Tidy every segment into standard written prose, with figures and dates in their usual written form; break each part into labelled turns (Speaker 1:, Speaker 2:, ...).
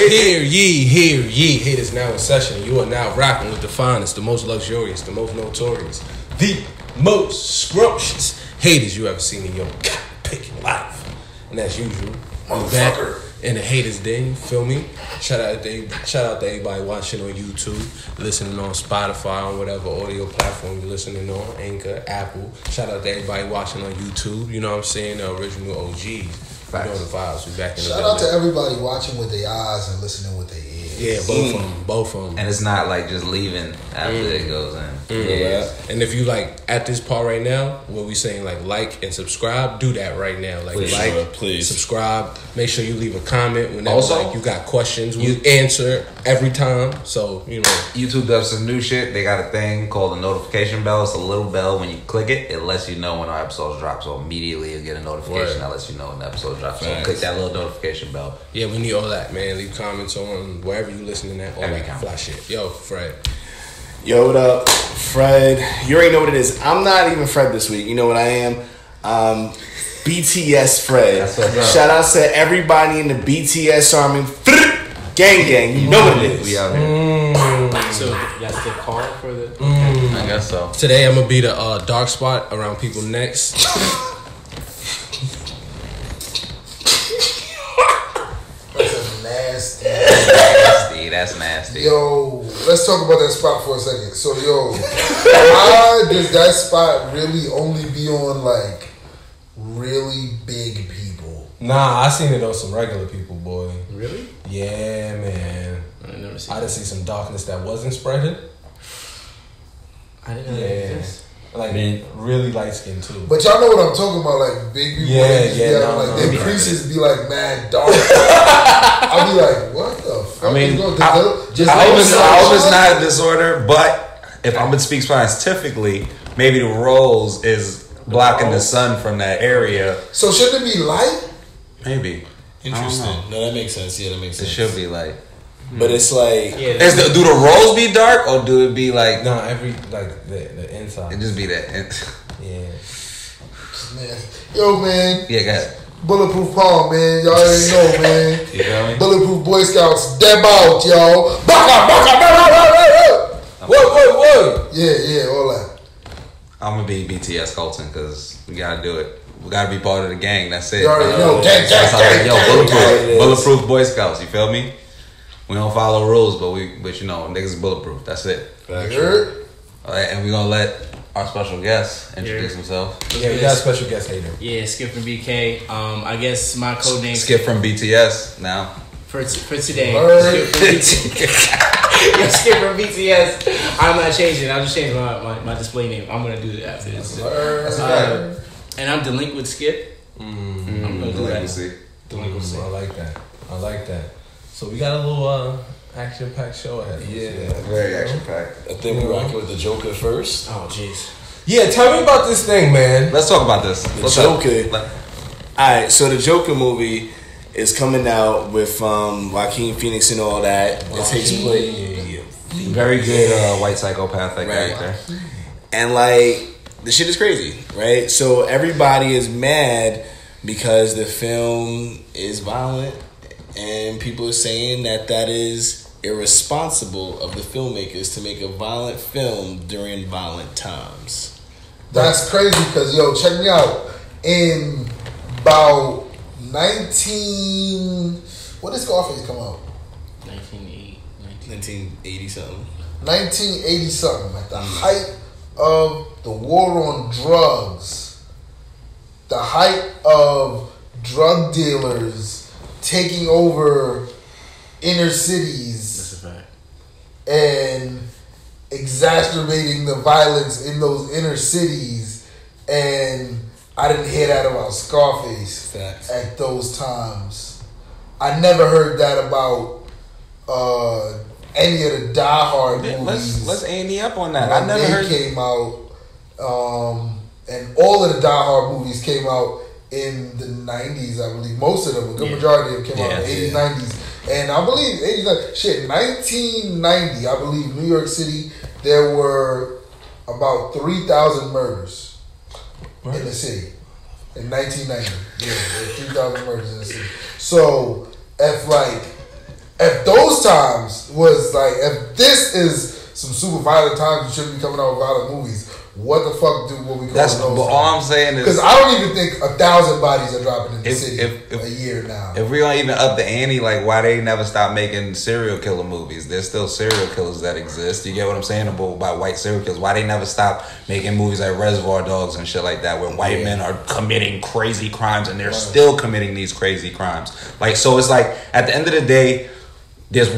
Speaker 1: Hear ye, haters now in session. You are now rocking with the finest, the most luxurious, the most notorious, the most scrumptious haters you ever seen in your picking life. And as usual, I'm back in the haters den, you feel me? Shout out to everybody watching on YouTube, listening on Spotify, on whatever audio platform you're listening on, Anchor, Apple. Shout out to everybody watching on YouTube, you know what I'm saying? The original OGs. You know the vibes. We back in the
Speaker 2: Shout out to everybody watching with their eyes and listening with their ears.
Speaker 1: Yeah, both of them.
Speaker 3: And it's not like just leaving after it goes in.
Speaker 1: Yeah. And if you like at this part right now, what we saying like and subscribe, do that right now. Like please subscribe. Make sure you leave a comment whenever
Speaker 3: also,
Speaker 1: you got questions. We answer every time. So
Speaker 3: YouTube does some new shit. They got a thing called the notification bell. It's a little bell. When you click it, it lets you know when our episodes drop. So immediately you get a notification that lets you know when the episode drops. So click that little notification bell.
Speaker 1: Yeah, we need all that, man. Leave comments on wherever you listening at. All
Speaker 3: every
Speaker 1: that fly shit. Yo, Fred.
Speaker 4: Yo, what up, Fred? You already know what it is. I'm not even Fred this week. You know what I am? BTS Fred. Shout out to everybody in the BTS army. Gang. You know what it is.
Speaker 3: We out here.
Speaker 5: So that's the call for the...
Speaker 3: I guess so.
Speaker 1: Today I'm going to be the dark spot around people's necks.
Speaker 2: That's
Speaker 3: nasty. That's nasty.
Speaker 2: Yo, let's talk about that spot for a second. So, why does that spot really only be on like really big people?
Speaker 1: Nah, I seen it on some regular people, boy.
Speaker 5: Really?
Speaker 1: Yeah, man.
Speaker 5: I never seen.
Speaker 1: I done see some darkness that wasn't spreading.
Speaker 5: I didn't know that exists.
Speaker 1: Like really light skin too.
Speaker 2: But y'all know what I'm talking about, like big people. Their creases be like mad dark. I'll be like, what the fuck?
Speaker 3: I mean, I hope it's not a disorder, but if I'm gonna speak scientifically, maybe the rose is blocking the sun from that area.
Speaker 2: So shouldn't it be light?
Speaker 3: Maybe.
Speaker 4: Interesting. No, that makes sense. Yeah, that makes sense.
Speaker 3: It should be light.
Speaker 4: But it's like,
Speaker 3: do the rolls be dark or do it be like
Speaker 1: the inside?
Speaker 3: It just be that.
Speaker 1: Yeah.
Speaker 2: Man. Yo, man.
Speaker 3: Yeah, go ahead.
Speaker 2: Bulletproof Palm, man. Y'all already know, man.
Speaker 3: You feel me?
Speaker 2: Bulletproof Boy Scouts, deb out, y'all. Baka.
Speaker 1: What?
Speaker 2: Yeah, all that.
Speaker 3: I'm gonna be BTS Colton because we gotta do it. We gotta be part of the gang. That's it.
Speaker 2: You already know. Gang.
Speaker 3: Bulletproof Boy Scouts. You feel me? We don't follow rules, but niggas is bulletproof. That's it.
Speaker 4: Sure.
Speaker 3: All right, and we're gonna let our special guest introduce himself.
Speaker 1: Yeah, we got a special guest hater.
Speaker 5: Yeah, Skip from BK. I guess my code name
Speaker 3: Skip from BTS now.
Speaker 5: For today. Skip from BTS. I'm not changing. I'll just change my display name. I'm gonna do that after this. And I'm Delinquent Skip. I'm gonna do that.
Speaker 1: Delinquency. I like that. So we got a little action-packed show ahead.
Speaker 4: Yeah,
Speaker 3: very action-packed.
Speaker 4: I think we're rocking with the Joker first.
Speaker 5: Oh, jeez.
Speaker 1: Yeah, tell me about this thing, man.
Speaker 3: Let's talk about this.
Speaker 4: The Joker. Alright, so the Joker movie is coming out with Joaquin Phoenix and all that. It takes place.
Speaker 3: Very good white psychopath character.
Speaker 4: And the shit is crazy, right? So everybody is mad because the film is violent. And people are saying that is irresponsible of the filmmakers to make a violent film during violent times.
Speaker 2: That's crazy because, check me out. In about what did Scarface come out?
Speaker 4: 1980 something.
Speaker 2: 1980 something. At the height of the war on drugs. The height of drug dealers taking over inner cities.
Speaker 5: That's a fact.
Speaker 2: And exacerbating the violence in those inner cities. And I didn't hear that about Scarface at those times. I never heard that about any of the Die Hard movies.
Speaker 3: Let's A&E up on that.
Speaker 2: I never heard came out. And all of the Die Hard movies came out in the 90s, I believe. Most of them, a good majority of them came out in the 80s, 90s. And I believe 1990, I believe New York City, there were about 3,000 murders in the city. In 1990. Yeah, there were 3,000 murders in the city. So, if if those times was like, if this is some super violent times, you shouldn't be coming out with violent movies. What the fuck will we call those?
Speaker 3: But all I'm saying is,
Speaker 2: because I don't even think 1,000 bodies are dropping in the city a year now.
Speaker 3: If we don't even up the ante, like why they never stop making serial killer movies? There's still serial killers that exist. You get what I'm saying about white serial killers? Why they never stop making movies like Reservoir Dogs and shit like that, where white men are committing crazy crimes and they're still committing these crazy crimes? Like, so it's like at the end of the day, there's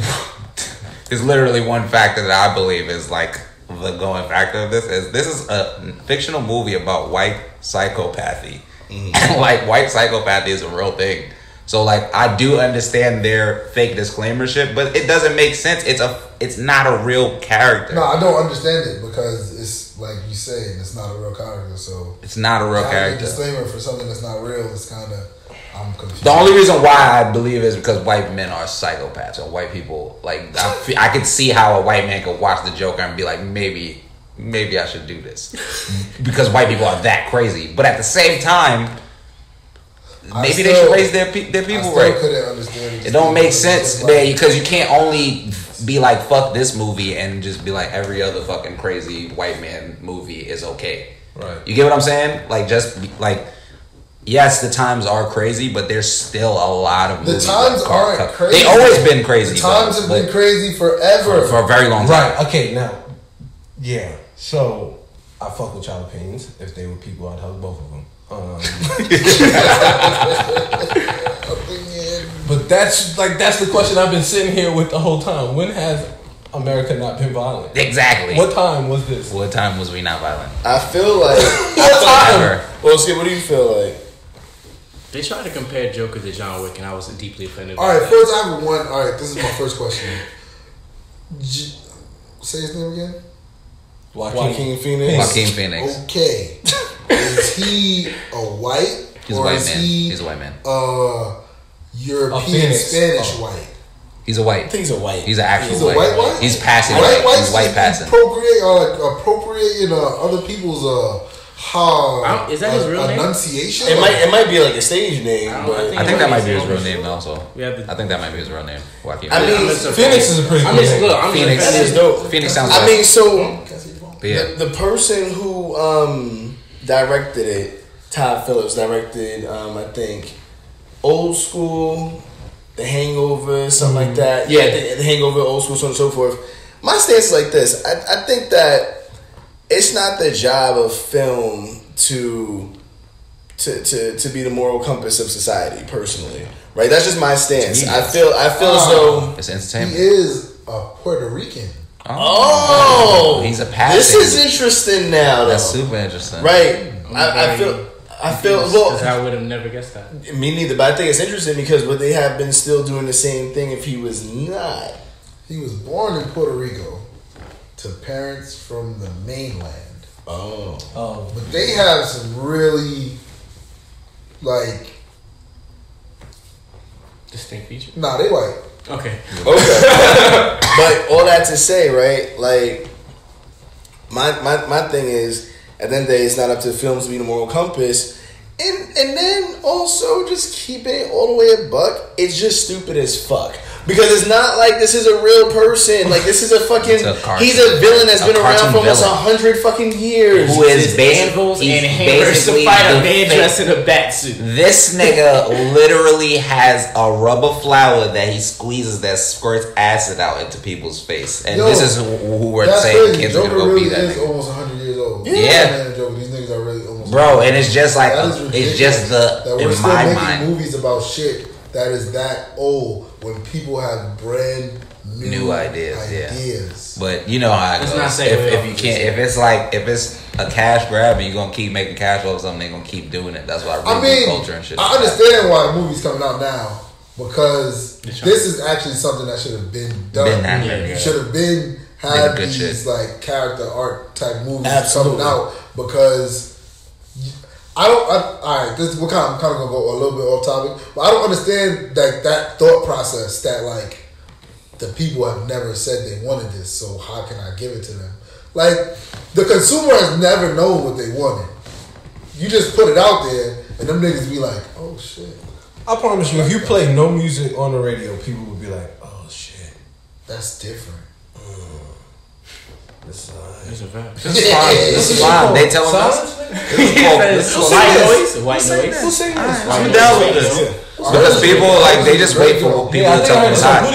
Speaker 3: literally one factor that I believe is like the going factor of this is a fictional movie about white psychopathy. And like white psychopathy is a real thing. So like I do understand their fake disclaimer shit, but it doesn't make sense. It's not a real character.
Speaker 2: No, I don't understand it because it's like you say, it's not a real character. So
Speaker 3: it's not a real character.
Speaker 2: Disclaimer for something that's not real is kind of. I'm confused.
Speaker 3: The only reason why I believe is because white men are psychopaths, or white people like I could see how a white man could watch the Joker and be like, maybe I should do this because white people are that crazy. But at the same time, maybe they should raise their people right.
Speaker 2: Couldn't understand
Speaker 3: it don't make sense, man, because you can't only be like fuck this movie and just be like every other fucking crazy white man movie is okay.
Speaker 1: Right.
Speaker 3: You get what I'm saying? Like just like. Yes, the times are crazy, but there's still a lot of movies.
Speaker 2: The times aren't crazy.
Speaker 3: They always been crazy.
Speaker 2: The times have been crazy forever.
Speaker 3: For a very long time.
Speaker 1: Right, okay, now, yeah. So, I fuck with y'all opinions. If they were people, I'd hug both of them. But that's the question I've been sitting here with the whole time. When has America not been violent?
Speaker 3: Exactly.
Speaker 1: What time was this?
Speaker 3: What time was we not violent?
Speaker 4: I feel like...
Speaker 1: What time?
Speaker 4: Well, Skip, what do you feel like?
Speaker 5: They tried to compare Joker to John Wick, and I was deeply offended.
Speaker 2: All right, first I have one. All right, this is my first question. Say his name again.
Speaker 4: Joaquin Phoenix.
Speaker 3: Joaquin Phoenix.
Speaker 2: Okay, is he a white?
Speaker 3: He's a white man. He's a white man.
Speaker 2: European Spanish white.
Speaker 3: He's a white.
Speaker 4: I think he's a white.
Speaker 3: He's an actual
Speaker 2: He's a white white.
Speaker 3: He's passing.
Speaker 2: He's
Speaker 3: white passing.
Speaker 2: Appropriating other people's
Speaker 5: is that his real name?
Speaker 2: Enunciation.
Speaker 4: It might be like a stage name, but
Speaker 3: I think that might be his real name also. I think that might be his real name. Joaquin. I mean,
Speaker 1: Phoenix is a pretty good name.
Speaker 3: Phoenix is dope. Phoenix sounds.
Speaker 4: I mean, so
Speaker 3: the
Speaker 4: person who directed it, Todd Phillips, directed I think Old School, The Hangover, something like that. Yeah, the Hangover, Old School, so on and so forth. My stance is like this. I think that it's not the job of film to be the moral compass of society. Personally, right? That's just my stance. I feel as though
Speaker 3: it's entertainment.
Speaker 2: He is a Puerto Rican.
Speaker 3: Oh, he's a passing.
Speaker 4: This is interesting now. Though.
Speaker 3: That's super interesting,
Speaker 4: right? I feel well.
Speaker 5: Because I would have never guessed that.
Speaker 4: Me neither, but I think it's interesting because would they have been still doing the same thing if he was not?
Speaker 2: He was born in Puerto Rico to parents from the mainland.
Speaker 4: Oh.
Speaker 2: But they have some really, like...
Speaker 5: distinct features?
Speaker 2: Nah, they white.
Speaker 5: Okay.
Speaker 4: But all that to say, right? Like, my thing is, at the end of the day, it's not up to films to be the moral compass. And then also just keeping it all the way a buck, it's just stupid as fuck. Because it's not like this is a real person. Like this is a fucking. He's a villain that's been around for almost 100 fucking years.
Speaker 3: Who is
Speaker 5: anvils and hammers to fight a man dressed in a bat suit.
Speaker 3: This nigga literally has a rubber flower that he squeezes that squirts acid out into people's face, and this is who we're saying
Speaker 2: crazy.
Speaker 3: kids
Speaker 2: Joker
Speaker 3: are gonna go
Speaker 2: really
Speaker 3: be. That
Speaker 2: is
Speaker 3: nigga.
Speaker 2: almost 100 years old.
Speaker 3: Yeah.
Speaker 2: Joker. These niggas are really almost.
Speaker 3: Bro, and it's just like
Speaker 2: it's just
Speaker 3: that we're
Speaker 2: still
Speaker 3: my
Speaker 2: making
Speaker 3: mind.
Speaker 2: movies about shit that is that old when people have brand new ideas.
Speaker 3: Yeah. But you know how it goes. If it's a cash grab and you're gonna keep making cash off something, they're gonna keep doing it. That's why culture and shit.
Speaker 2: I understand why the movie's coming out now because this is actually something that should have been done. You should have been had these shit. Like character art type movies coming out because. Alright, we're kind of gonna go a little bit off topic, but I don't understand that thought process that like the people have never said they wanted this, so how can I give it to them? Like the consumer has never known what they wanted. You just put it out there, and them niggas be like, "Oh shit."
Speaker 1: I promise you, if you play no music on the radio, people would be like, "Oh
Speaker 2: That's different.
Speaker 5: This is a fact.
Speaker 3: This is fine. This is fine. They telling us. This is
Speaker 5: white noise. White noise.
Speaker 1: Who's saying this?
Speaker 3: I'm down with this. Because people like they just wait for people to tell them what's hot.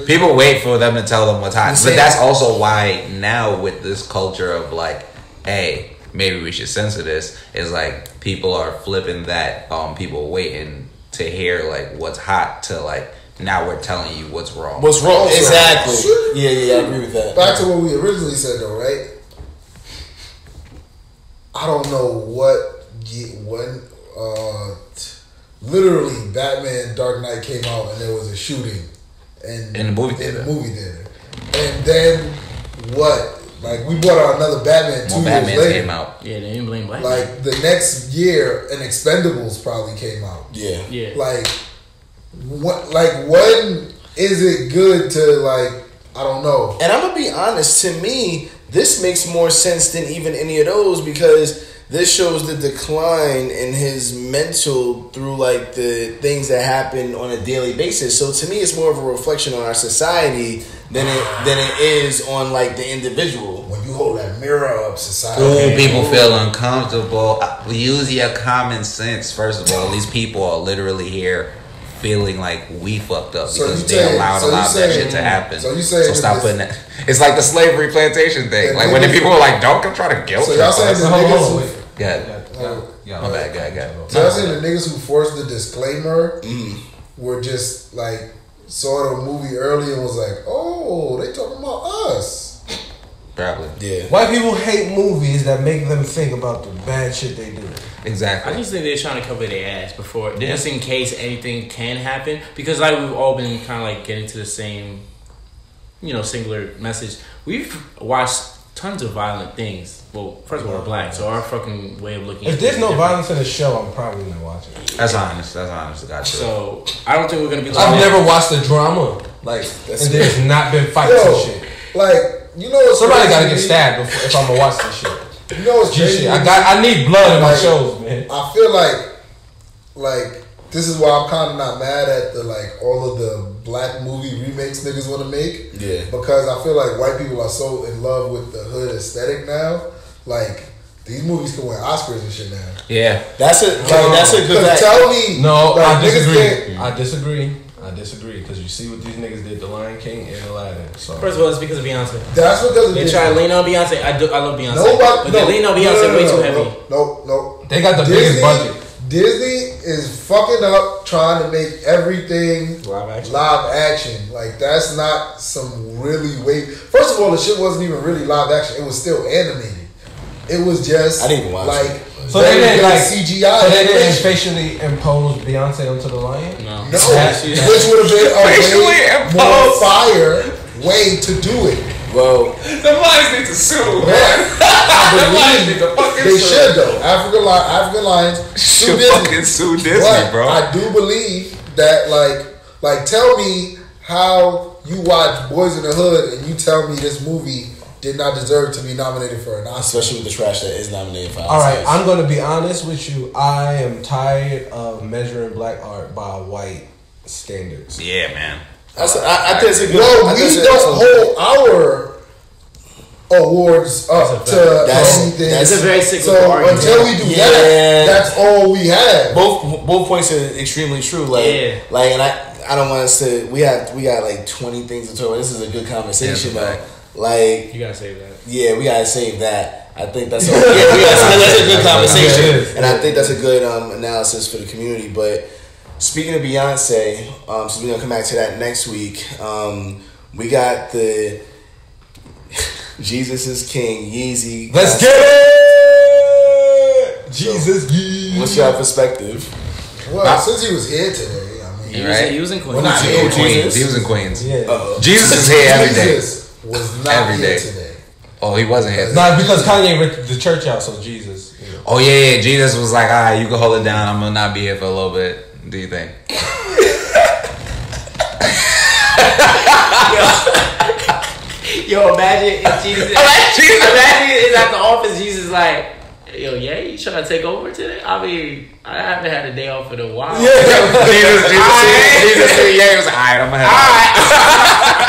Speaker 3: People wait for them to tell them what's hot. But that's also why now with this culture of like, hey, maybe we should censor this, is like people are flipping that people waiting to hear like what's hot to like now we're telling you what's wrong.
Speaker 4: What's wrong? Exactly. Yeah, I agree with that.
Speaker 2: Back to what we originally said though, right? I don't know when literally Batman Dark Knight came out and there was a shooting and
Speaker 3: in the movie theater.
Speaker 2: And then what? Like we brought out another Batman 2
Speaker 3: Batman
Speaker 2: years later.
Speaker 3: came out.
Speaker 5: Yeah, they didn't blame black.
Speaker 2: Like the next year, an Expendables probably came out.
Speaker 5: Yeah.
Speaker 2: Like what? Like when is it good to like? I don't know.
Speaker 4: And I'm gonna be honest. To me, this makes more sense than even any of those because this shows the decline in his mental through like the things that happen on a daily basis. So to me, it's more of a reflection on our society than it is on like the individual.
Speaker 2: When you hold that mirror up, society.
Speaker 3: Ooh, people feel uncomfortable. Use your common sense. First of all, these people are literally here feeling like we fucked up because they allowed that shit to happen.
Speaker 2: So you saying
Speaker 3: stop putting that. It's like the slavery plantation thing. Like when the people are like, "Don't come try to guilt."
Speaker 2: So y'all saying the niggas?
Speaker 3: Yeah. My bad.
Speaker 2: So y'all saying the niggas who forced the disclaimer were just like saw the movie early and was like, "Oh, they talking about us."
Speaker 3: Probably.
Speaker 4: Yeah.
Speaker 1: White people hate movies that make them think about the bad shit they do.
Speaker 3: Exactly.
Speaker 5: I just think they're trying to cover their ass before, just in case anything can happen. Because like we've all been kind of like getting to the same, singular message. We've watched tons of violent things. Well, first of all, we're black, so our fucking way of looking.
Speaker 1: If there's no violence in the show, I'm probably not watching it.
Speaker 3: That's honest. Gotcha.
Speaker 5: So I don't think we're gonna be.
Speaker 1: I've never watched a drama and there's not been fights and shit.
Speaker 2: Like
Speaker 1: somebody gotta get stabbed if I'm gonna watch this shit.
Speaker 2: You know what's crazy?
Speaker 1: I need blood in my shows, man.
Speaker 2: I feel like this is why I'm kind of not mad at the all of the black movie remakes niggas want to make.
Speaker 4: Yeah.
Speaker 2: Because I feel like white people are so in love with the hood aesthetic now. Like these movies can win Oscars and shit now.
Speaker 3: Yeah.
Speaker 4: That's a good.
Speaker 2: Tell me.
Speaker 1: No,
Speaker 2: like,
Speaker 1: I disagree. I disagree because you see what these niggas did to Lion King and Aladdin. So.
Speaker 5: First of all, it's because of Beyonce.
Speaker 2: That's because
Speaker 5: they try to lean on Beyonce. I love Beyonce.
Speaker 2: Nobody,
Speaker 5: they lean on Beyonce way too heavy.
Speaker 2: No.
Speaker 1: They got the biggest budget.
Speaker 2: Disney is fucking up trying to make everything live action. Like that's not some really way. First of all, the shit wasn't even really live action. It was still animated. It was just
Speaker 4: I didn't even watch it.
Speaker 1: So they didn't
Speaker 2: CGI.
Speaker 1: So they didn't facially impose Beyonce onto the lion?
Speaker 5: No.
Speaker 2: Which would have been a way more fire way to do it.
Speaker 4: Well,
Speaker 3: the lions need to sue.
Speaker 2: I believe they should though. African lions
Speaker 3: should fucking sue Disney,
Speaker 2: but
Speaker 3: bro.
Speaker 2: I do believe that like tell me how you watch Boys in the Hood and you tell me this movie did not deserve to be nominated for an Oscar.
Speaker 4: Especially with the trash that is nominated for Oscars.
Speaker 1: Alright, I'm going to be honest with you. I am tired of measuring black art by white standards.
Speaker 3: Yeah, man.
Speaker 4: I think it's a good...
Speaker 2: we don't hold our awards up to anything.
Speaker 5: That's a very cyclical argument.
Speaker 2: Until we do that, that's all we have.
Speaker 4: Both points are extremely true. And I don't want us to... We got like 20 things to talk about. This is a good conversation, though. Like
Speaker 5: you gotta save that.
Speaker 4: Yeah, we gotta save that. I think that's that's a good conversation, and I think that's a good analysis for the community. But speaking of Beyonce, so we're gonna come back to that next week. We got the Jesus is King Yeezy.
Speaker 1: Let's get it. Jesus.
Speaker 4: So, what's your perspective?
Speaker 2: Well, since he was here today, I mean,
Speaker 5: he was in Queens.
Speaker 2: Well, not here,
Speaker 3: Queens. He was in Queens.
Speaker 1: Yeah.
Speaker 3: Jesus is here every day.
Speaker 2: Was not
Speaker 3: every
Speaker 2: here
Speaker 3: day.
Speaker 2: Today.
Speaker 3: Oh, he wasn't here.
Speaker 1: Nah, because Kanye ripped the church out, so Jesus. You know.
Speaker 3: Oh yeah. Jesus was like, all right, you can hold it down. I'm gonna not be here for a little bit. Do you think?
Speaker 5: Yo, imagine if Jesus. Imagine it's at the office. Jesus like, yo, yeah, you trying to take over today? I mean, I haven't had a day off in a while.
Speaker 3: Yeah. Jesus said, yeah, he was like, all right, I'm gonna have. All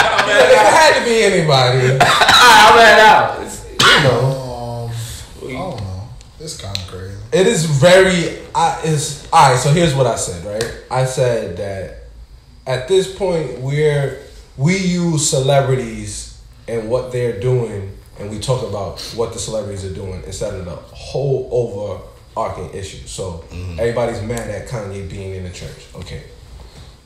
Speaker 3: right.
Speaker 1: be anybody.
Speaker 3: I'm at out.
Speaker 2: I don't know. It's kind of crazy.
Speaker 1: It is very. It's all right. So here's what I said. Right, I said that at this point we use celebrities and what they're doing, and we talk about what the celebrities are doing instead of the whole overarching issue. So everybody's mad at Kanye being in the church. Okay,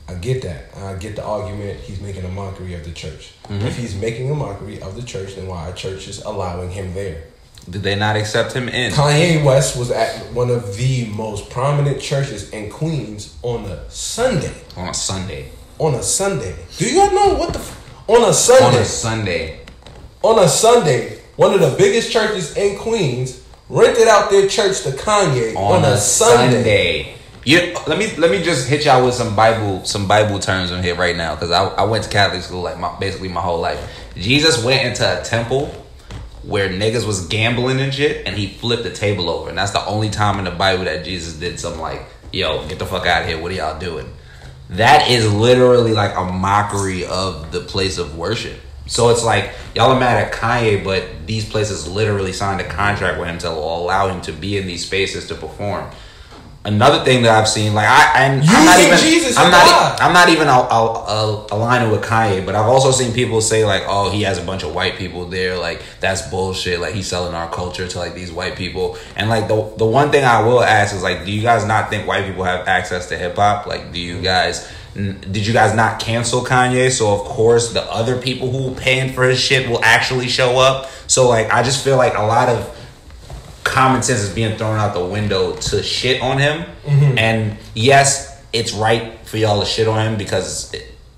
Speaker 1: I get that. I get the argument. He's making a mockery of the church. If he's making a mockery of the church, then why are churches allowing him there?
Speaker 3: Did they not accept him in?
Speaker 1: Kanye West was at one of the most prominent churches in Queens on a Sunday.
Speaker 3: On a Sunday.
Speaker 1: On a Sunday. Do you guys know what the... On a Sunday.
Speaker 3: On a Sunday.
Speaker 1: On a Sunday, one of the biggest churches in Queens rented out their church to Kanye on a Sunday.
Speaker 3: Let me just hit y'all with some Bible terms in here right now, because I went to Catholic school basically my whole life. Jesus went into a temple where niggas was gambling and shit, and he flipped the table over, and that's the only time in the Bible that Jesus did something like, yo, get the fuck out of here, what are y'all doing? That is literally like a mockery of the place of worship. So it's like, y'all are mad at Kanye, but these places literally signed a contract with him to allow him to be in these spaces to perform. Another thing that I've seen, like I'm not even aligning with Kanye, but I've also seen people say like, oh, he has a bunch of white people there, like that's bullshit, like he's selling our culture to like these white people. And like the one thing I will ask is like, do you guys not think white people have access to hip hop? Like, did you guys not cancel Kanye? So of course the other people who paying for his shit will actually show up. So like, I just feel like a lot of common sense is being thrown out the window to shit on him. And yes, it's right for y'all to shit on him because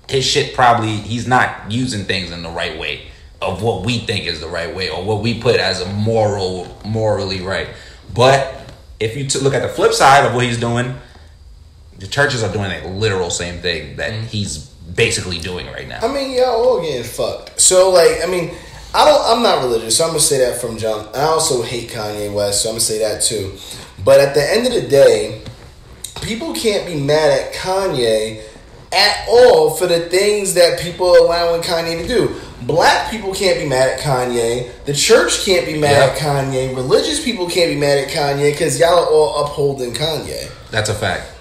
Speaker 3: his shit probably, he's not using things in the right way of what we think is the right way or what we put as a morally right. But if you look at the flip side of what he's doing, the churches are doing a literal same thing that he's basically doing right now.
Speaker 4: I mean, y'all all getting fucked. So like, I mean, I'm not religious, so I'm gonna say that from jump. I also hate Kanye West, so I'm gonna say that too. But at the end of the day, people can't be mad at Kanye at all for the things that people are allowing Kanye to do. Black people can't be mad at Kanye. The church can't be mad at Kanye. Religious people can't be mad at Kanye because y'all are all upholding Kanye.
Speaker 3: That's a fact.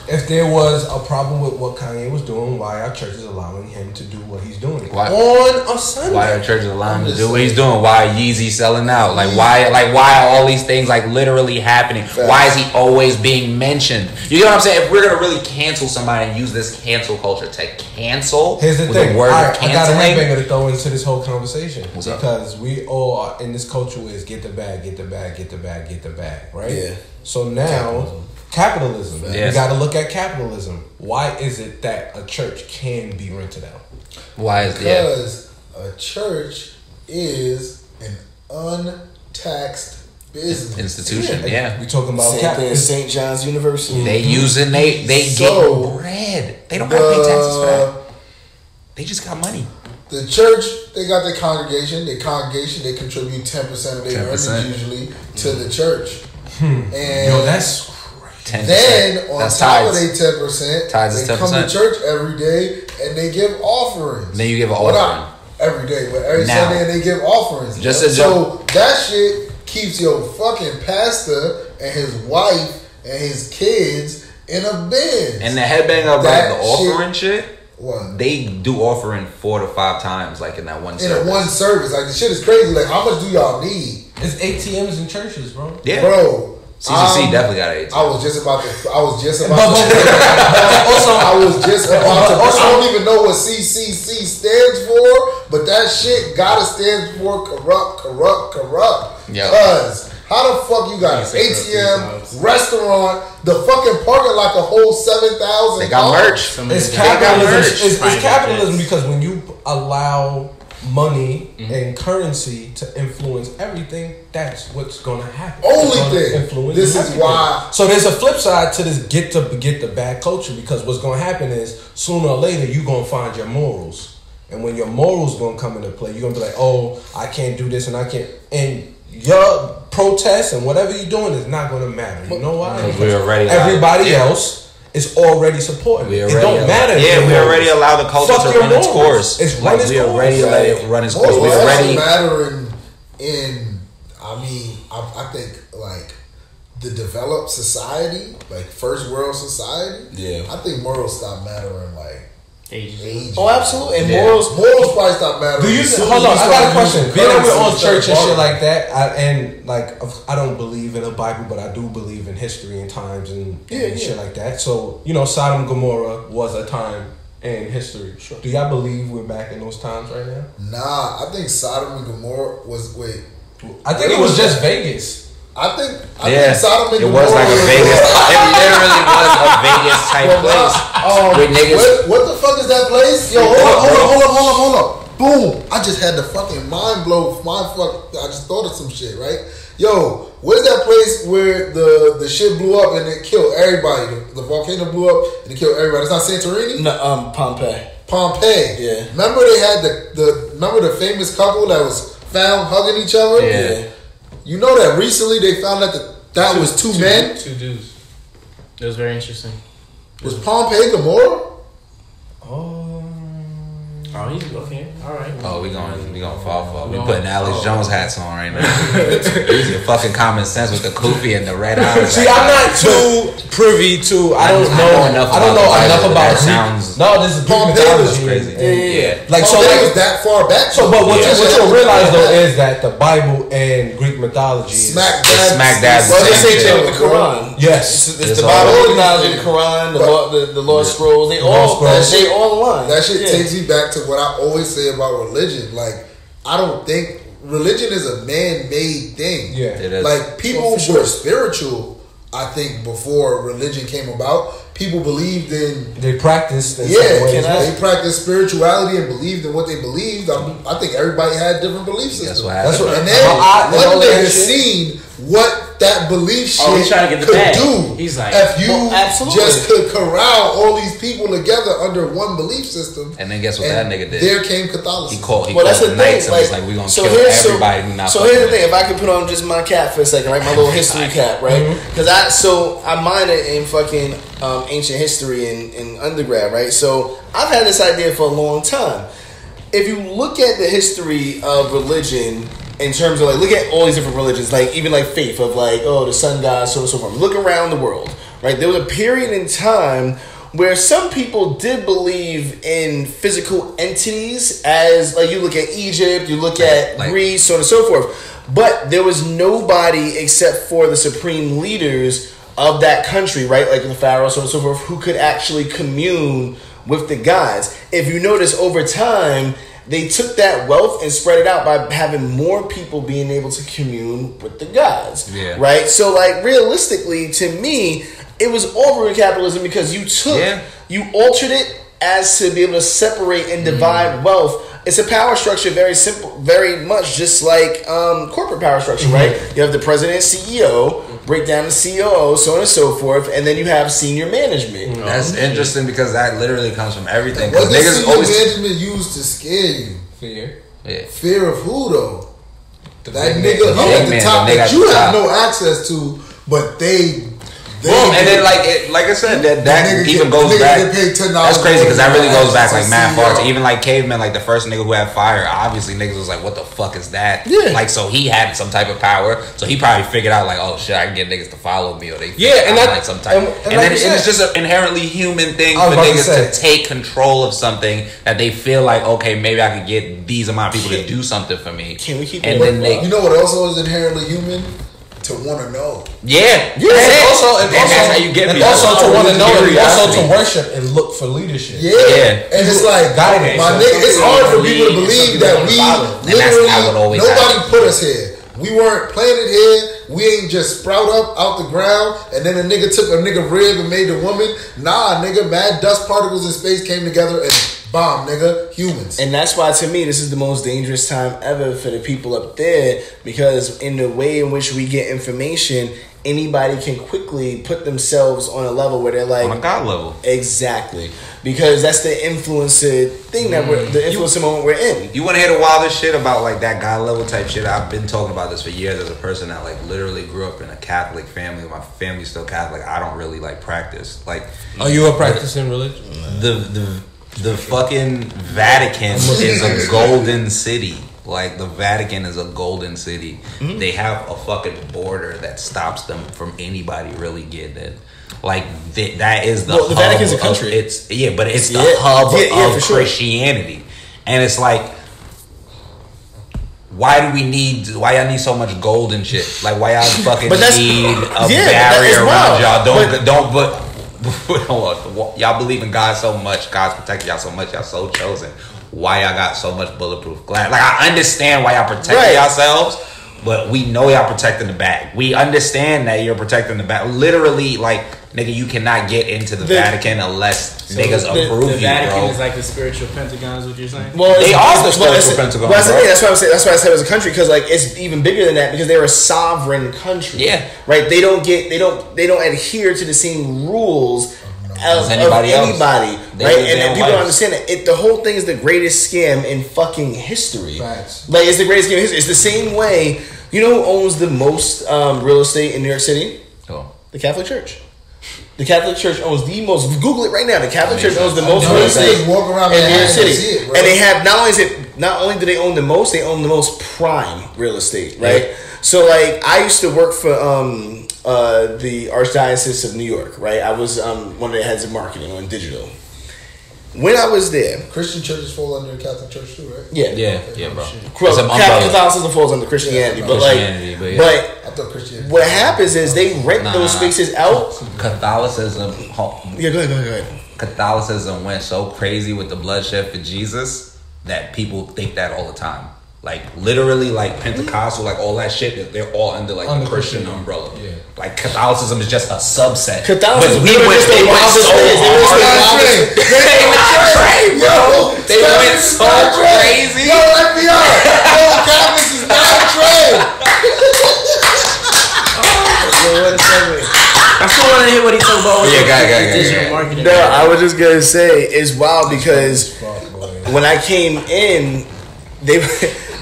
Speaker 1: If there was a problem with what Kanye was doing, why are churches allowing him to do what he's doing
Speaker 3: why,
Speaker 1: on a Sunday?
Speaker 3: Why are churches allowing him to do what he's doing? Why Yeezy selling out? Like why are all these things like literally happening? Why is he always being mentioned? You know what I'm saying? If we're gonna really cancel somebody and use this cancel culture to cancel,
Speaker 1: here's the thing.
Speaker 3: The word
Speaker 1: I got a
Speaker 3: canceling,
Speaker 1: headbanger to throw into this whole conversation.
Speaker 3: What's up?
Speaker 1: Because we all are in this culture is get the bag, get the bag, get the bag, get the bag, right?
Speaker 4: Yeah.
Speaker 1: So now capitalism.
Speaker 3: Yes.
Speaker 1: You got to look at capitalism. Why is it that a church can be rented out?
Speaker 3: Why is
Speaker 2: because a church is an untaxed business
Speaker 3: institution? Yeah.
Speaker 1: We talking about
Speaker 4: Same thing as St. John's University.
Speaker 3: They using they
Speaker 2: So,
Speaker 3: get bread. They don't gotta pay taxes for that. They just got money.
Speaker 2: The church, they got their congregation. Their congregation, they contribute 10% of their earnings usually to the church. And
Speaker 1: Yo, that's crazy.
Speaker 3: 10%.
Speaker 2: then on
Speaker 3: That's
Speaker 2: top of
Speaker 3: tithes.
Speaker 2: their 10%,
Speaker 3: Tithes is
Speaker 2: they
Speaker 3: 10%.
Speaker 2: come to church every day and they give offerings.
Speaker 3: Then you give an
Speaker 2: Well,
Speaker 3: offering.
Speaker 2: not every day, but every
Speaker 3: Now.
Speaker 2: Sunday they give offerings.
Speaker 3: Just a
Speaker 2: so that shit keeps your fucking pastor and his wife and his kids in a Benz.
Speaker 3: And the headbang of like
Speaker 2: That
Speaker 3: the offering shit,
Speaker 2: What?
Speaker 3: they do offering 4 to 5 times, like in that one
Speaker 2: In
Speaker 3: service.
Speaker 2: a one service, like the shit is crazy. Like, how much do y'all need,
Speaker 1: It's ATMs in churches, bro.
Speaker 3: Yeah.
Speaker 2: bro?
Speaker 3: CCC definitely got an
Speaker 2: I was just about to. I was just about
Speaker 1: But-
Speaker 2: to.
Speaker 1: Also-
Speaker 2: I don't even know what CCC stands for, but that shit gotta stand for corrupt.
Speaker 3: Yeah.
Speaker 2: Cause how the fuck you got an ATM, restaurant, the fucking parking lot, the whole 7,000.
Speaker 3: They got merch.
Speaker 1: It's
Speaker 3: They got
Speaker 1: capitalism.
Speaker 3: merch.
Speaker 1: It's capitalism because when you allow money and currency to influence everything, that's what's going to happen.
Speaker 2: Only
Speaker 1: It's gonna
Speaker 2: thing.
Speaker 1: influence
Speaker 2: This is
Speaker 1: everything.
Speaker 2: why-
Speaker 1: So there's a flip side to this get the bad culture because what's going to happen is sooner or later you're going to find your morals, and when your morals going to come into play, you're going to be like, oh, I can't do this and I can't, and your protest and whatever you're doing is not going to matter. You know why?
Speaker 3: Because we already
Speaker 1: Everybody else is already supporting it. It
Speaker 3: already
Speaker 1: don't matter.
Speaker 3: Yeah, we already allow the culture to run its course.
Speaker 1: It's run its
Speaker 3: we
Speaker 1: course.
Speaker 3: already let it run its course.
Speaker 2: Well,
Speaker 3: We
Speaker 2: it
Speaker 3: already
Speaker 2: doesn't matter in I mean, I think like the developed society, like first world society.
Speaker 4: Yeah.
Speaker 2: I think morals stop mattering like age.
Speaker 4: Oh, absolutely. And
Speaker 2: morals probably stop mattering.
Speaker 1: Do you hold on? I got a question. Being that we're on church and shit like that, I don't believe in the Bible, but I do believe in history and times and shit like that. So Sodom and Gomorrah was a time in history. Sure. Do y'all believe we're back in those times right now?
Speaker 2: Nah, I think Sodom and Gomorrah was
Speaker 1: I think it was just Vegas.
Speaker 2: I think Sodom and Gomorrah.
Speaker 3: It was like a Vegas. It literally was a Vegas type place. With niggas.
Speaker 2: What the fuck is that place? Yo, hold up. Boom! I just had the fucking mind blow. I just thought of some shit, right? Yo, where's that place where the shit blew up and it killed everybody? The volcano blew up and it killed everybody. It's not Santorini?
Speaker 4: No, Pompeii.
Speaker 2: Yeah. Remember they had remember the famous couple that was found hugging each other?
Speaker 3: Yeah.
Speaker 2: You know that recently they found out that was two men?
Speaker 5: Two dudes. It was very interesting.
Speaker 2: Was Pompeii Gomorrah?
Speaker 5: Oh, he's okay. All right.
Speaker 3: Oh, we gonna fall for it. We putting Alex Jones hats on right now. Use your fucking common sense with the kufi and the red eyes.
Speaker 1: See, I'm not too privy to. I don't know enough about.
Speaker 3: Sounds.
Speaker 1: No, this is
Speaker 2: Pompeii was
Speaker 3: crazy.
Speaker 2: Yeah.
Speaker 1: Like
Speaker 2: Pompeii was that far back.
Speaker 1: So, but what you'll realize though is that the Bible and Greek mythology
Speaker 2: smack
Speaker 3: dab.
Speaker 4: Well, they say that with the Quran.
Speaker 1: Yes,
Speaker 4: It's the Bible, the Quran, the Lord Scrolls. They all align.
Speaker 2: That shit takes me back to what I always say about religion. Like, I don't think religion is a man-made thing.
Speaker 1: Yeah,
Speaker 3: it is.
Speaker 2: Like, people were spiritual, I think, before religion came about. People believed in...
Speaker 1: They practiced in
Speaker 2: they practiced spirituality and believed in what they believed. I think everybody had different belief systems.
Speaker 3: That's what happened.
Speaker 2: And then one day seen what that belief shit could do.
Speaker 5: He's like,
Speaker 2: if you just could corral all these people together under one belief system.
Speaker 3: And then guess what that nigga did?
Speaker 2: There came Catholicism.
Speaker 3: He called the knights and was like, we gonna kill everybody who not.
Speaker 4: So here's the thing: if I could put on just my cap for a second, right, my little history cap, right? Because I minored in fucking ancient history in undergrad, right? So I've had this idea for a long time. If you look at the history of religion in terms of like, look at all these different religions, like even like faith of like, the sun god, so on and so forth. Look around the world, right? There was a period in time where some people did believe in physical entities, as like you look at Egypt, you look at Greece, so on and so forth. But there was nobody except for the supreme leaders of that country, right? Like the pharaohs, so on and so forth, who could actually commune with the gods. If you notice over time, they took that wealth and spread it out by having more people being able to commune with the gods. Yeah. Right? So, like, realistically, to me, it was over in capitalism because you altered it as to be able to separate and divide wealth. It's a power structure, very simple, very much just like corporate power structure, right? You have the president, CEO, break down the COO, so on and so forth, and then you have senior management.
Speaker 3: That's interesting because that literally comes from everything.
Speaker 2: What does senior management use to scare you?
Speaker 1: Fear.
Speaker 3: Yeah.
Speaker 2: Fear of who though? That nigga up at the top that you have no access to, but they
Speaker 3: and then like I said, that even goes back. That's crazy because that really goes back like mad far. Even like cavemen, like the first nigga who had fire, obviously niggas was like, what the fuck is that?
Speaker 2: Yeah.
Speaker 3: Like, so he had some type of power, so he probably figured out like, oh shit, I can get niggas to follow me, or they like some type. And then it's just an inherently human thing for niggas to take control of something that they feel like, okay, maybe I could get these amount of people to do something for me.
Speaker 4: Can we keep?
Speaker 3: And then
Speaker 2: you know what also is inherently human? To want to know.
Speaker 3: Yeah.
Speaker 1: And also
Speaker 3: that's how you get me.
Speaker 1: Also to want to know, and also to worship and look for leadership.
Speaker 2: Yeah. And it's like,
Speaker 1: guidance.
Speaker 2: My nigga, it's hard for people to believe that we literally, nobody put us here. We weren't planted here. We ain't just sprout up out the ground and then a nigga took a nigga rib and made the woman. Nah, nigga, mad dust particles in space came together and bomb, nigga, humans.
Speaker 4: And that's why, to me, this is the most dangerous time ever for the people up there, because in the way in which we get information, anybody can quickly put themselves on a level where they're like
Speaker 3: on a God level.
Speaker 4: Exactly, because that's the influencer thing that the influencer moment we're in.
Speaker 3: You want to hear the wildest shit about like that God level type shit? I've been talking about this for years as a person that like literally grew up in a Catholic family. My family's still Catholic. I don't really like practice. Like,
Speaker 1: are you a practicing religion?
Speaker 3: The fucking Vatican is a golden city. Like, the Vatican is a golden city. Mm-hmm. They have a fucking border that stops them from anybody really getting in. Like, that is the hub.
Speaker 4: The Vatican's a country.
Speaker 3: It's the hub of Christianity. And it's like, why y'all need so much gold and shit? Like, why y'all fucking need a barrier around y'all? Y'all believe in God so much. God's protecting y'all so much. Y'all so chosen. Why y'all got so much bulletproof glass? Like, I understand why y'all protecting yourselves, but we know y'all protecting the back. We understand that you're protecting the back. Literally, like, nigga, you cannot get into the Vatican unless niggas approve you, bro.
Speaker 5: The Vatican is like the spiritual Pentagon, is what you're saying?
Speaker 4: Well,
Speaker 3: they are the spiritual Pentagon.
Speaker 4: Well, that's why I said it was a country, because like it's even bigger than that, because they're a sovereign country.
Speaker 3: Yeah,
Speaker 4: right. They don't adhere to the same rules as anybody, right? And people don't understand that the whole thing is the greatest scam in fucking history.
Speaker 2: Facts.
Speaker 4: Like, it's the greatest scam in history. It's the same way. You know who owns the most real estate in New York City?
Speaker 3: Oh,
Speaker 4: the Catholic Church. The Catholic Church owns the most. Google it right now. The Catholic Church owns the most real estate in New York City, and they have not only do they own the most, they own the most prime real estate, right? Yeah. So, like, I used to work for the Archdiocese of New York, right? I was one of the heads of marketing on digital. When I was there,
Speaker 2: Christian churches fall under the Catholic Church too, right?
Speaker 3: Yeah, bro.
Speaker 4: Catholicism falls under Christianity, but I
Speaker 2: thought Christianity.
Speaker 4: What happens is they rent those spaces out.
Speaker 3: Catholicism.
Speaker 4: Yeah, go ahead.
Speaker 3: Catholicism went so crazy with the bloodshed for Jesus that people think that all the time. Like, literally, like Pentecostal, like all that shit, they're all under like the Christian umbrella. Yeah. Like, Catholicism is just a subset.
Speaker 4: Catholicism,
Speaker 3: they went so hard. They went so crazy.
Speaker 2: Yo, let me out. Yo, Catholics is not a trade.
Speaker 5: I still want to hear what he talking about.
Speaker 3: Digital
Speaker 5: marketing.
Speaker 4: No, I was just gonna say it's wild because when I came in,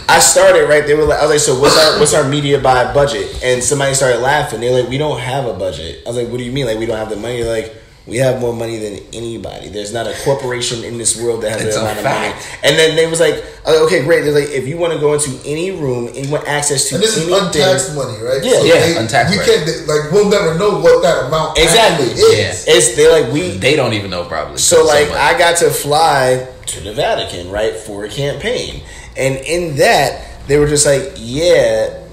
Speaker 4: I started right. I was like, so what's our media buy budget? And somebody started laughing. They're like, we don't have a budget. I was like, what do you mean? Like, we don't have the money? They're like, we have more money than anybody. There's not a corporation in this world that has that amount of money. And then they was like, okay, great. They're like, if you want to go into any room and you want access to,
Speaker 2: and this is untaxed money, right?
Speaker 4: Yeah,
Speaker 2: so
Speaker 3: untaxed.
Speaker 2: We can't we'll never know what that amount
Speaker 4: exactly
Speaker 2: is.
Speaker 4: Yeah.
Speaker 3: They don't even know probably.
Speaker 4: So like, I got to fly to the Vatican, right, for a campaign. And in that, they were just like, yeah,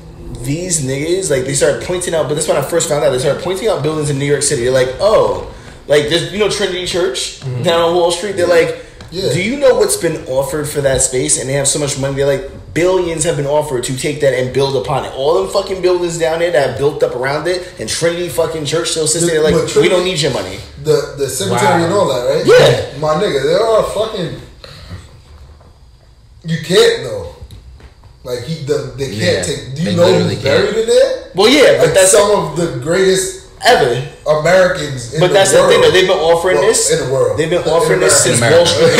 Speaker 4: these niggas, like, they started pointing out, but this is when I first found out, they started pointing out buildings in New York City. They're like, oh, like, there's, Trinity Church down on Wall Street. They're like, do you know what's been offered for that space? And they have so much money. They're like, billions have been offered to take that and build upon it. All them fucking buildings down there that have built up around it, and Trinity fucking Church still sits there like, Trinity, we don't need your money.
Speaker 2: The cemetery and all that, right?
Speaker 4: Yeah.
Speaker 2: My nigga, there are fucking... You can't though. Like they can't take. Do you know who's buried in there?
Speaker 4: Well, yeah, but that's
Speaker 2: some of the greatest
Speaker 4: ever
Speaker 2: Americans.
Speaker 4: But that's the thing though. They've been offering this
Speaker 2: in the world.
Speaker 4: They've been offering this since Wall Street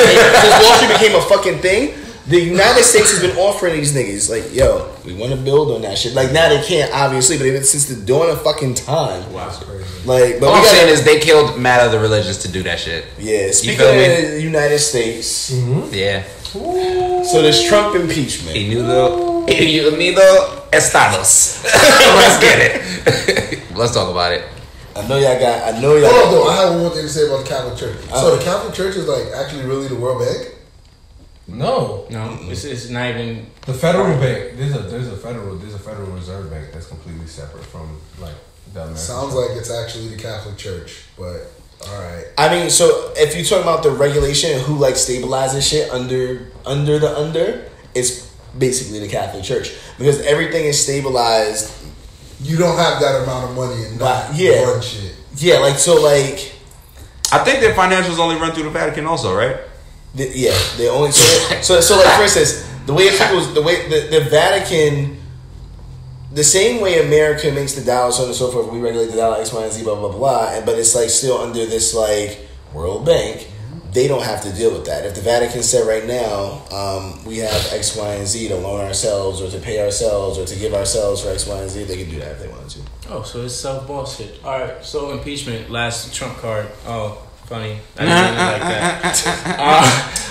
Speaker 4: became a fucking thing. The United States has been offering these niggas like, yo, we want to build on that shit. Like, now they can't obviously, but they've been since the dawn of fucking time.
Speaker 3: Wow, that's crazy.
Speaker 4: Like, but
Speaker 3: all I'm saying is they killed mad other religions to do that shit.
Speaker 4: Yeah, speaking of the United States,
Speaker 3: yeah.
Speaker 4: So there's Trump impeachment.
Speaker 3: Unido Estados. Let's get it. Let's talk about it.
Speaker 4: I know y'all.
Speaker 2: Hold on, though. I have one more thing to say about the Catholic Church. So the Catholic Church is like actually really the World Bank?
Speaker 5: No, it's not even
Speaker 1: the federal bank. There's a federal reserve bank that's completely separate from like the American
Speaker 2: Sounds like it's actually the Catholic Church, but. All right.
Speaker 4: I mean, so if you talk about the regulation and who like stabilizes shit under, it's basically the Catholic Church, because everything is stabilized.
Speaker 2: You don't have that amount of money and not run shit.
Speaker 4: Yeah, like so, like
Speaker 3: I think their financials only run through the Vatican, also, right?
Speaker 4: They only so like for instance, the way the Vatican the same way America makes the dollar, so on and so forth, we regulate the dollar, X, Y, and Z, blah, blah, blah, but it's like still under this like World Bank. They don't have to deal with that. If the Vatican said right now, we have X, Y, and Z to loan ourselves or to pay ourselves or to give ourselves for X, Y, and Z, they could do that if they wanted to.
Speaker 5: Oh, so it's self-boss shit. All right, so impeachment, last trump card. Oh, funny. I didn't mean it like that.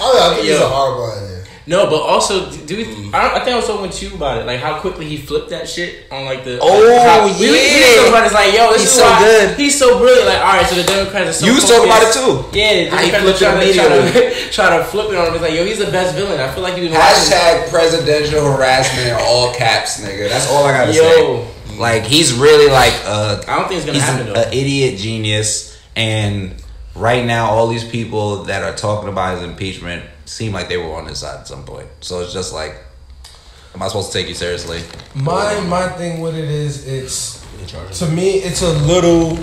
Speaker 2: I think it's a hard one.
Speaker 5: No, but also, dude, I think I was talking with you about it, like how quickly he flipped that shit on like the.
Speaker 4: Oh
Speaker 5: like, we talking about it's like, yo, this
Speaker 4: he's
Speaker 5: is
Speaker 4: so
Speaker 5: why
Speaker 4: good.
Speaker 5: He's so brilliant. Like, all right, so the Democrats are so.
Speaker 4: You was talking about it too.
Speaker 5: Yeah, the Democrats try to flip it on him. It's like, yo, he's the best villain. I feel like you've been
Speaker 3: Hashtag presidential harassment in all caps, nigga. That's all I gotta say. Like, he's really like
Speaker 5: I don't think it's gonna happen though.
Speaker 3: An idiot genius, and right now all these people that are talking about his impeachment seem like they were on his side at some point. So it's just like, am I supposed to take you seriously?
Speaker 1: My thing with it is, it's to me it's a little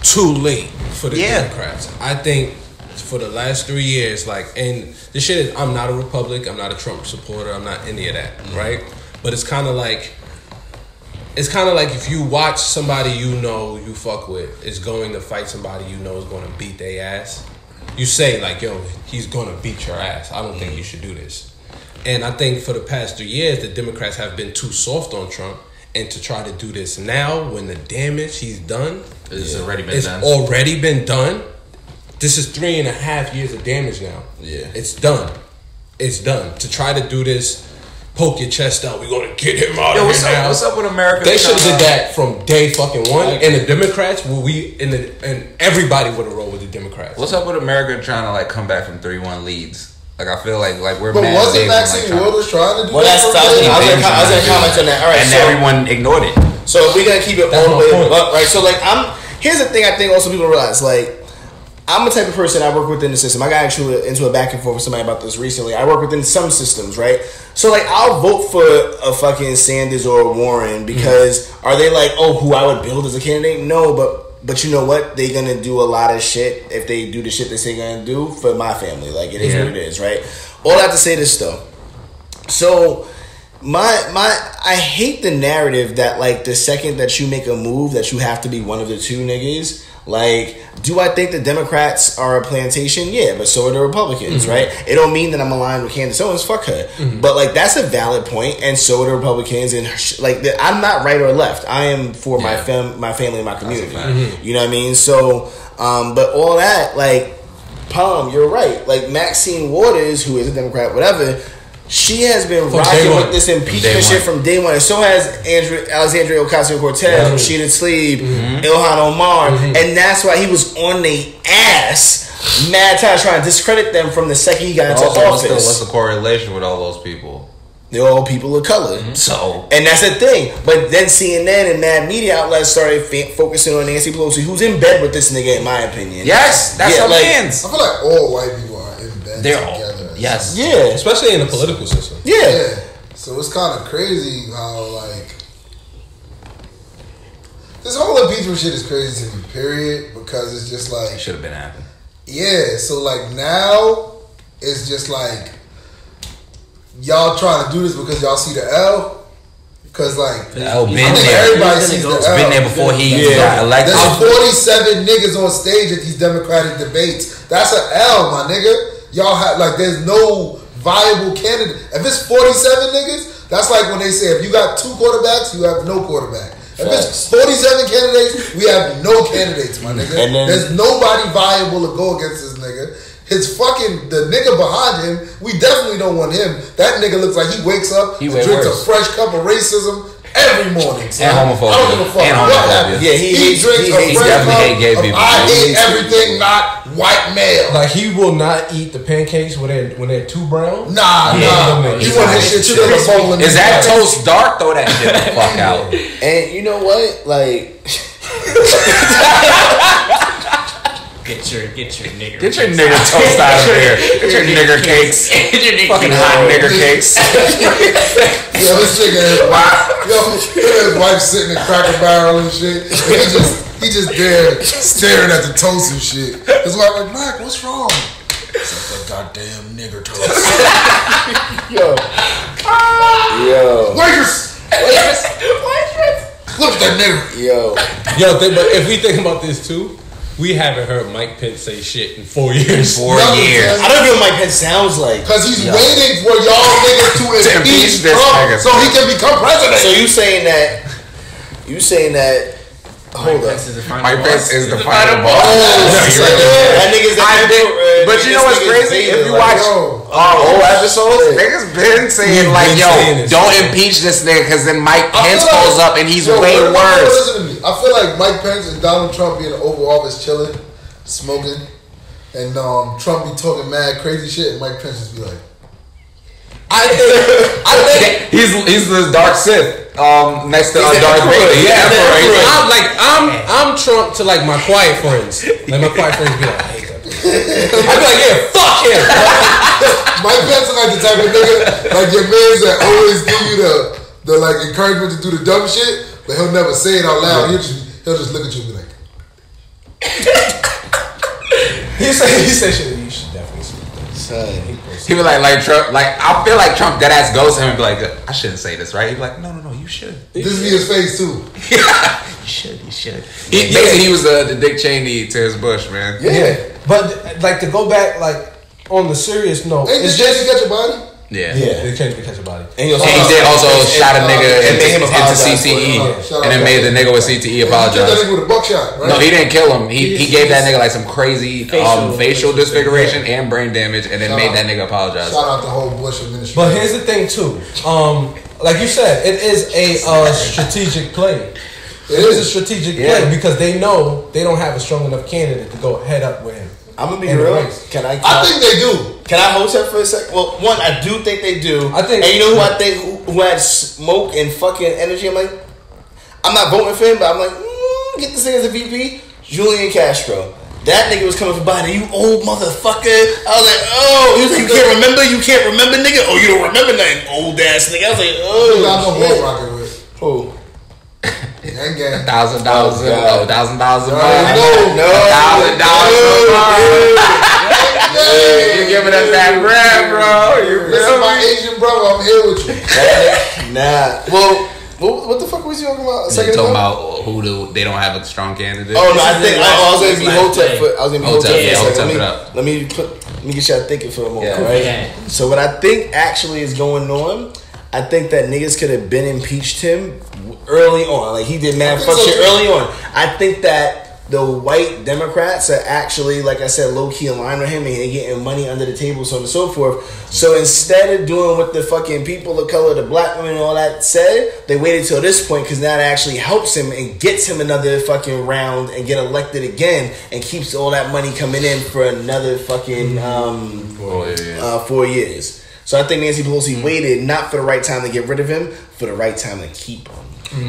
Speaker 1: too late for the Democrats. I think for the last 3 years, like, and this shit is, I'm not a Republican, I'm not a Trump supporter, I'm not any of that, right? But it's kind of like if you watch somebody you know you fuck with is going to fight somebody you know is going to beat their ass, you say like, yo, he's going to beat your ass. I don't think you should do this. And I think for the past 3 years, the Democrats have been too soft on Trump, and to try to do this now when the damage he's done
Speaker 3: It's
Speaker 1: already been done. This is 3.5 years of damage now.
Speaker 4: Yeah.
Speaker 1: It's done. It's done. To try to do this, poke your chest out, we're gonna get him out of here now.
Speaker 3: What's up with America?
Speaker 1: They should have did that from day fucking one. And the Democrats, and everybody would have rolled with the Democrats.
Speaker 3: What's up with America trying to like come back from 3-1 leads? Like, I feel like we're
Speaker 2: But
Speaker 3: mad.
Speaker 2: wasn't Maxine Waters trying to do
Speaker 4: Well,
Speaker 2: that?
Speaker 4: that's I was gonna comment on that. All right,
Speaker 3: and
Speaker 4: so
Speaker 3: everyone ignored it.
Speaker 4: So we're gonna keep it all the way up, right? So like, here's the thing. I think also people realize, like, I'm the type of person, I work within the system. I got actually into a back and forth with somebody about this recently. I work within some systems, right? So like, I'll vote for a fucking Sanders or a Warren because are they like, oh, who I would build as a candidate? No, but you know what? They're gonna do a lot of shit if they do the shit they say they're gonna do for my family. Like, it is what it is, right? All I have to say this though. So I hate the narrative that like the second that you make a move that you have to be one of the two niggas. Like, do I think the Democrats are a plantation? Yeah, but so are the Republicans, right? It don't mean that I'm aligned with Candace Owens. Fuck her. But like, that's a valid point, and so are the Republicans. And like, I'm not right or left. I am for my family, and my community. You know what I mean? So, but all that, like, Palm, you're right. Like, Maxine Waters, who is a Democrat, whatever. She has been rocking with this impeachment shit from day one. And so has Alexandria Ocasio-Cortez, Rashida Tlaib, Ilhan Omar. And that's why he was on the ass mad time trying to discredit them from the second he got into office.
Speaker 3: What's the correlation with all those people?
Speaker 4: They're all people of color. So, and that's the thing. But then CNN and mad media outlets started focusing on Nancy Pelosi, who's in bed with this nigga, in my opinion.
Speaker 3: Yes, that's her man's.
Speaker 2: I feel like all white people are in bed together.
Speaker 3: Yes.
Speaker 4: Yeah.
Speaker 1: Especially in the political system.
Speaker 4: Yeah.
Speaker 2: So it's kind of crazy how, like, this whole impeachment shit is crazy to me, period, because it's just like,
Speaker 3: It should have been happening.
Speaker 2: yeah, so like now it's just like y'all trying to do this because y'all see the L. Because like,
Speaker 3: L been
Speaker 2: I think
Speaker 3: there.
Speaker 2: everybody sees the L.
Speaker 3: It's been there before he got elected.
Speaker 2: There's 47 niggas on stage at these Democratic debates. That's an L, my nigga. Y'all have, like, there's no viable candidate. If it's 47 niggas, that's like when they say if you got 2 quarterbacks, you have no quarterback. If it's 47 candidates, we have no candidates, my nigga. And then, there's nobody viable to go against this nigga. The nigga behind him, we definitely don't want him. That nigga looks like he wakes up, drinks a fresh cup of racism every morning. So
Speaker 3: and homophobia.
Speaker 2: I don't give a fuck what happens. Yeah, he drinks a fresh cup of I hate everything not white male.
Speaker 1: Like, he will not eat the pancakes when they're too brown.
Speaker 2: Nah. You want his shit to the bowl.
Speaker 3: Is that toast dark? Throw that shit the fuck out.
Speaker 4: And you know what? Like,
Speaker 5: Get your nigger.
Speaker 3: Get your nigger toast out of here. Get your nigger cakes. Fucking hot nigger cakes.
Speaker 2: Yo, this nigga his wife sitting in Cracker Barrel and shit. And he just there staring at the toast and shit. His wife like, Mac, what's wrong? It's like that goddamn nigger toast.
Speaker 4: Yo.
Speaker 2: Waitress. Look at that nigga.
Speaker 4: Yo,
Speaker 1: but if we think about this too, we haven't heard Mike Pence say shit in 4 years.
Speaker 3: 4 years.
Speaker 4: I don't know what Mike Pence sounds like.
Speaker 2: Because he's waiting for y'all niggas to impeach
Speaker 3: this
Speaker 2: Trump
Speaker 3: nigga.
Speaker 2: so he can become president.
Speaker 4: So you saying that? Hold up.
Speaker 3: Mike Pence is the final boss.
Speaker 4: That nigga's
Speaker 3: But you know what's crazy? If you watch old episodes, niggas been saying like, yo, don't impeach this nigga because then Mike Pence pulls up and he's way worse.
Speaker 2: Listen to me. I feel like Mike Pence and Donald Trump be in the Oval Office chilling, smoking, and Trump be talking mad crazy shit, and Mike Pence just be like,
Speaker 1: I think
Speaker 3: he's the Dark Sith next to Darth Vader.
Speaker 1: Yeah, I'm Trump to like my quiet friends. Like my quiet friends be like, I hate that. I be like, yeah, fuck him.
Speaker 2: Mike Pence is like the type of nigga, like your mans that always give you the like encouragement to do the dumb shit, but he'll never say it out loud. He'll just look at you and be like,
Speaker 1: he said shit that you should definitely say.
Speaker 3: He be like Trump, like I feel like Trump dead ass goes to him and be like, I shouldn't say this, right? He be like, no, you should.
Speaker 2: this be his face too.
Speaker 3: You should. Basically, he was the Dick Cheney to his Bush, man.
Speaker 1: Yeah, but like to go back, like on the serious note,
Speaker 2: Ain't this
Speaker 1: it's just
Speaker 2: Catch Your Body?
Speaker 3: Yeah.
Speaker 1: they changed to catch a body.
Speaker 4: And
Speaker 3: He did also shot a nigga
Speaker 4: and made him
Speaker 3: into
Speaker 4: apologize
Speaker 3: CTE,
Speaker 2: for it.
Speaker 3: and then made the nigga with CTE
Speaker 2: He killed that
Speaker 3: apologize.
Speaker 2: nigga with a buckshot, right?
Speaker 3: No, he didn't kill him. He gave that nigga like some crazy facial disfiguration and brain damage, and then made that nigga apologize.
Speaker 2: Shout out the whole Bush administration.
Speaker 1: But here's the thing too. Like you said, it is a strategic play. It is a strategic play because they know they don't have a strong enough candidate to go head up with him.
Speaker 4: I'm gonna be real. Can I
Speaker 2: think they do.
Speaker 4: Can I hold that for a second? Well, one, I do think they do.
Speaker 1: I think,
Speaker 4: and you know who I think who had smoke and fucking energy? I'm like, I'm not voting for him, but I'm like, get this thing as a VP. Julian Castro. That nigga was coming for Biden. You old motherfucker. I was like, oh. He was like, you can't remember, nigga? Oh, you don't remember nothing, old ass nigga. I was like, oh.
Speaker 2: You got no more rocking with.
Speaker 4: Who?
Speaker 2: Gang gang.
Speaker 3: $1,000 a month.
Speaker 4: No.
Speaker 3: $1,000 a month. You giving us that bread, bro. You
Speaker 2: This is my Asian brother. I'm here with you.
Speaker 4: Nah. Well, what the fuck was you talking about?
Speaker 3: Talking about they don't have a strong candidate.
Speaker 4: Oh no, I think I was gonna be Hotep. I was gonna be
Speaker 3: Hotep.
Speaker 4: Let me get y'all thinking for a moment,
Speaker 3: Yeah.
Speaker 4: right?
Speaker 5: Yeah.
Speaker 4: So what I think actually is going on, I think that niggas could have been impeached him early on. Like he did mad fuck shit early on. I think that the white Democrats are actually, like I said, low key aligned with him and they're getting money under the table, so on and so forth. So instead of doing what the fucking people of color, the black women and all that said, they waited till this point because now it actually helps him and gets him another fucking round and get elected again and keeps all that money coming in for another fucking 4 years. So I think Nancy Pelosi waited not for the right time to get rid of him, for the right time to keep him.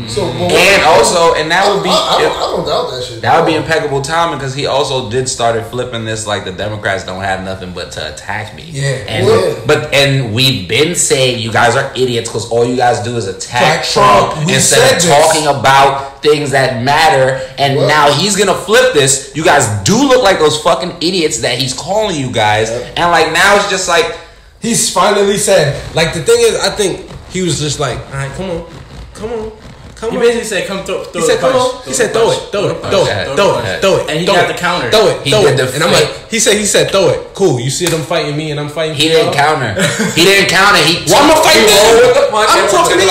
Speaker 2: So,
Speaker 3: And that would be
Speaker 2: I don't doubt that shit.
Speaker 3: that would be impeccable timing because he also did started flipping this like the Democrats don't have nothing but to attack me. And we've been saying you guys are idiots because all you guys do is attack Trump instead of talking about things that matter. And now he's gonna flip this. You guys do look like those fucking idiots that he's calling you guys. And like now it's just like
Speaker 1: he's finally said. Like the thing is, I think he was just like, all right, come on.
Speaker 5: He basically said, "Come throw."
Speaker 1: He said, "Come on." He said, "Throw it."
Speaker 5: And he got the counter.
Speaker 1: Throw it. And I'm like, he said, "Throw it." Cool. You see them fighting me, and I'm fighting.
Speaker 3: he didn't counter. He didn't counter.
Speaker 1: Why am I fighting this? I'm talking to you.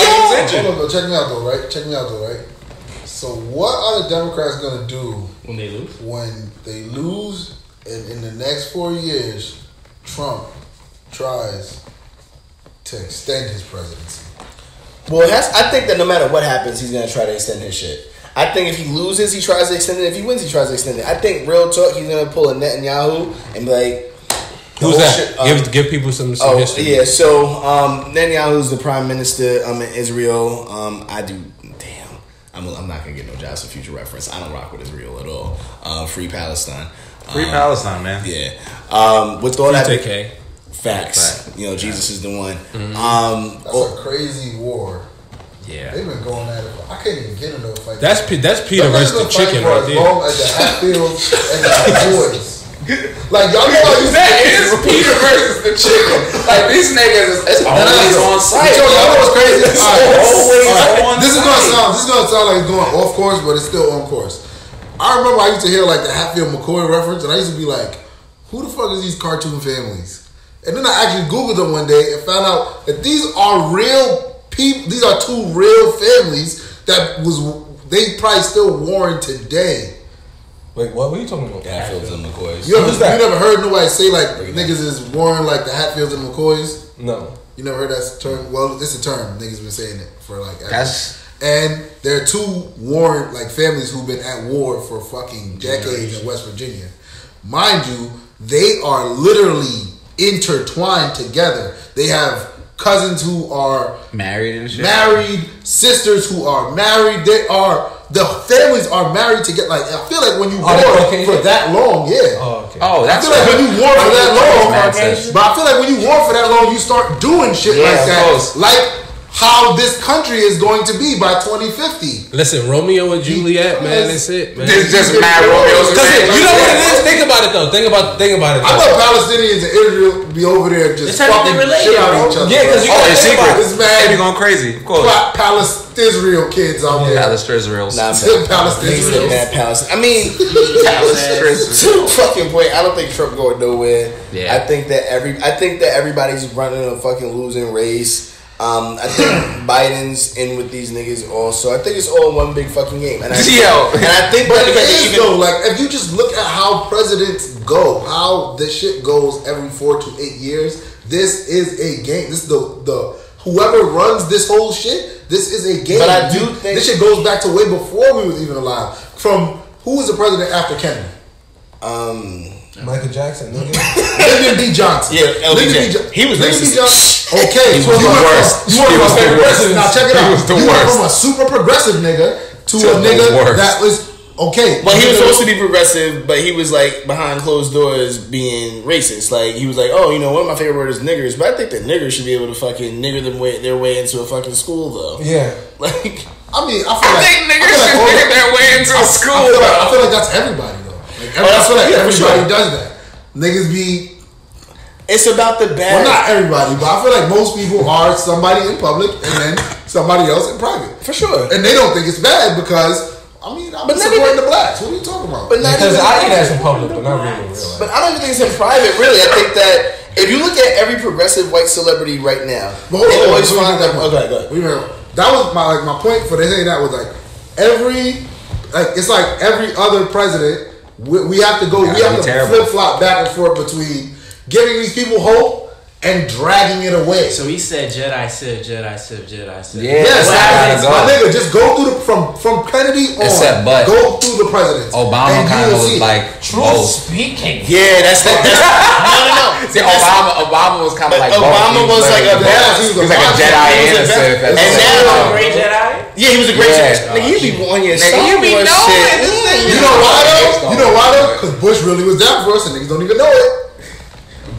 Speaker 2: Hold on, check me out though, right? So what are the Democrats gonna do
Speaker 5: When they lose?
Speaker 2: when they lose, and in the next 4 years, Trump tries to extend his presidency?
Speaker 4: Well, I think that no matter what happens, he's gonna try to extend his shit. I think if he loses, he tries to extend it. If he wins, he tries to extend it. I think real talk, he's gonna pull a Netanyahu and be like,
Speaker 1: "Who's that?" Give people some history.
Speaker 4: Yeah, so Netanyahu's the prime minister in Israel. I'm not gonna get no jobs for future reference. I don't rock with Israel at all. Free Palestine.
Speaker 3: Free Palestine, man.
Speaker 4: Yeah. With all that.
Speaker 1: TK.
Speaker 4: Facts. You know, Jesus is the one.
Speaker 2: That's a crazy war.
Speaker 3: Yeah.
Speaker 2: They've been going at it. I can't even get into a fight.
Speaker 1: That's Peter roasted chicken right
Speaker 2: as
Speaker 1: there.
Speaker 2: long as the Hatfields and the boys. Like y'all know how you
Speaker 3: That is It's Peter versus the chicken. Like these niggas, it's always on site.
Speaker 2: Yo, you know what's crazy?
Speaker 3: It's always on
Speaker 2: This is
Speaker 3: site.
Speaker 2: gonna sound like it's going off course, but it's still on course. I remember I used to hear like the Hatfield McCoy reference, and I used to be like, "Who the fuck is these cartoon families?" And then I actually Googled them one day and found out that these are real people. These are two real families that they probably still warring today.
Speaker 1: Wait, what were you talking about?
Speaker 4: Hatfields and McCoys.
Speaker 2: You never heard nobody say like niggas is warring like the Hatfields and McCoys?
Speaker 1: No.
Speaker 2: You never heard that term? Well, it's a term. Niggas been saying it for like ever.
Speaker 3: That's
Speaker 2: And there are two warring like families who've been at war for fucking decades in West Virginia. Mind you, they are literally intertwined together. They have cousins who are
Speaker 3: married and shit.
Speaker 2: married, sisters who are married. The families are married together. Like I feel like when you war for that long, yeah.
Speaker 1: Oh, okay.
Speaker 3: Oh,
Speaker 2: I
Speaker 3: that's
Speaker 2: feel like when you war for that long,
Speaker 3: sense.
Speaker 2: but I feel like when you war for that long, you start doing shit like that.
Speaker 3: Close.
Speaker 2: Like how this country is going to be by 2050.
Speaker 1: Listen, Romeo and Juliet, man, that's it, man.
Speaker 3: It's just mad Romeo's.
Speaker 1: You know what it is? Think about it though. Think about it.
Speaker 2: I
Speaker 1: Though.
Speaker 2: thought Palestinians and Israel be over there just
Speaker 5: It's
Speaker 2: fucking
Speaker 5: related,
Speaker 2: shit out of each other.
Speaker 1: Yeah, because you
Speaker 3: Oh,
Speaker 1: gotta
Speaker 3: it's
Speaker 1: think about
Speaker 3: secret.
Speaker 1: it.
Speaker 2: It's mad.
Speaker 3: They be going crazy. Of course.
Speaker 2: Palestinian kids out there.
Speaker 3: Palestinians.
Speaker 4: Nah,
Speaker 2: Palestinians.
Speaker 4: mad Palestine. I mean,
Speaker 3: Palestinians.
Speaker 4: to the fucking point, I don't think Trump going nowhere.
Speaker 3: Yeah.
Speaker 4: I think that everybody's running a fucking losing race. I think Biden's in with these niggas also. I think it's all one big fucking game. And I think
Speaker 2: But
Speaker 4: that
Speaker 2: it is
Speaker 4: even
Speaker 2: though, like if you just look at how presidents go, how this shit goes every 4 to 8 years, this is a game. This is the whoever runs this whole shit, this is a game.
Speaker 4: But I do think
Speaker 2: this shit goes back to way before we was even alive. From who was the president after Kennedy?
Speaker 1: Michael Jackson, nigga.
Speaker 2: Lyndon B. Johnson.
Speaker 4: Yeah, LBJ. He was
Speaker 2: Lyndon B.
Speaker 4: racist.
Speaker 2: Johnson. Okay,
Speaker 3: He
Speaker 2: so
Speaker 3: was
Speaker 2: you
Speaker 3: the
Speaker 2: went
Speaker 3: worst.
Speaker 2: from you
Speaker 3: He
Speaker 2: went
Speaker 3: was
Speaker 2: from
Speaker 3: the worst.
Speaker 2: now check it
Speaker 3: He
Speaker 2: out.
Speaker 3: was the
Speaker 2: You went
Speaker 3: worst.
Speaker 2: from a super progressive nigga to
Speaker 3: To
Speaker 2: a
Speaker 3: the
Speaker 2: nigga
Speaker 3: worst.
Speaker 2: that was okay.
Speaker 4: Well, he was supposed to be progressive, but he was like behind closed doors being racist. Like he was like, "Oh, you know, one of my favorite words is niggers," but I think that niggers should be able to fucking nigger their way into a fucking school, though.
Speaker 1: Yeah.
Speaker 4: Like,
Speaker 2: I mean, I feel like
Speaker 3: niggas should nigger their way into a school.
Speaker 2: I feel like that's everybody though. Like, I feel like everybody does that. Niggas be
Speaker 4: it's about the bad.
Speaker 2: well, not everybody, but I feel like most people are somebody in public and then somebody else in private
Speaker 4: for sure.
Speaker 2: and they don't think it's bad because I mean I'm supporting the blacks. What are you talking about?
Speaker 4: But not
Speaker 1: Because
Speaker 4: even
Speaker 1: I eat ass in public, but not really in real life.
Speaker 4: But I don't even think it's in private. Really, I think that if you look at every progressive white celebrity right now,
Speaker 2: But
Speaker 4: they
Speaker 2: hold on,
Speaker 4: always
Speaker 2: wait,
Speaker 4: find
Speaker 2: wait,
Speaker 4: that.
Speaker 2: wait,
Speaker 4: Okay, go ahead.
Speaker 2: Remember, that was my point for saying that was like it's like every other president. We have to go. We have to flip flop back and forth between giving these people hope and dragging it away.
Speaker 5: So he said Jedi Sith, Jedi Sith, Jedi Sith.
Speaker 3: Yeah.
Speaker 2: Yes,
Speaker 3: Well,
Speaker 2: my nigga, just go through from Kennedy on.
Speaker 3: Except, but
Speaker 2: go through the presidents.
Speaker 3: Obama
Speaker 2: and
Speaker 3: kind
Speaker 2: you
Speaker 3: of
Speaker 2: will
Speaker 3: was
Speaker 2: see.
Speaker 3: like
Speaker 5: Truth speaking.
Speaker 4: Yeah, that's no.
Speaker 3: See, Obama was kind of like
Speaker 4: Obama was like a balance.
Speaker 2: He
Speaker 3: He was like a Jedi and a Sith.
Speaker 4: And
Speaker 3: Oh.
Speaker 4: now,
Speaker 5: Great Jedi.
Speaker 4: yeah, he was a great.
Speaker 3: Yeah.
Speaker 4: Nigga, you be on your
Speaker 3: Nigga, you be
Speaker 4: Star Wars
Speaker 3: knowing.
Speaker 4: shit.
Speaker 2: You know why though? You know why though? Because Bush really was down for us, and niggas don't even know it.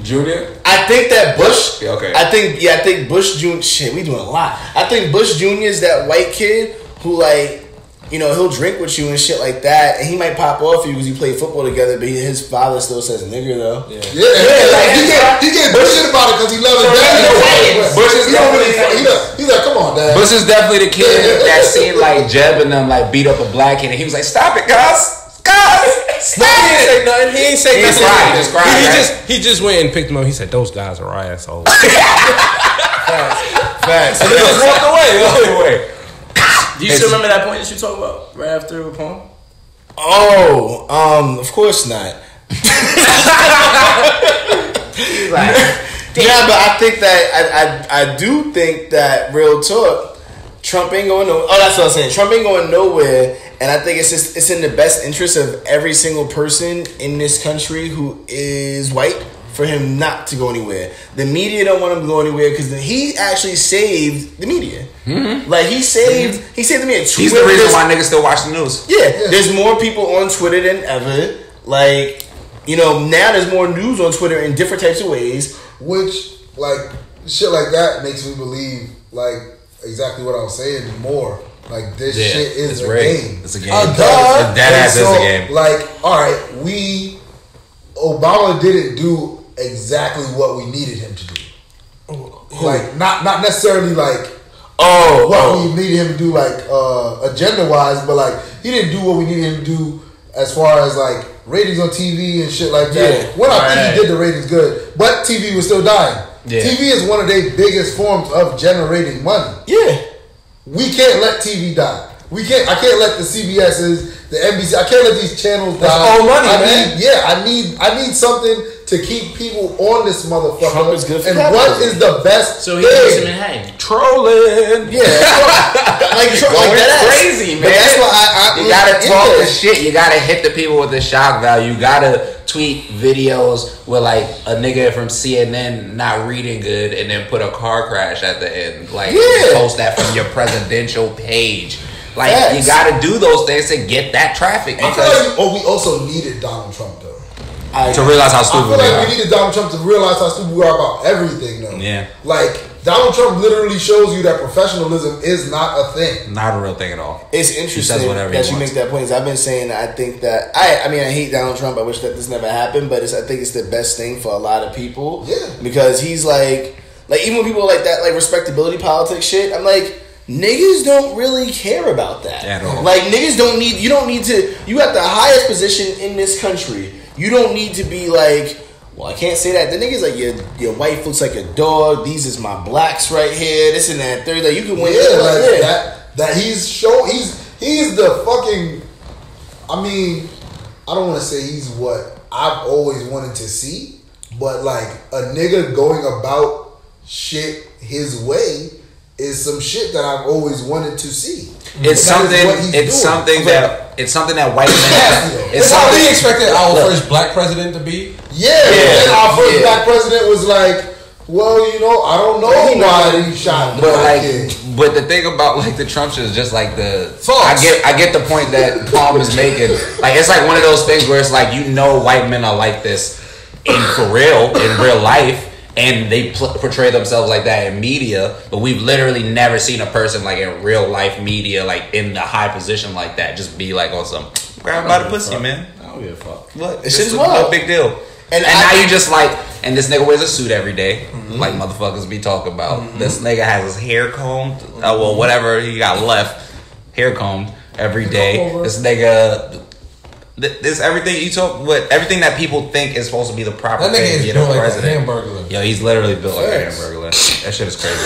Speaker 3: Junior.
Speaker 4: I think that Bush.
Speaker 3: Yeah, okay.
Speaker 4: I think Bush Jr. Shit, we doing a lot. I think Bush Jr. is that white kid who like, you know, he'll drink with you and shit like that, and he might pop off you because you play football together. But his father still says nigger though.
Speaker 2: Yeah, like, he can't do shit about it because he loves his dad.
Speaker 3: Bush is
Speaker 2: He's like, come on, dad.
Speaker 3: Bush is definitely the kid that seen like Jeb and them like beat up a black kid, and he was like, "Stop it, guys, stop it."
Speaker 1: He ain't say
Speaker 3: He
Speaker 1: nothing.
Speaker 3: cried, just cried, right?
Speaker 1: He just went and picked him up. He said, "Those guys are assholes."
Speaker 4: Facts.
Speaker 1: And he just walked away.
Speaker 5: Do you still remember that point that you talked about right after the poem?
Speaker 4: Oh, of course not. Yeah, but I think that I do think that real talk, Trump ain't going nowhere. Oh, that's what I was saying. Trump ain't going nowhere, and I think it's in the best interest of every single person in this country who is white for him not to go anywhere. The media don't want him to go anywhere because he actually saved the media. Mm-hmm. Like he saved the media.
Speaker 3: He's the reason why niggas still watch the news.
Speaker 4: Yeah, there's more people on Twitter than ever. Like, you know, now there's more news on Twitter in different types of ways.
Speaker 2: Which, like, shit like that makes me believe, like, exactly what I was saying more. Like, this shit is a game.
Speaker 3: It's a game.
Speaker 2: That
Speaker 3: ass is a game.
Speaker 2: Like, all right, Obama didn't do exactly what we needed him to do. Like not necessarily like what we needed him to do like agenda wise, but like he didn't do what we needed him to do as far as like ratings on TV and shit like that.
Speaker 4: Yeah.
Speaker 2: When I think he did the ratings good, but TV was still dying.
Speaker 5: Yeah.
Speaker 2: TV is one of their biggest forms of generating money.
Speaker 4: Yeah.
Speaker 2: We can't let TV die. I can't let the CBS's, the NBC. I can't let these channels die.
Speaker 4: That's all money, man.
Speaker 2: I need something to keep people on this motherfucker.
Speaker 4: Trump is good for
Speaker 2: and
Speaker 4: capitalism.
Speaker 2: what is the best
Speaker 5: So he
Speaker 2: thing?
Speaker 5: lives in Manhattan.
Speaker 4: Trolling.
Speaker 2: Like
Speaker 3: That's crazy, man.
Speaker 2: But that's why
Speaker 3: you gotta talk the shit. You gotta hit the people with the shock value. You gotta tweet videos with like a nigga from CNN not reading good and then put a car crash at the end. Like post that from your presidential page. Like you gotta do those things to get that traffic.
Speaker 2: I feel like we also needed Donald Trump though.
Speaker 3: To realize how stupid
Speaker 2: I feel like we needed Donald Trump to realize how stupid we are about everything though.
Speaker 3: Yeah.
Speaker 2: Like Donald Trump literally shows you that professionalism is not a thing.
Speaker 3: Not a real thing at all.
Speaker 4: It's interesting that you make that point. I've been saying that I think that I hate Donald Trump. I wish that this never happened, but I think it's the best thing for a lot of people.
Speaker 2: Yeah.
Speaker 4: Because he's like even when people like that, like respectability politics shit, I'm like, niggas don't really care about that.
Speaker 3: At all.
Speaker 4: Like niggas don't need. You don't need to. You got the highest position in this country. You don't need to be like, well, I can't say that. The nigga's like, your wife looks like a dog. These is my blacks right here. This and that. Third, like you can win.
Speaker 2: That he's the fucking. I mean, I don't want to say he's what I've always wanted to see, but like a nigga going about shit his way is some shit that I've always wanted to see.
Speaker 3: It's something that white men.
Speaker 1: It's how we expected our first black president to be.
Speaker 2: And our first black president was like, well, I don't know why he shot the black kid.
Speaker 3: But the thing about like the Trump shit is just like the
Speaker 1: False.
Speaker 3: I get the point that Palm is making. Like it's like one of those things where it's like white men are like this in real life. And they portray themselves like that in media, but we've literally never seen a person like in real life media, like in the high position like that, just be like on some grab by the pussy, man.
Speaker 1: I don't give a fuck.
Speaker 3: What?
Speaker 4: It's
Speaker 3: It's
Speaker 4: just
Speaker 3: no big deal. And now you just like, and this nigga wears a suit every day, like motherfuckers be talking about. This nigga has his hair combed, whatever he got left, hair combed every day. This nigga. This everything you talk with everything that people think is supposed to be the proper
Speaker 1: That nigga
Speaker 3: thing to
Speaker 1: is
Speaker 3: get
Speaker 1: built
Speaker 3: a
Speaker 1: like a
Speaker 3: president.
Speaker 1: hamburger.
Speaker 3: Yo, he's literally built like a hamburger. That shit is crazy.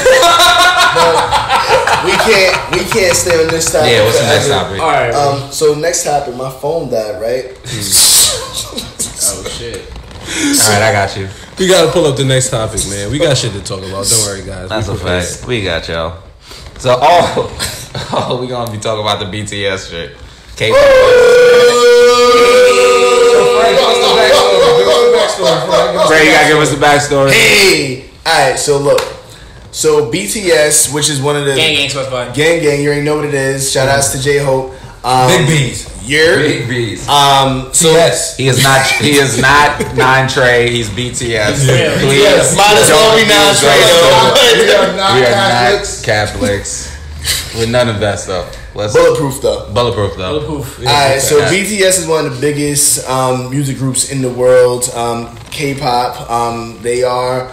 Speaker 4: we can't stay on this topic.
Speaker 3: Yeah, what's the next topic?
Speaker 5: All right.
Speaker 4: So next topic, my phone died, right?
Speaker 5: Oh shit.
Speaker 3: All right, I got you.
Speaker 1: We gotta pull up the next topic, man. We got shit to talk about. Don't worry, guys.
Speaker 3: That's
Speaker 1: We
Speaker 3: a
Speaker 1: prepared.
Speaker 3: fact. We got y'all. So, we gonna be talking about the BTS shit. K-pop. Ray, you gotta give us the backstory.
Speaker 4: Hey, all right. So look, BTS, which is one of the
Speaker 5: Gang specified.
Speaker 4: gang, you already know what it is. Shout outs to J Hope.
Speaker 1: Big B's.
Speaker 3: Big B's.
Speaker 4: So
Speaker 1: yes.
Speaker 3: He is not Nine Trey. He's BTS.
Speaker 5: Yeah,
Speaker 3: Please,
Speaker 4: BTS. Might as well be Nine Trey, though.
Speaker 2: We are not
Speaker 3: we are
Speaker 2: Catholics.
Speaker 3: not Catholics. With none of that stuff.
Speaker 4: Bulletproof though.
Speaker 3: Bulletproof though.
Speaker 5: Bulletproof.
Speaker 4: Alright, so BTS is one of the biggest music groups in the world. K-pop. They are,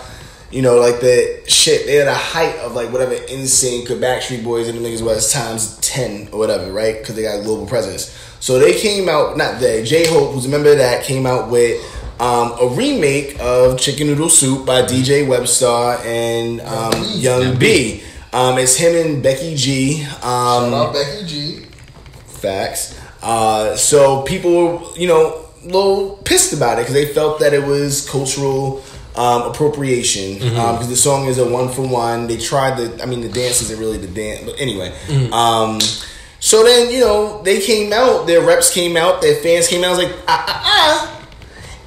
Speaker 4: like the shit. They're the height of like whatever NSYNC or Backstreet Boys and the niggas was times 10 or whatever, right? Because they got a global presence. So they came out. Not they. J-Hope, who's a member of that, came out with a remake of Chicken Noodle Soup by DJ Webstar and Young B. It's him and Becky G.
Speaker 2: Shout out Becky G.
Speaker 4: Facts. So people were, a little pissed about it because they felt that it was cultural appropriation. Because the song is a 1-for-1. They tried the dance isn't really the dance, but anyway. So then, they came out, their reps came out, their fans came out. I was like,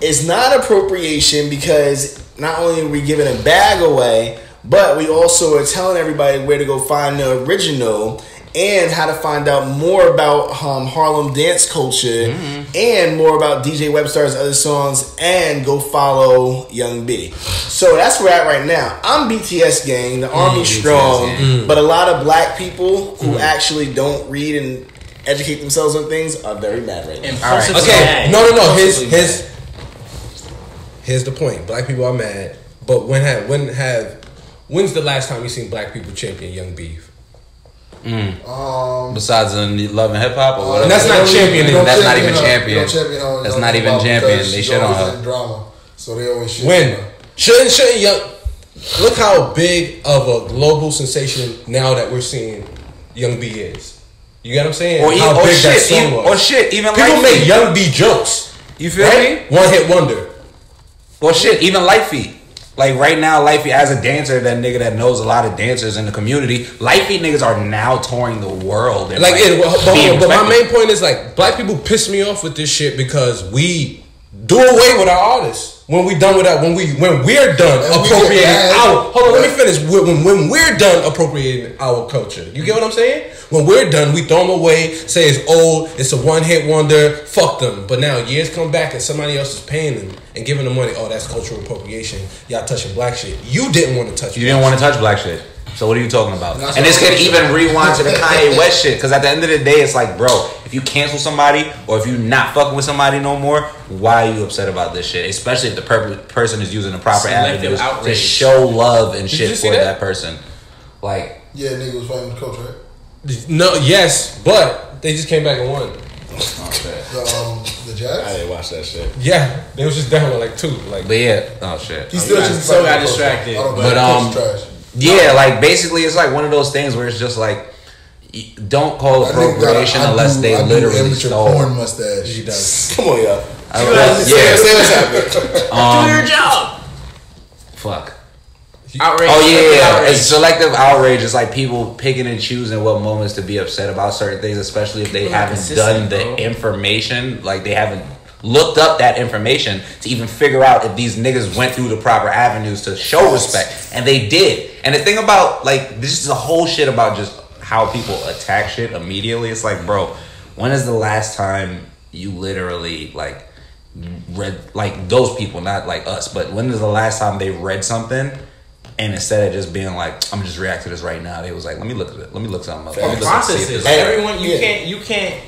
Speaker 4: It's not appropriation because not only are we giving a bag away, but we also are telling everybody where to go find the original and how to find out more about Harlem dance culture and more about DJ Webstar's other songs and go follow Young B. So that's where we're at right now. I'm BTS gang, the army's strong, but a lot of black people who actually don't read and educate themselves on things are very mad right now.
Speaker 5: Impulsive
Speaker 1: Okay,
Speaker 5: gang.
Speaker 1: no. here's the point. Black people are mad, but when's the last time you seen black people champion Young Beef?
Speaker 3: Besides in Love and Hip Hop or whatever.
Speaker 1: And that's not champion.
Speaker 3: That's not even champion.
Speaker 2: That's
Speaker 3: not even champion. They shit on her.
Speaker 2: Drama, so they always shit
Speaker 1: When?
Speaker 2: on her.
Speaker 1: Shouldn't Young... Look how big of a global sensation now that we're seeing Young B is. You get what I'm saying? How big that song was.
Speaker 3: Or shit, even
Speaker 1: people make Young B jokes.
Speaker 3: You feel me?
Speaker 1: One hit wonder.
Speaker 3: Or shit, even Light Feet. Like right now, Light Feet as a dancer, that nigga that knows a lot of dancers in the community. Light Feet niggas are now touring the world. And
Speaker 1: but my main point is like black people piss me off with this shit because we do away with our artists. When we done with that, when we're done appropriating our let me finish. When we're done appropriating our culture, you get what I'm saying? When we're done, we throw them away, say it's old, it's a one hit wonder, fuck them. But now years come back and somebody else is paying them and giving them money. Oh, that's cultural appropriation. Y'all touching black shit. You didn't want to touch.
Speaker 3: You didn't want to touch black shit. So what are you talking about? And this could even rewind to the Kanye West shit. Because at the end of the day, it's like, bro, if you cancel somebody or if you not fucking with somebody no more, why are you upset about this shit? Especially if the person is using the proper avenues to show love and shit for that person. Like,
Speaker 2: yeah, nigga was fighting with the coach, right?
Speaker 1: No, yes, but they just came back and won.
Speaker 2: The Jazz?
Speaker 4: I didn't watch that shit.
Speaker 1: Yeah, they was just down with like 2. Like,
Speaker 3: but yeah, oh shit.
Speaker 2: He still just
Speaker 5: so got distracted.
Speaker 3: But yeah, like basically, it's like one of those things where it's just like, don't call appropriation unless they literally stole.
Speaker 2: Porn mustache.
Speaker 1: He does.
Speaker 4: Come on, y'all.
Speaker 3: Yeah,
Speaker 4: say what's happening.
Speaker 5: Do your job.
Speaker 3: Fuck.
Speaker 5: Outrage.
Speaker 3: Oh yeah, it's selective outrage. It's like people picking and choosing what moments to be upset about certain things, especially if they haven't done the information, like they haven't looked up that information to even figure out if these niggas went through the proper avenues to show respect, and they did. And the thing about like this is a whole shit about just how people attack shit immediately. It's like, bro, when is the last time you literally like read like those people, not like us, but when is the last time they read something? And instead of just being like, I'm just react to this right now, they was like, let me look at it. Let me look something up. Let me look
Speaker 5: processes. Everyone, you can't.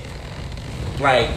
Speaker 5: Like,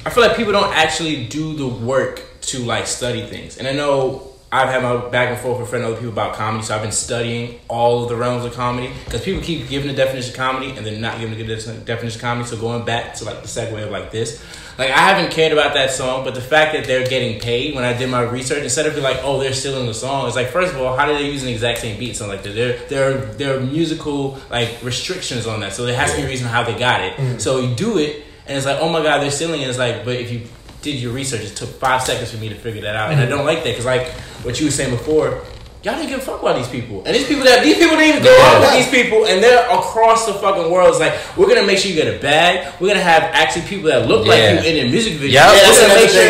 Speaker 5: I feel like people don't actually do the work to like study things. And I know I've had my back and forth with friends and other people about comedy, so I've been studying all of the realms of comedy because people keep giving the definition of comedy and then not giving the definition of comedy. So going back to like the segue of like this. Like, I haven't cared about that song, but the fact that they're getting paid when I did my research, instead of being like, oh, they're stealing the song, it's like, first of all, how did they use the exact same beat? So, like, there are musical, like, restrictions on that. So, there has to be a reason how they got it. Mm-hmm. So, you do it, and it's like, oh, my God, they're stealing it. It's like, but if you did your research, it took 5 seconds for me to figure that out. Mm-hmm. And I don't like that, because, like, what you were saying before, y'all didn't give a fuck about these people. And these people didn't even go out with these people, and they're across the fucking world. It's like, we're going to make sure you get a bag. We're going to have actually people that look like you in their music video.
Speaker 4: Yeah,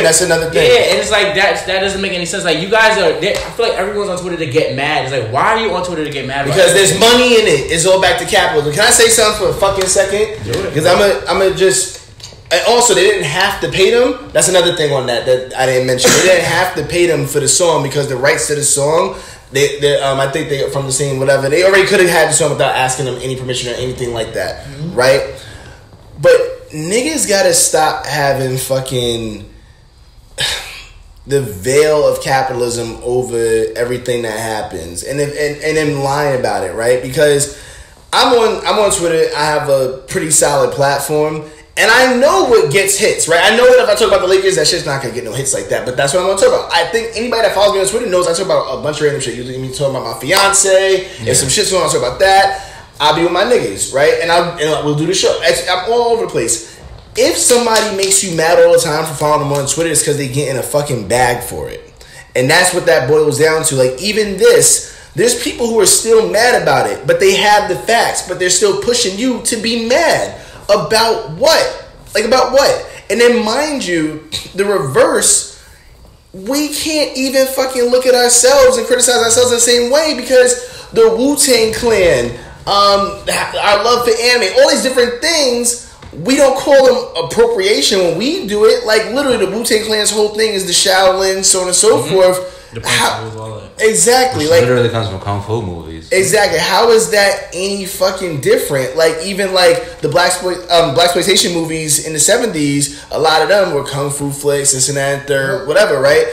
Speaker 4: that's another thing.
Speaker 5: Yeah, and it's like, that doesn't make any sense. Like, you guys are, I feel like everyone's on Twitter to get mad. It's like, why are you on Twitter to get mad?
Speaker 4: Because there's money in it. It's all back to capitalism. Can I say something for a fucking second? Because I'm gonna just... And also, they didn't have to pay them. That's another thing on that I didn't mention. They didn't have to pay them for the song because the rights to the song... I think they from the scene, whatever. They already could have had the song without asking them any permission or anything like that, right? But niggas gotta stop having fucking the veil of capitalism over everything that happens, and then lying about it, right? Because I'm on Twitter. I have a pretty solid platform. And I know what gets hits, right? I know that if I talk about the Lakers, that shit's not gonna get no hits like that. But that's what I'm gonna talk about. I think anybody that follows me on Twitter knows I talk about a bunch of random shit. Usually me talking about my fiance. If some shit's going on, I talk about that. I'll be with my niggas, right? And we'll do the show. I'm all over the place. If somebody makes you mad all the time for following them on Twitter, it's because they get in a fucking bag for it. And that's what that boils down to. Like, even this, there's people who are still mad about it, but they have the facts, but they're still pushing you to be mad. About what? Like, about what? And then, mind you, the reverse, we can't even fucking look at ourselves and criticize ourselves in the same way because the Wu-Tang Clan, our love for anime, all these different things, we don't call them appropriation when we do it. Like, literally, the Wu-Tang Clan's whole thing is the Shaolin, so on and so forth. Exactly,
Speaker 3: which
Speaker 4: like
Speaker 3: literally comes from kung fu movies.
Speaker 4: Exactly. How is that any fucking different? Like, even like the blaxploitation movies in the 70s, a lot of them were kung fu flicks, this and that, third, whatever, right?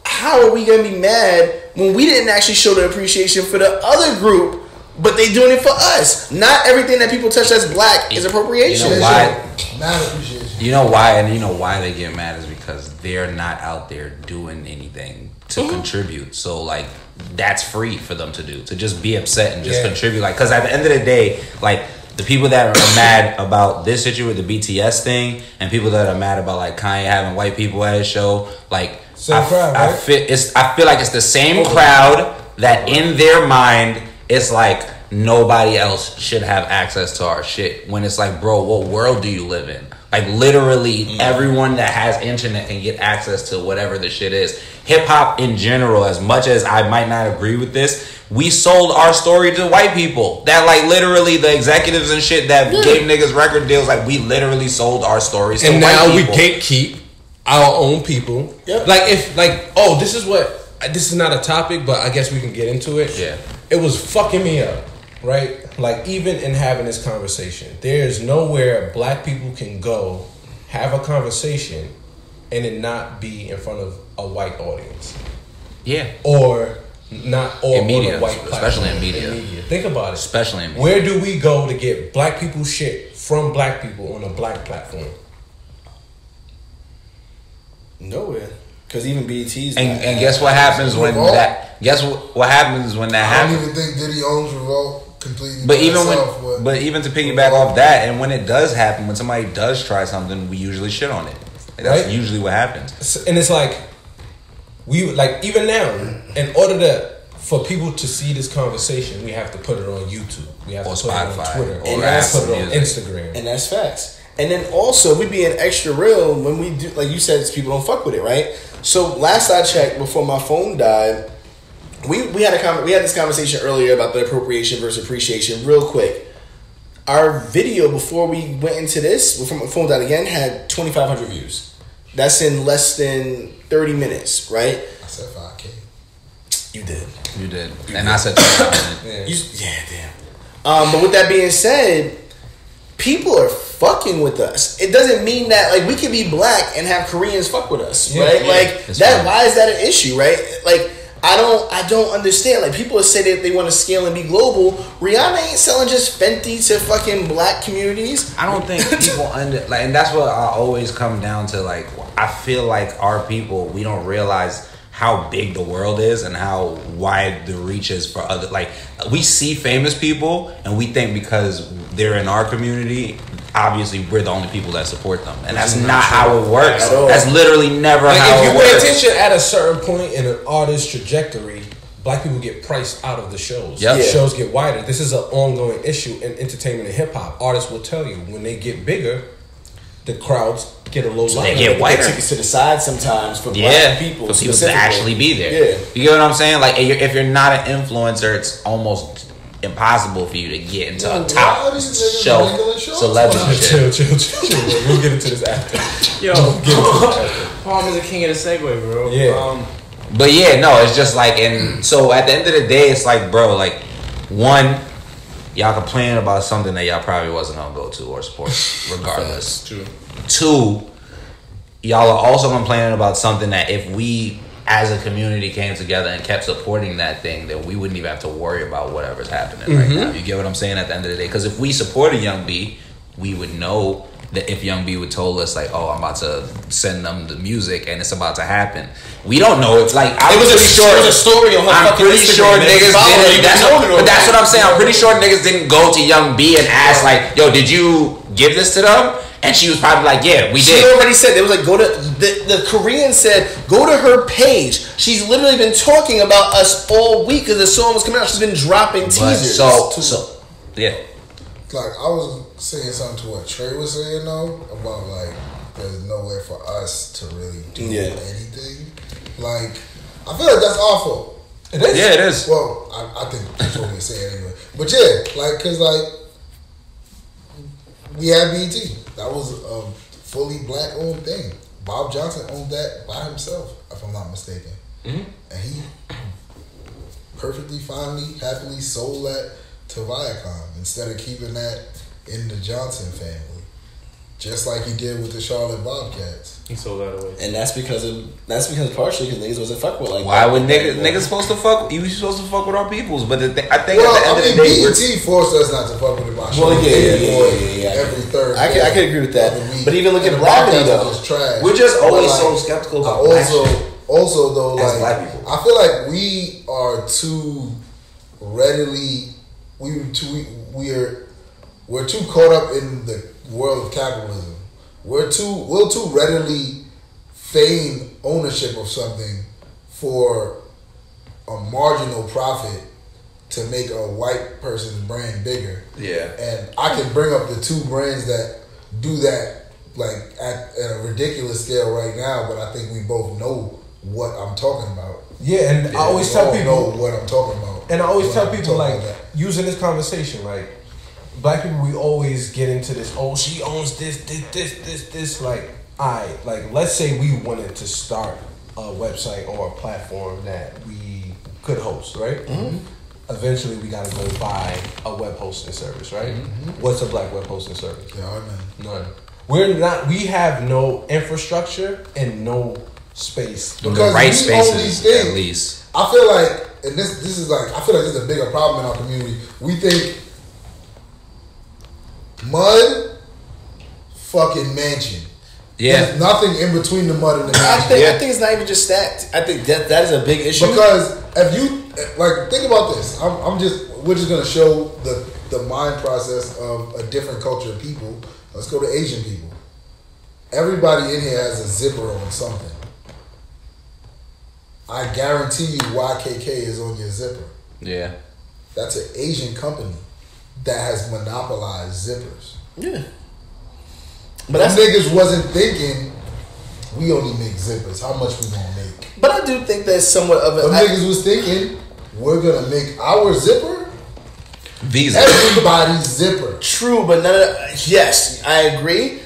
Speaker 4: how are we gonna be mad when we didn't actually show the appreciation for the other group, but they doing it for us? Not everything that people touch that's black is appropriation.
Speaker 3: You know why?
Speaker 2: Not appreciation.
Speaker 3: You know why, and you know why they get mad is because they're not out there doing anything to contribute. So like that's free for them to do, to just be upset and just contribute. Like, because at the end of the day, like the people that are mad about this situation, the BTS thing, and people that are mad about like Kanye having white people at his show, like I feel like it's the same crowd that in their mind it's like nobody else should have access to our shit. When it's like, bro, what world do you live in? Like literally everyone that has internet can get access to whatever the shit is. Hip hop in general, as much as I might not agree with this, we sold our story to white people. That like literally the executives and shit that gave niggas record deals, like we literally sold our stories to white people.
Speaker 1: And now we gatekeep our own people. Yep. Like if this is not a topic, but I guess we can get into it.
Speaker 3: Yeah.
Speaker 1: It was fucking me up. Right? Like, even in having this conversation, there's nowhere black people can go have a conversation and it not be in front of a white audience.
Speaker 3: Yeah.
Speaker 1: Or not, or
Speaker 3: in media,
Speaker 1: on a white platform.
Speaker 3: Especially in media.
Speaker 1: Think about it.
Speaker 3: Especially in media.
Speaker 1: Where do we go to get black people shit from black people on a black platform?
Speaker 4: Nowhere. Because even BET's
Speaker 3: and guess what happens when that? Guess what happens when that happens?
Speaker 2: I don't even think Diddy owns Revolt completely.
Speaker 3: But even to piggyback off that, and when it does happen, when somebody does try something, we usually shit on it. Like, that's usually what happens.
Speaker 1: And it's like even now, in order for people to see this conversation, we have to put it on YouTube, we have to put
Speaker 3: Spotify,
Speaker 1: it on Twitter,
Speaker 3: or
Speaker 1: we have to put it on Instagram,
Speaker 4: and that's facts. And then also we being extra real when we do, like you said, people don't fuck with it, right? So last I checked, before my phone died, we had this conversation earlier about the appropriation versus appreciation. Real quick, our video before we went into this, before my phone died again, had 2,500 views. That's in less than 30 minutes, right?
Speaker 2: I said 5K.
Speaker 4: You did.
Speaker 3: And I said 2,000.
Speaker 4: Damn. But with that being said, people are fucking with us. It doesn't mean that like we can be black and have Koreans fuck with us, right? Like that. Why is that an issue, right? Like I don't understand. Like people say that they want to scale and be global. Rihanna ain't selling just Fenty to fucking black communities.
Speaker 3: I don't think people and that's what I always come down to. Like I feel like our people, we don't realize how big the world is and how wide the reach is for other. Like we see famous people and we think because they're in our community, obviously we're the only people that support them, and that's not how it works. That's literally never how it works.
Speaker 1: If you pay attention at a certain point in an artist's trajectory, black people get priced out of the shows.
Speaker 3: Yep.
Speaker 1: The shows get wider. This is an ongoing issue in entertainment and hip hop. Artists will tell you when they get bigger, the crowds get a little
Speaker 3: so they get whiter.
Speaker 4: Tickets to the side sometimes for black people,
Speaker 3: for people to actually be there. Yeah. You get what I'm saying? Like if you're not an influencer, it's almost impossible for you to get into a top shelf celebrity.
Speaker 1: Chill. We'll get into this after.
Speaker 5: Palm is the king of the segue, bro.
Speaker 1: Yeah.
Speaker 3: But yeah, no, it's just like, and so at the end of the day, it's like, bro, like, one, y'all complaining about something that y'all probably wasn't gonna go to or support, regardless.
Speaker 1: True.
Speaker 3: Two, y'all are also complaining about something that if we as a community came together and kept supporting that thing, then we wouldn't even have to worry about whatever's happening right now. You get what I'm saying? At the end of the day, because if we supported Young B, we would know that if Young B would told us like, "Oh, I'm about to send them the music and it's about to happen," we don't know. It's like
Speaker 4: it was a story on her
Speaker 3: I'm
Speaker 4: fucking
Speaker 3: pretty
Speaker 4: Instagram,
Speaker 3: sure niggas didn't. That's what I'm saying. I'm pretty sure niggas didn't go to Young B and ask like, "Yo, did you give this to them?" And she was probably like, "Yeah, we did."
Speaker 4: She already said it was like go to the Korean said go to her page. She's literally been talking about us all week because the song was coming out. She's been dropping teasers.
Speaker 3: Yeah.
Speaker 2: Like I was saying something to what Trey was saying though about like there's nowhere for us to really do anything. Like I feel like that's awful.
Speaker 1: It is.
Speaker 3: Yeah, it is.
Speaker 2: Well, I think that's what we're saying anyway. But yeah, like because like we had BET. That was a fully black owned thing. Bob Johnson owned that by himself, if I'm not mistaken. And he perfectly, finally, happily sold that to Viacom instead of keeping that in the Johnson family. Just like he did with the Charlotte Bobcats.
Speaker 5: He sold that away.
Speaker 4: And that's because partially because niggas wasn't fuck with like.
Speaker 3: Why would niggas supposed to fuck? You supposed to fuck with our peoples, but I think at the end of the day,
Speaker 2: BET forced us not to fuck with the show.
Speaker 4: Well, yeah.
Speaker 2: Every third.
Speaker 4: I can agree with that. But even look at Blackity though,
Speaker 3: we're just always so skeptical about black shit.
Speaker 2: Also though,
Speaker 3: As
Speaker 2: like
Speaker 3: black people.
Speaker 2: I feel like we are too readily we're too caught up in the world of capitalism. We'll too readily feign ownership of something for a marginal profit to make a white person's brand bigger.
Speaker 3: Yeah.
Speaker 2: And I can bring up the two brands that do that like at a ridiculous scale right now, but I think we both know what I'm talking about.
Speaker 1: Yeah, and I always tell people
Speaker 2: know what I'm talking about.
Speaker 1: And I always tell people like using this conversation, like black people, we always get into this. Oh, she owns this. Like, like let's say we wanted to start a website or a platform that we could host, right? Mm-hmm. Eventually, we got to go buy a web hosting service, right? Mm-hmm. What's a black web hosting service? None. We have no infrastructure and no space.
Speaker 3: Because the right spaces, at least.
Speaker 2: I feel like, and this is like, I feel like this is a bigger problem in our community. We think mud, fucking mansion.
Speaker 3: Yeah.
Speaker 2: There's nothing in between the mud and the mansion.
Speaker 4: I think it's not even just that. I think that is a big issue.
Speaker 2: Because if you like, think about this. We're just gonna show the mind process of a different culture of people. Let's go to Asian people. Everybody in here has a zipper on something. I guarantee you YKK is on your zipper.
Speaker 3: Yeah.
Speaker 2: That's an Asian company that has monopolized zippers.
Speaker 4: Yeah.
Speaker 2: But them niggas wasn't thinking, we only make zippers. How much we gonna make?
Speaker 4: But I do think that's somewhat of a...
Speaker 2: Them niggas was thinking, we're gonna make our zipper
Speaker 3: Visa.
Speaker 2: everybody's zipper.
Speaker 4: True, but none of... Yes, I agree.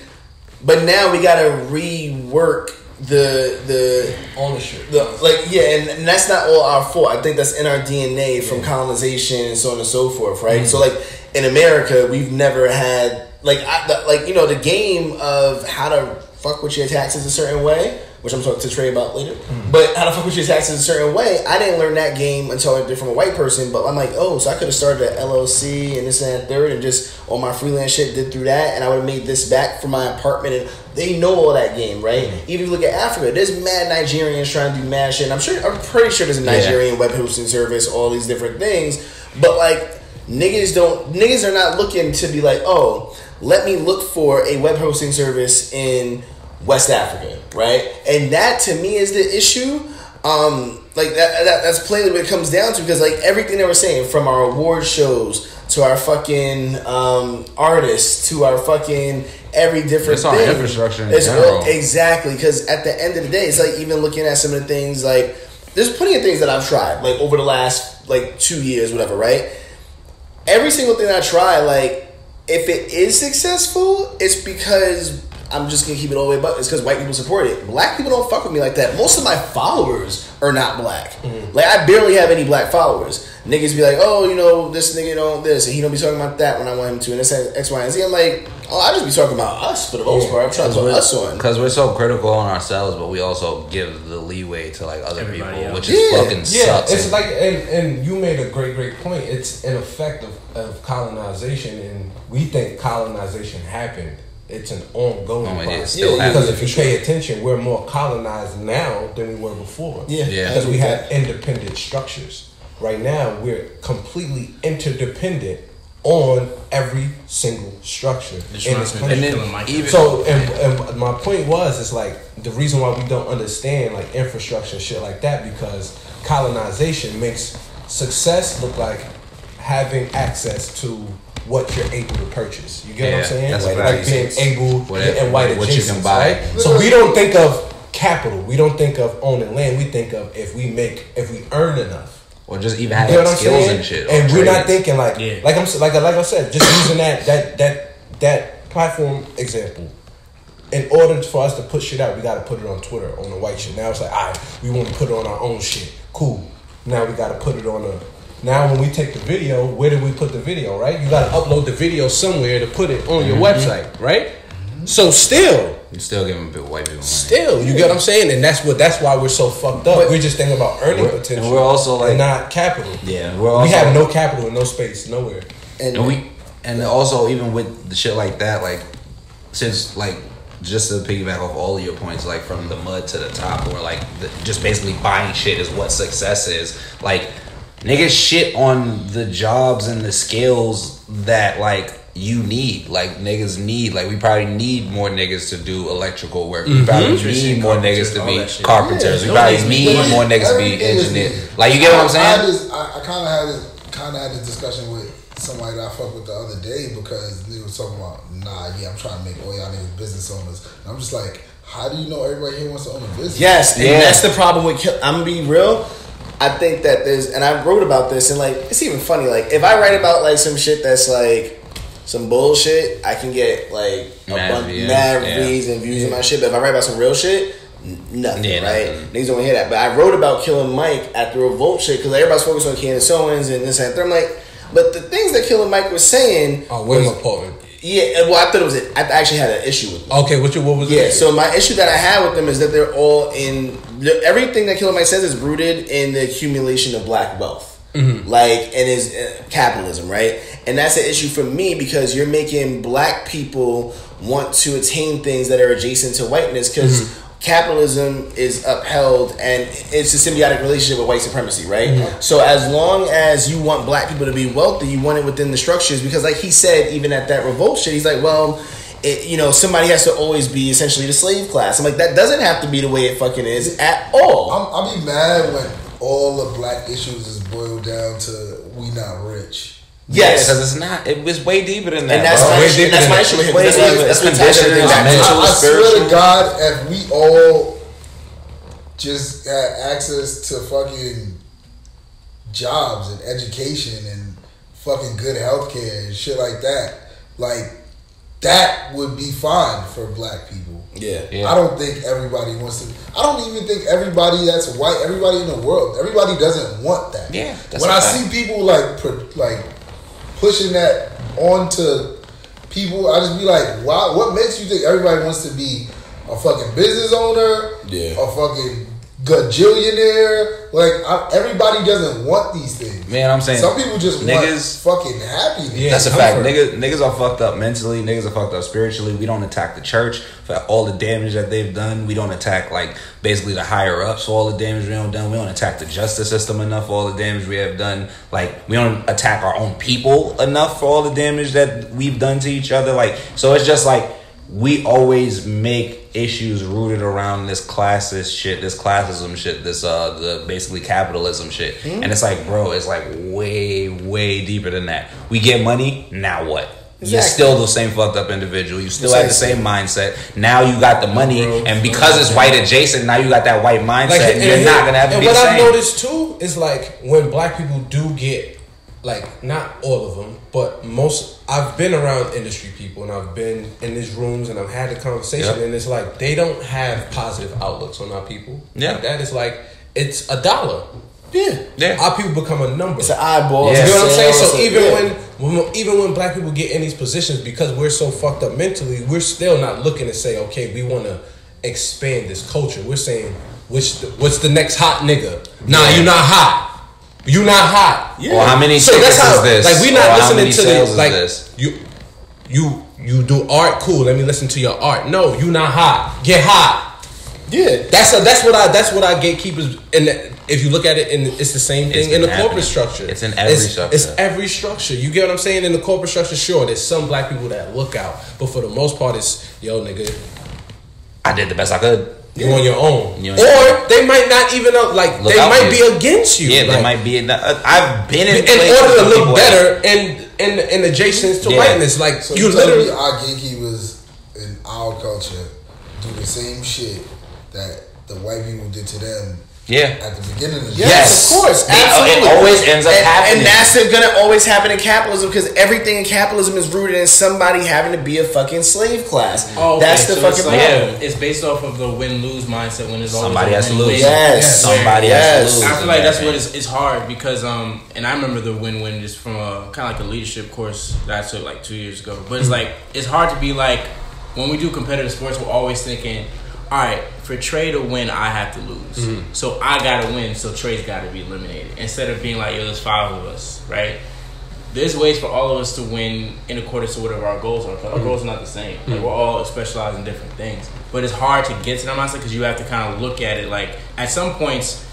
Speaker 4: But now we gotta rework the
Speaker 1: ownership.
Speaker 4: And that's not all our fault. I think that's in our DNA from colonization and so on and so forth, right? Mm-hmm. So like in America, we've never had the game of how to fuck with your taxes a certain way, which I'm talking to Trey about later. Mm-hmm. But how to fuck with your taxes a certain way, I didn't learn that game until I did from a white person. But I'm like, so I could have started an LLC and this and that third, and just all my freelance shit did through that, and I would have made this back for my apartment. And they know all that game, right? Mm-hmm. Even if you look at Africa, there's mad Nigerians trying to do mad shit. And I'm pretty sure there's a Nigerian web hosting service, all these different things. But like niggas are not looking to be like, let me look for a web hosting service in West Africa, right? And that to me is the issue. That's plainly what it comes down to, because like everything that we're saying, from our award shows to our fucking artists to our fucking every different thing.
Speaker 3: It's our infrastructure in general.
Speaker 4: Exactly, because at the end of the day, it's like even looking at some of the things, like there's plenty of things that I've tried like over the last like 2 years, whatever, right? Every single thing I try, like if it is successful, it's because I'm just gonna keep it all the way, but it's because white people support it. Black people don't fuck with me like that. Most of my followers are not black. Mm-hmm. Like I barely have any black followers. Niggas be like, this nigga don't this, and he don't be talking about that when I want him to, and it's X, Y, and Z. I'm like, I just be talking about us for the most part. I'm trying to put us on.
Speaker 3: Because we're so critical on ourselves, but we also give the leeway to like other
Speaker 5: everybody
Speaker 3: people,
Speaker 5: else.
Speaker 3: which is fucking sucks.
Speaker 1: It's like, and you made a great point. It's an effect of colonization, and we think colonization happened. It's an ongoing process. Because if you pay attention, we're more colonized now than we were before. Because we have independent structures. Right now, we're completely interdependent on every single structure in this country. And my point was, it's like the reason why we don't understand like infrastructure and shit like that, because colonization makes success look like having access to what you're able to purchase. You get what I'm saying? Like being able and white
Speaker 3: what you can buy.
Speaker 1: Right? So we don't think of capital. We don't think of owning land. We think of if we earn enough.
Speaker 3: Or just even having skills and shit.
Speaker 1: And we're not thinking like I said, just using that platform example. In order for us to put shit out, we got to put it on Twitter on the white shit. Now it's like, all right, we want to put it on our own shit. Cool. Now we got to put it on a. Now when we take the video, where do we put the video? Right? You got to upload the video somewhere to put it on your website. Right? So still,
Speaker 3: You still giving white people money.
Speaker 1: Still, you get what I'm saying, and that's why we're so fucked up. We're just thinking about earning potential.
Speaker 3: And we're also like
Speaker 1: not capital.
Speaker 3: Yeah,
Speaker 1: we have no capital and no space nowhere.
Speaker 3: And also even with the shit like that, like since like just to piggyback off all of your points, like from the mud to the top, or like just basically buying shit is what success is. Like niggas shit on the jobs and the skills that like you need, like niggas need, like we probably need more niggas to do electrical work. We probably need more niggas to be carpenters. We probably need more niggas to be engineers. Like you get what I'm saying?
Speaker 2: I kind of had this discussion with somebody that I fucked with the other day because they was talking about, I'm trying to make all y'all niggas business owners. And I'm just like, how do you know everybody here wants to own a business?
Speaker 4: Yes, and that's the problem with I'm gonna be real. I think that there's, and I wrote about this, and like it's even funny. Like if I write about like some shit that's like some bullshit, I can get like mad reads and views on my shit. But if I write about some real shit, nothing, right? Niggas don't hear that. But I wrote about Killer Mike at the Revolt shit because everybody's focused on Candace Owens and this and that. I'm like, but the things that Killer Mike was saying,
Speaker 1: way more potent.
Speaker 4: Yeah, well, I thought it was. I actually had an issue with them.
Speaker 1: Okay, what was it?
Speaker 4: Yeah, so my issue that I had with them is that they're all in everything that Killer Mike says is rooted in the accumulation of black wealth. Like, and is capitalism, right? And that's an issue for me because you're making black people want to attain things that are adjacent to whiteness because capitalism is upheld and it's a symbiotic relationship with white supremacy, right? So as long as you want black people to be wealthy, you want it within the structures because like he said, even at that Revolt shit, he's like, well, somebody has to always be essentially the slave class. I'm like, that doesn't have to be the way it fucking is at all.
Speaker 2: I'll be mad when all the black issues is boiled down to we not rich.
Speaker 3: Yes, because it's not. It was way deeper than that.
Speaker 4: And that's my issue with him.
Speaker 3: That's conditioning.
Speaker 2: I swear to God, if we all just had access to fucking jobs and education and fucking good healthcare and shit like that, like that would be fine for black people.
Speaker 4: Yeah.
Speaker 2: I don't think everybody wants to. I don't even think everybody that's white, everybody in the world, everybody doesn't want that.
Speaker 3: Yeah.
Speaker 2: When I see people like pushing that onto people, I just be like, wow, what makes you think everybody wants to be a fucking business owner?
Speaker 4: Yeah.
Speaker 2: A fucking gajillionaire? Like, everybody doesn't want these things.
Speaker 3: Man, I'm saying
Speaker 2: some people just
Speaker 3: niggas,
Speaker 2: want fucking happiness.
Speaker 3: Yeah, that's a fact. Niggas are fucked up mentally. Niggas are fucked up spiritually. We don't attack the church for all the damage that they've done. We don't attack like basically the higher ups for all the damage we don't done. We don't attack the justice system enough for all the damage we have done. Like we don't attack our own people enough for all the damage that we've done to each other. Like so, it's just like we always make issues rooted around this classist shit, this classism shit, this the basically capitalism shit. And it's like, bro, it's like way deeper than that. We get money, now what? Exactly. You're still the same fucked up individual. You still have the same mindset. Now you got the money, and because it's white adjacent, now you got that white mindset. Like, and you're not gonna have to be the same.
Speaker 1: And what I've noticed too is like when black people do get, like, not all of them, but most. I've been around industry people and I've been in these rooms and I've had the conversation and it's like they don't have positive outlooks on our people. Yeah, like that is like it's $1. Yeah, our people become a number.
Speaker 4: It's an eyeball.
Speaker 1: You know what I'm saying? So even when black people get in these positions, because we're so fucked up mentally, we're still not looking to say, okay, we want to expand this culture. We're saying, what's the next hot nigga? Nah, you're not hot. You not hot.
Speaker 3: Yeah. Or how many tickets is this?
Speaker 1: Like we not listening to this. Like this? You do art, cool. Let me listen to your art. No, you not hot. Get hot. Yeah, that's what I gatekeepers. And if you look at it, and it's the same thing in the corporate structure.
Speaker 3: It's in every structure.
Speaker 1: It's every structure. You get what I'm saying? In the corporate structure, sure, there's some black people that look out, but for the most part, it's yo nigga.
Speaker 3: I did the best I could.
Speaker 1: You on your own, or they might not even know. Like they might be against you.
Speaker 3: Yeah,
Speaker 1: like,
Speaker 3: they might be. I've been in
Speaker 1: order to look better and adjacent to whiteness. Like
Speaker 2: so
Speaker 1: you
Speaker 2: literally, our gatekeepers in our culture do the same shit that the white people did to them.
Speaker 3: Yeah,
Speaker 2: at the beginning of the
Speaker 4: yes, of course, absolutely.
Speaker 3: It always ends up happening,
Speaker 4: and that's gonna always happen in capitalism because everything in capitalism is rooted in somebody having to be a fucking slave class.
Speaker 5: Oh,
Speaker 4: that's the fucking problem.
Speaker 5: Yeah, it's based off of the win-lose mindset when it's
Speaker 3: somebody has to lose.
Speaker 4: Yes,
Speaker 3: somebody has to lose.
Speaker 5: I feel like that's what it's hard because and I remember the win-win just from a kind of like a leadership course that I took like 2 years ago. But it's like it's hard to be like when we do competitive sports, we're always thinking, all right, for Trey to win, I have to lose. Mm-hmm. So I gotta win, so Trey's gotta be eliminated. Instead of being like, yo, there's 5 of us, right? There's ways for all of us to win in accordance to whatever our goals are. But our goals are not the same. Like, we're all specialized in different things. But it's hard to get to that mindset because you have to kind of look at it. Like, at some points,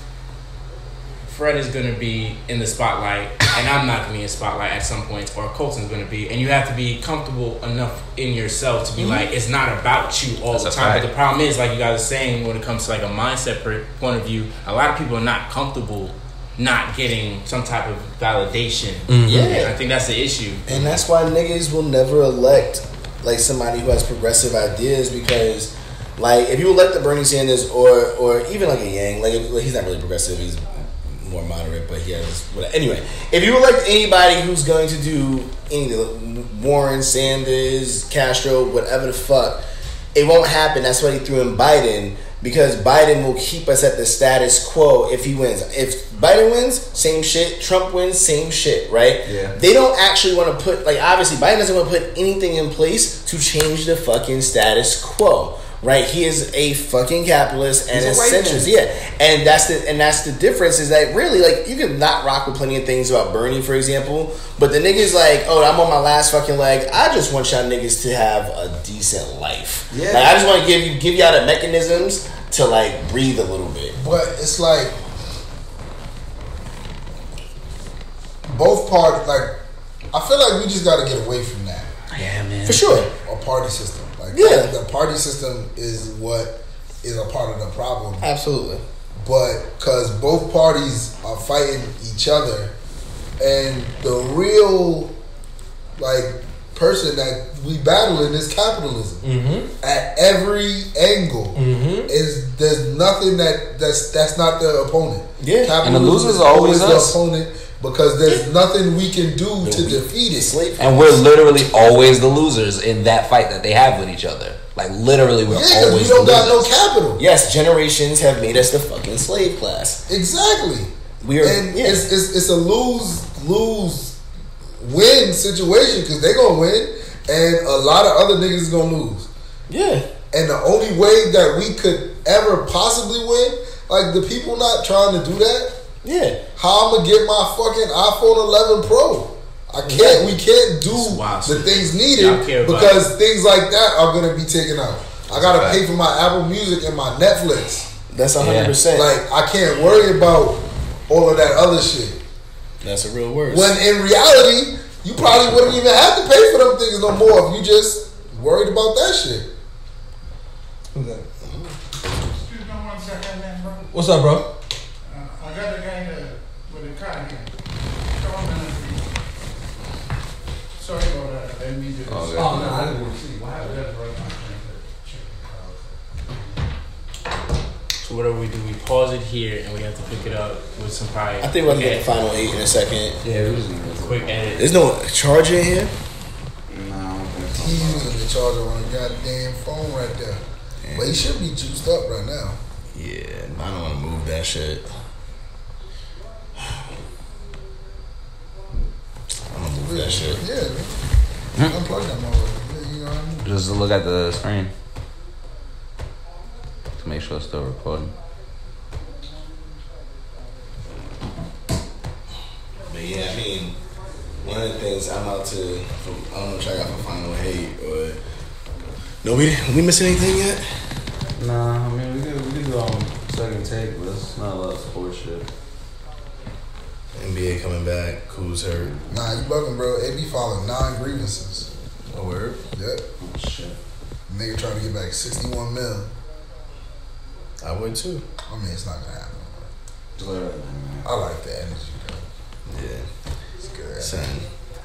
Speaker 5: Fred is going to be in the spotlight, and I'm not going to be in the spotlight at some points, or Colton's going to be. And you have to be comfortable enough in yourself to be like, it's not about you all the time. But the problem is, like you guys are saying, when it comes to like a mindset point of view, a lot of people are not comfortable not getting some type of validation. Yeah, I think that's the issue.
Speaker 4: And that's why niggas will never elect like somebody who has progressive ideas, because like if you elect the Bernie Sanders or even like a Yang, like he's not really progressive, he's more moderate, but he has whatever. Anyway, if you elect anybody who's going to do anything, Warren, Sanders, Castro, whatever the fuck, it won't happen. That's why he threw in Biden, because Biden will keep us at the status quo if he wins. If Biden wins, same shit. Trump wins, same shit, right? Yeah. They don't actually want to put, like, obviously Biden doesn't want to put anything in place to change the fucking status quo. Right, he is a fucking capitalist and a centrist. Yeah, and that's the difference, is that really, like, you can not rock with plenty of things about Bernie, for example, but the niggas like, oh, I'm on my last fucking leg. I just want y'all niggas to have a decent life. Yeah, like, I just want to give y'all the mechanisms to like breathe a little bit.
Speaker 2: But it's like both parties. Like, I feel like we just got to get away from that.
Speaker 5: Yeah, man,
Speaker 4: for sure.
Speaker 2: A party system. Like,
Speaker 4: yeah,
Speaker 2: the party system is what is a part of the problem.
Speaker 4: Absolutely.
Speaker 2: But because both parties are fighting each other, and the real like person that we battle in is capitalism. At every angle, is there's nothing that's not the opponent.
Speaker 4: Yeah,
Speaker 2: capitalism,
Speaker 3: and the losers are always us.
Speaker 2: The opponent. Because there's nothing we can do to defeat it.
Speaker 3: And we're literally always the losers in that fight that they have with each other. Like, literally, we're always the losers.
Speaker 2: We don't got no capital.
Speaker 4: Yes, generations have made us the fucking slave class.
Speaker 2: Exactly.
Speaker 4: We are,
Speaker 2: and it's a lose win situation, because they're going to win, and a lot of other niggas is going to lose.
Speaker 4: Yeah.
Speaker 2: And the only way that we could ever possibly win, like, the people not trying to do that.
Speaker 4: Yeah.
Speaker 2: How I'm gonna get my fucking iPhone 11 Pro? I can't. We can't do the things needed because things like that are gonna be taken out. I gotta pay for my Apple Music and my Netflix.
Speaker 4: That's 100%.
Speaker 2: Like, I can't worry about all of that other shit.
Speaker 4: That's a real word.
Speaker 2: When in reality, you probably wouldn't even have to pay for them things no more if you just worried about that shit.
Speaker 6: Who's that? Excuse me, 1 second, man, bro.
Speaker 1: What's up, bro?
Speaker 6: I got the guy with the car here. Sorry about that. I didn't mean to.
Speaker 1: Oh, no, I didn't want to see. Why would that
Speaker 5: So whatever we do, we pause it here and we have to pick it up with some pride.
Speaker 4: I think we're gonna get the final 8 in a second.
Speaker 3: Yeah, we just need
Speaker 5: a quick edit.
Speaker 4: There's no charger in here?
Speaker 3: No.
Speaker 2: He's using the charger on the goddamn phone right there. Damn. But he should be juiced up right now.
Speaker 4: Yeah, I don't want to move that shit. I'm gonna move that shit.
Speaker 2: Yeah. Unplug that motherfucker. You know what I mean?
Speaker 3: Just look at the screen to make sure it's still recording.
Speaker 4: But yeah, I mean, one of the things I'm out to, I don't know if I got for final hate or. No, we missing anything yet?
Speaker 3: Nah, I mean, we could go on second take, but it's not a lot of sports shit.
Speaker 4: NBA coming back, Kuz hurt.
Speaker 2: Nah, you bugging, bro. AB filing 9 grievances.
Speaker 4: Oh, word?
Speaker 2: Yep.
Speaker 3: Oh, shit.
Speaker 2: Nigga trying to get back 61 mil.
Speaker 4: I would too.
Speaker 2: I mean, it's not gonna happen.
Speaker 3: Literally,
Speaker 2: I like the energy, though.
Speaker 4: Yeah.
Speaker 2: It's good.
Speaker 4: Son,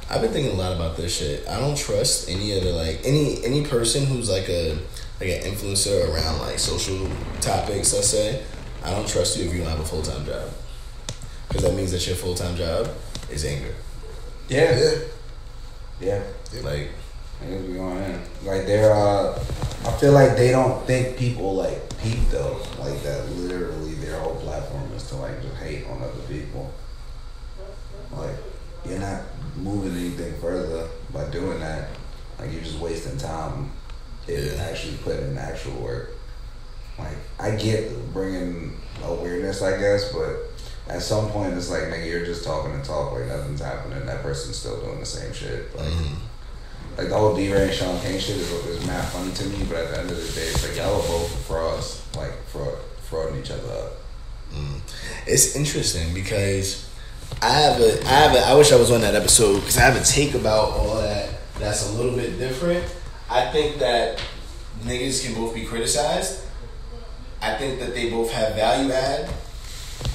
Speaker 4: I've been thinking a lot about this shit. I don't trust any other, like, any person who's like an influencer around like social topics, let's say. I don't trust you if you don't have a full-time job. Because that means that your full-time job is anger.
Speaker 3: Yeah.
Speaker 4: Like,
Speaker 3: niggas be going in. Like, they're, I feel like they don't think people, like, peep, though. Like, that literally their whole platform is to, like, just hate on other people. Like, you're not moving anything further by doing that. Like, you're just wasting time is actually putting in actual work. Like, I get bringing awareness, I guess, but at some point it's like, nigga, you're just talking and talk, like nothing's happening. That person's still doing the same shit. Like, like the whole D-Ray and Sean King shit is mad funny to me, but at the end of the day, it's like y'all are both frauds, like frauding each other up.
Speaker 4: It's interesting because I wish I was on that episode because I have a take about all that that's a little bit different. I think that niggas can both be criticized. I think that they both have value add,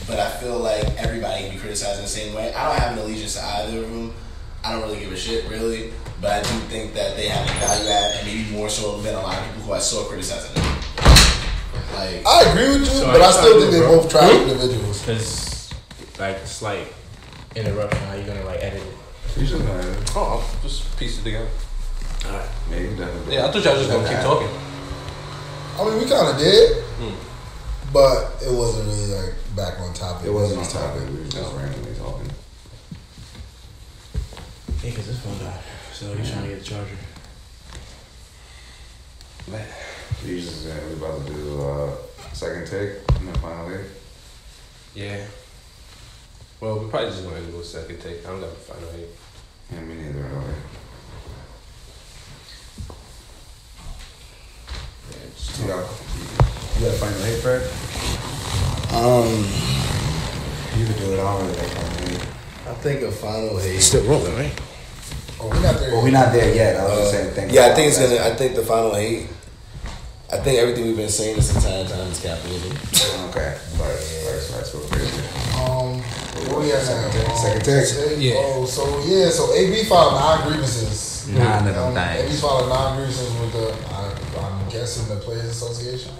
Speaker 4: but I feel like everybody can be criticized in the same way. I don't have an allegiance to either of them. I don't really give a shit, really. But I do think that they have a value add, and maybe more so than a lot of people who I saw criticizing them. Like,
Speaker 2: I agree with you, but I still think they're both trash individuals.
Speaker 5: Because, like, it's like interruption. How you gonna like edit it?
Speaker 3: You should know it.
Speaker 1: Oh, I'll just piece it together.
Speaker 5: Alright.
Speaker 3: Maybe definitely.
Speaker 1: Yeah, I thought y'all was just gonna keep talking.
Speaker 2: I mean, we kind of did, but it wasn't really like back on topic.
Speaker 3: It wasn't on topic. We were just randomly talking.
Speaker 5: Yeah, because this phone died. So he's trying to get the charger.
Speaker 3: Man, we just we about to do second take and then finally.
Speaker 1: Yeah. Well, we're probably just gonna do a second take. I don't got to find out.
Speaker 3: Yeah, me neither. Really. You got a final hate, Fred? You could do it all really.
Speaker 4: I think a final hate.
Speaker 1: It's still rolling, right?
Speaker 2: Oh, we're not there.
Speaker 3: Well, we're not there yet. I was just saying. Think
Speaker 4: Yeah, I
Speaker 3: about
Speaker 4: think it's
Speaker 3: that.
Speaker 4: gonna. I think the final hate. I think everything we've been saying this entire time is capitalism.
Speaker 3: Okay. Right. So we're crazy.
Speaker 2: Where we at now?
Speaker 3: Second take.
Speaker 1: Yeah.
Speaker 2: Oh, so AB filed 9 grievances.
Speaker 3: 9 of them
Speaker 2: AB
Speaker 3: things.
Speaker 2: filed 9 grievances with the, I'm guessing the Players Association,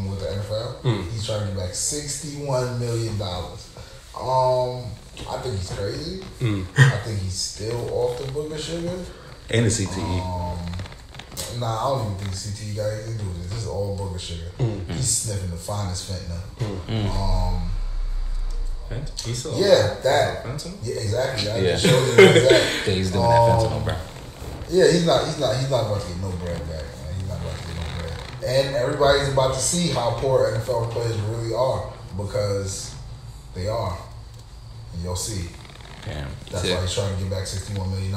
Speaker 2: with the NFL. He's trying to get back $61 million. I think he's crazy. I think he's still off the book of sugar.
Speaker 3: And the CTE.
Speaker 2: Nah, I don't even think CTE got anything to do with this. This is all booger sugar. He's sniffing the finest fentanyl.
Speaker 5: He's still
Speaker 2: Yeah, that.
Speaker 5: fentanyl?
Speaker 2: Yeah, exactly. I
Speaker 3: Yeah.
Speaker 2: just showed you exactly.
Speaker 3: He's doing that fentanyl, bro.
Speaker 2: Yeah, he's not about to get no bread back, man. He's not about to get no bread. And everybody's about to see how poor NFL players really are because they are. And you'll see.
Speaker 3: Damn.
Speaker 2: That's why he's trying to get back $61 million.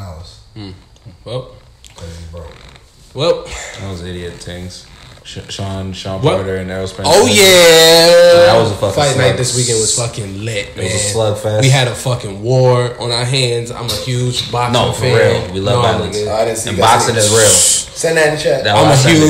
Speaker 1: Well,
Speaker 2: Because he's broke.
Speaker 1: well.
Speaker 3: Those idiot things. Sean
Speaker 1: What?
Speaker 3: Porter and Errol Spence.
Speaker 1: Oh yeah,
Speaker 3: That was a fucking
Speaker 1: fight
Speaker 3: slug.
Speaker 1: night this weekend was fucking lit, man.
Speaker 3: It was a slugfest.
Speaker 1: We had a fucking war on our hands. I'm a huge boxing
Speaker 3: No, for
Speaker 1: fan.
Speaker 3: real. We love violence.
Speaker 1: nigga.
Speaker 4: I didn't see
Speaker 3: And
Speaker 4: that.
Speaker 3: boxing is real.
Speaker 4: Send that in the chat.
Speaker 3: That
Speaker 1: I'm a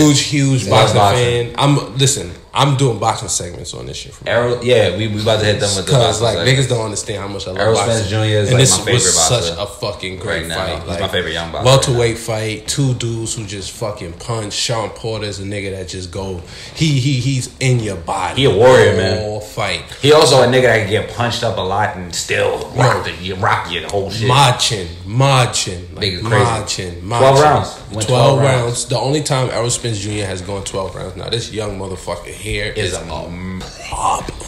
Speaker 3: was
Speaker 1: huge
Speaker 3: Yeah,
Speaker 1: boxing
Speaker 3: boxing.
Speaker 1: fan. I'm doing boxing segments on this shit. From
Speaker 3: Errol, yeah, we about to hit them with the
Speaker 1: Because
Speaker 3: boxing
Speaker 1: like
Speaker 3: segment.
Speaker 1: niggas don't understand how much I love
Speaker 3: Errol
Speaker 1: boxing.
Speaker 3: Spence Jr. is,
Speaker 1: and
Speaker 3: like,
Speaker 1: this
Speaker 3: my favorite
Speaker 1: was
Speaker 3: boxer
Speaker 1: such a fucking great
Speaker 3: right now.
Speaker 1: fight.
Speaker 3: He's my favorite young boxer
Speaker 1: Welterweight fight, 2 dudes who just fucking punch. Sean Porter's a nigga that just go. He's in your body.
Speaker 3: He a warrior, man.
Speaker 1: All fight.
Speaker 3: He also a nigga that can get punched up a lot and still rock your whole shit.
Speaker 1: Marching, like
Speaker 3: Nigga crazy.
Speaker 1: marching.
Speaker 3: 12 rounds. Went
Speaker 1: 12
Speaker 3: 12
Speaker 1: rounds. The only time Errol Spence Jr. has gone 12 rounds. Now this young motherfucker here is a problem.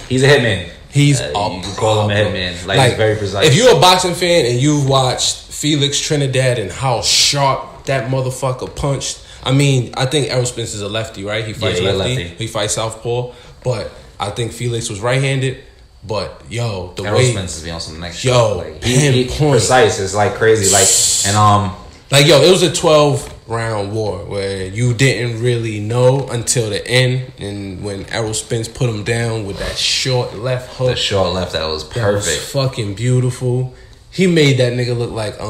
Speaker 3: He's a hitman.
Speaker 1: He's
Speaker 3: You
Speaker 1: a
Speaker 3: can call him a
Speaker 1: problem.
Speaker 3: hitman. Like, he's very precise.
Speaker 1: If you're a boxing fan and you've watched Felix Trinidad and how sharp that motherfucker punched, I mean, I think Errol Spence is a lefty, right? He fights
Speaker 3: Yeah, he a
Speaker 1: lefty.
Speaker 3: lefty.
Speaker 1: He fights southpaw, but I think Felix was right-handed. But yo, the
Speaker 3: Errol
Speaker 1: way
Speaker 3: Spence is be on some next shit.
Speaker 1: Yo,
Speaker 3: Like, he
Speaker 1: pinpoint.
Speaker 3: precise. It's like crazy. Like, and
Speaker 1: like yo, it was a 12-round war where you didn't really know until the end, and when Errol Spence put him down with that short left hook,
Speaker 3: the short left that was
Speaker 1: that was
Speaker 3: perfect.
Speaker 1: fucking beautiful. He made that nigga look like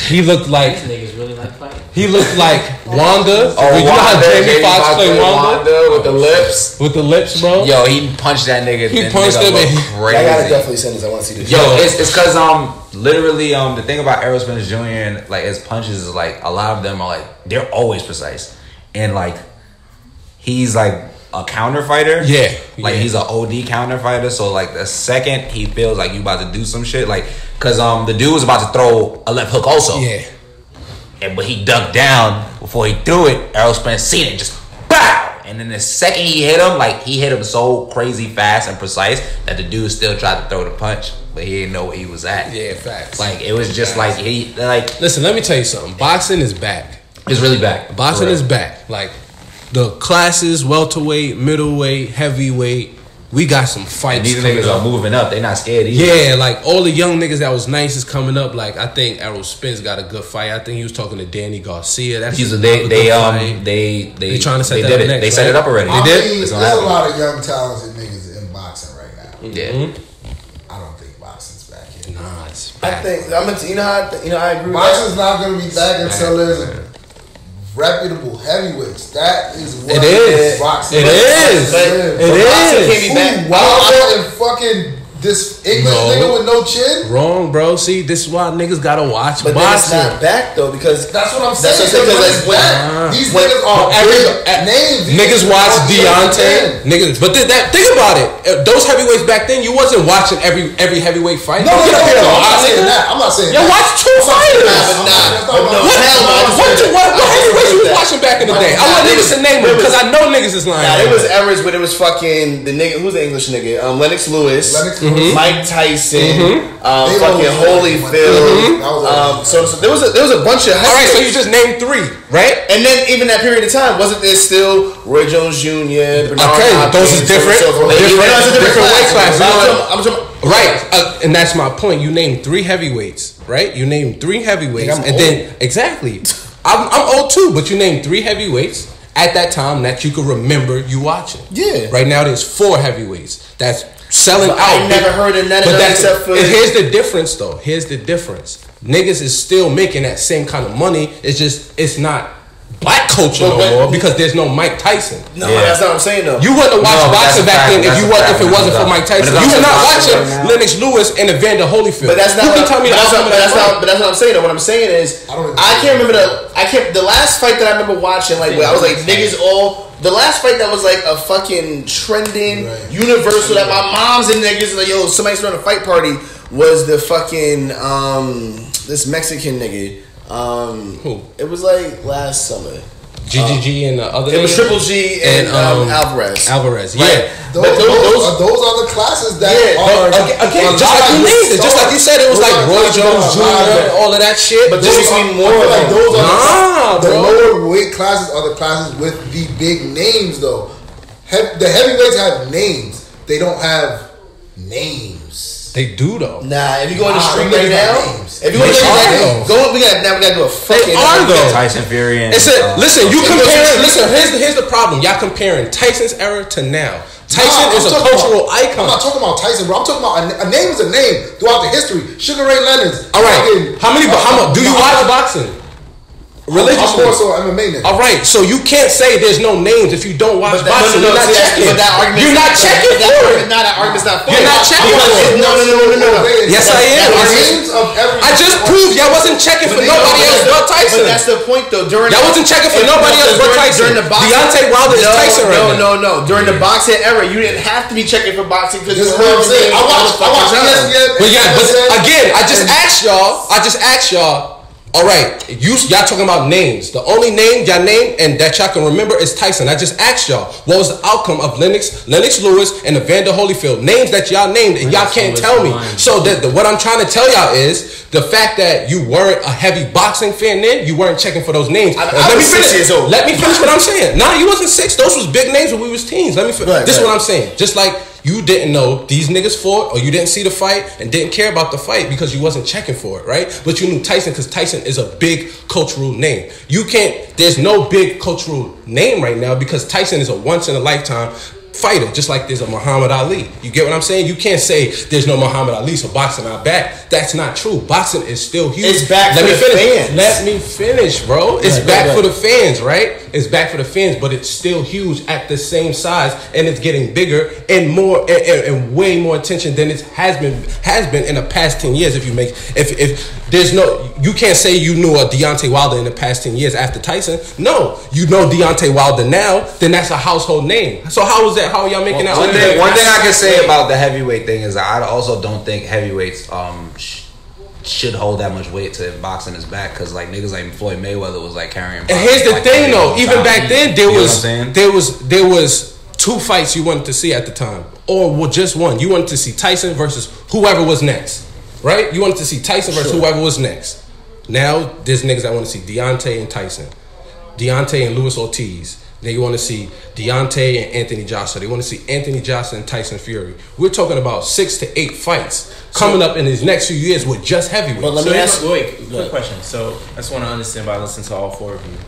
Speaker 1: he looked like
Speaker 5: These niggas really like fighting.
Speaker 1: he looked like Wanda.
Speaker 3: Oh,
Speaker 1: you know how
Speaker 3: Wanda,
Speaker 1: Jamie Foxx played Wanda
Speaker 3: with the lips.
Speaker 1: with the lips, bro.
Speaker 3: Yo, he punched that nigga.
Speaker 1: He
Speaker 3: That
Speaker 1: punched
Speaker 3: nigga
Speaker 1: him
Speaker 3: looked
Speaker 1: and-
Speaker 3: crazy.
Speaker 4: I gotta definitely send this. I want to see this.
Speaker 3: Yo, it's because literally the thing about Errol Spence Jr. and like his punches is like a lot of them are like they're always precise and like he's like a counter fighter.
Speaker 1: Yeah,
Speaker 3: like
Speaker 1: yeah.
Speaker 3: he's an OD counter fighter. So like the second he feels like you about to do some shit, like because the dude was about to throw a left hook also.
Speaker 1: Yeah,
Speaker 3: But he ducked down before he threw it. Errol Spence seen it, just BOW! And then the second he hit him, like he hit him so crazy fast and precise that the dude still tried to throw the punch, but he didn't know where he was at.
Speaker 1: yeah, facts.
Speaker 3: Like it was just like he like
Speaker 1: listen, let me tell you something. Boxing is back.
Speaker 3: It's really back.
Speaker 1: Boxing is back. Like the classes, welterweight, middleweight, heavyweight. We got some fights.
Speaker 3: These niggas are moving up. They not scared either.
Speaker 1: Yeah, like all the young niggas that was nice is coming up. Like I think Errol Spence got a good fight. I think he was talking to Danny Garcia. That's
Speaker 3: they trying
Speaker 1: to set
Speaker 3: they
Speaker 1: that
Speaker 3: did
Speaker 1: up
Speaker 3: it.
Speaker 1: next,
Speaker 3: They set
Speaker 1: right?
Speaker 3: it up already.
Speaker 2: I
Speaker 3: They did.
Speaker 2: mean,
Speaker 3: It's
Speaker 2: there's
Speaker 3: gonna
Speaker 2: a
Speaker 3: happen.
Speaker 2: lot of young talented niggas in boxing right now.
Speaker 3: Yeah.
Speaker 2: I don't think boxing's back yet.
Speaker 1: Nah, it's
Speaker 4: I
Speaker 1: back.
Speaker 4: think I agree with
Speaker 2: Boxing's
Speaker 4: that.
Speaker 2: not going to be back until there's a reputable heavyweights. That is what
Speaker 1: It is.
Speaker 2: boxing.
Speaker 1: It is. It
Speaker 4: Boxing
Speaker 1: is.
Speaker 4: can't be back.
Speaker 2: Wilder and fucking this English nigga with no chin.
Speaker 1: Wrong, bro. See, this is why niggas gotta watch
Speaker 4: But then it's
Speaker 1: boxing.
Speaker 4: not back though because
Speaker 2: That's what I'm
Speaker 4: That's
Speaker 2: saying.
Speaker 4: what I'm saying,
Speaker 2: When
Speaker 4: because
Speaker 2: it's
Speaker 4: when-
Speaker 2: back, these
Speaker 1: when-
Speaker 2: niggas are
Speaker 1: every-
Speaker 2: big names. These
Speaker 1: Niggas watch
Speaker 2: are big
Speaker 1: Deontay.
Speaker 2: names.
Speaker 1: Niggas, but think about it. Those heavyweights back then, you wasn't watching every heavyweight fight.
Speaker 2: No,
Speaker 1: Get up here and
Speaker 2: I'm not
Speaker 1: watch
Speaker 2: saying
Speaker 1: it.
Speaker 2: that. I'm not saying
Speaker 1: Yo,
Speaker 2: that.
Speaker 1: watch two
Speaker 2: I'm not saying
Speaker 1: fighters.
Speaker 2: that, but nah.
Speaker 1: What heavyweights you was watching back in the day? I want
Speaker 4: Nah,
Speaker 1: niggas to name them because I know niggas is lying.
Speaker 4: Nah, it was errors, but it was fucking the nigga. Who's the English nigga? Lennox Lewis,
Speaker 2: Lennox Lewis.
Speaker 4: Mike Tyson,
Speaker 2: They
Speaker 4: fucking
Speaker 2: always-
Speaker 4: Holyfield.
Speaker 2: That was
Speaker 4: So there was a bunch of.
Speaker 1: All right, so you just named three, right?
Speaker 4: And then even that period of time, wasn't there still Roy Jones Jr., Bernard
Speaker 1: Okay,
Speaker 4: Hopkins,
Speaker 1: those is different.
Speaker 4: so forth.
Speaker 1: Different-
Speaker 4: That's a
Speaker 1: different weight classes.
Speaker 4: I'm talking.
Speaker 1: Right, and that's my point. You named three heavyweights, right? You named three heavyweights,
Speaker 4: Nigga, I'm
Speaker 1: and then exactly, I'm old too, but you named three heavyweights at that time that you could remember you watching.
Speaker 4: Yeah.
Speaker 1: Right now, there's four heavyweights that's selling
Speaker 4: But
Speaker 1: out.
Speaker 4: I never heard of none of
Speaker 1: But
Speaker 4: them
Speaker 1: that's
Speaker 4: except for-
Speaker 1: and here's the difference, though. Here's the difference. Niggas is still making that same kind of money. It's just it's not black culture
Speaker 4: But-
Speaker 1: no more because there's no Mike Tyson.
Speaker 4: No, that's not what I'm saying though.
Speaker 1: You wouldn't have watched
Speaker 3: No,
Speaker 1: boxing
Speaker 3: that's a
Speaker 1: back
Speaker 3: fact.
Speaker 1: then
Speaker 3: That's
Speaker 1: if
Speaker 3: a
Speaker 1: you was
Speaker 3: fact.
Speaker 1: if it wasn't for Mike
Speaker 3: But
Speaker 1: Tyson.
Speaker 3: if
Speaker 1: You
Speaker 3: I'm
Speaker 1: were not
Speaker 3: boxing
Speaker 1: watching
Speaker 3: right now-
Speaker 1: Lennox Lewis and Evander Holyfield.
Speaker 4: But that's not.
Speaker 1: Who can
Speaker 4: what,
Speaker 1: tell me
Speaker 4: but
Speaker 1: the
Speaker 4: that's
Speaker 1: outcome
Speaker 4: not.
Speaker 1: of
Speaker 4: But
Speaker 1: that
Speaker 4: that's
Speaker 1: fight?
Speaker 4: not. But that's what I'm saying. Though. What I'm saying is, I can't remember the last fight that I remember watching. Like where I was like niggas all. The last fight that was like a fucking trending universal that my moms and niggas like yo somebody's throwing a fight party was the fucking this Mexican nigga.
Speaker 1: Who?
Speaker 4: It was like last summer.
Speaker 1: GGG and the other.
Speaker 4: It was
Speaker 1: nigga?
Speaker 4: Triple G and Alvarez.
Speaker 1: Alvarez,
Speaker 4: Right.
Speaker 1: yeah.
Speaker 2: Those
Speaker 4: But
Speaker 2: are the classes that are
Speaker 1: Again, just like you named it, just like you said, it was like Roy Jones Jr. and all of that shit.
Speaker 4: But there should be more
Speaker 2: I feel
Speaker 4: of
Speaker 2: like
Speaker 4: them.
Speaker 2: those
Speaker 1: Nah,
Speaker 2: are the
Speaker 1: bro.
Speaker 2: lower weight classes are the classes with the big names though. The heavyweights have names. They don't have names.
Speaker 1: They do though.
Speaker 4: Nah, if you go in the
Speaker 2: Nah,
Speaker 4: street
Speaker 2: them
Speaker 4: right
Speaker 2: niggas got
Speaker 4: now,
Speaker 2: names.
Speaker 4: if you go in the
Speaker 1: They
Speaker 4: street
Speaker 1: are,
Speaker 4: right
Speaker 1: though.
Speaker 4: now, we gotta do a fucking.
Speaker 1: are, though.
Speaker 3: Tyson Fury and
Speaker 1: It's a, listen, you
Speaker 4: Okay.
Speaker 1: comparing. Listen, here's the problem. Y'all comparing Tyson's era to now. Tyson
Speaker 2: Nah,
Speaker 1: is a
Speaker 2: I'm talking
Speaker 1: cultural
Speaker 2: about-
Speaker 1: icon.
Speaker 2: I'm not talking about Tyson, bro. I'm talking about a name is a name throughout the history. Sugar Ray Leonard's.
Speaker 1: All right, how many? Do you watch boxing? Religiously.
Speaker 2: I'm more so MMA nigga.
Speaker 1: All right, so you can't say there's no names if you don't watch boxing. You're not checking.
Speaker 4: But that argument,
Speaker 1: You're not checking for it.
Speaker 4: That argument's not.
Speaker 1: You're not checking for it.
Speaker 4: No.
Speaker 1: Yes, I am.
Speaker 2: Names of every.
Speaker 1: I just proved y'all wasn't checking for nobody else but Tyson.
Speaker 4: But that's the point, though. During
Speaker 1: Y'all wasn't checking for nobody else but Tyson.
Speaker 4: During the boxing,
Speaker 1: Deontay Wilder is Tyson right now.
Speaker 4: No. During the boxing era, you didn't have to be checking for boxing because
Speaker 2: This is what I'm saying. I watch ESPN.
Speaker 1: But yeah, but again, I just asked y'all. All right, y'all talking about names. The only name y'all named and that y'all can remember is Tyson. I just asked y'all what was the outcome of Lennox Lewis and Evander Holyfield. Names that y'all named and y'all can't tell me. So that what I'm trying to tell y'all is the fact that you weren't a heavy boxing fan then, you weren't checking for those names.
Speaker 4: I was 6 years old.
Speaker 1: Let me finish what I'm saying. Nah, you wasn't 6. Those was big names when we was teens. Let me finish. This is what I'm saying. Just like you didn't know these niggas fought, or you didn't see the fight and didn't care about the fight because you wasn't checking for it, right? But you knew Tyson because Tyson is a big cultural name. There's no big cultural name right now because Tyson is a once in a lifetime fighter, just like there's a Muhammad Ali. You get what I'm saying? You can't say there's no Muhammad Ali, so boxing not back. That's not true. Boxing is still huge.
Speaker 4: It's back for the fans.
Speaker 1: Let me finish, bro. It's back for the fans, right? It's back for the fans, but it's still huge at the same size, and it's getting bigger and more and way more attention than it has been in the past 10 years. If there's no, you can't say you knew a Deontay Wilder in the past 10 years after Tyson. No, you know Deontay Wilder now, then that's a household name. So how is that? How are y'all making that?
Speaker 3: One thing I can say about the heavyweight thing is I also don't think heavyweights should hold that much weight to if boxing is back because like niggas like Floyd Mayweather was like carrying.
Speaker 1: And here's the
Speaker 3: like,
Speaker 1: thing though, even back then there
Speaker 3: there
Speaker 1: was 2 fights you wanted to see at the time, or just one. You wanted to see Tyson versus whoever was next, right? You wanted to see Tyson versus whoever was next. Now there's niggas that want to see Deontay and Tyson. Deontay and Luis Ortiz. They want to see Deontay and Anthony Joshua. They want to see Anthony Joshua and Tyson Fury. We're talking about 6 to 8 fights coming up in these next few years with just heavyweights.
Speaker 5: But let me ask. Wait, quick question. So I just want to understand by listening to all 4 of you.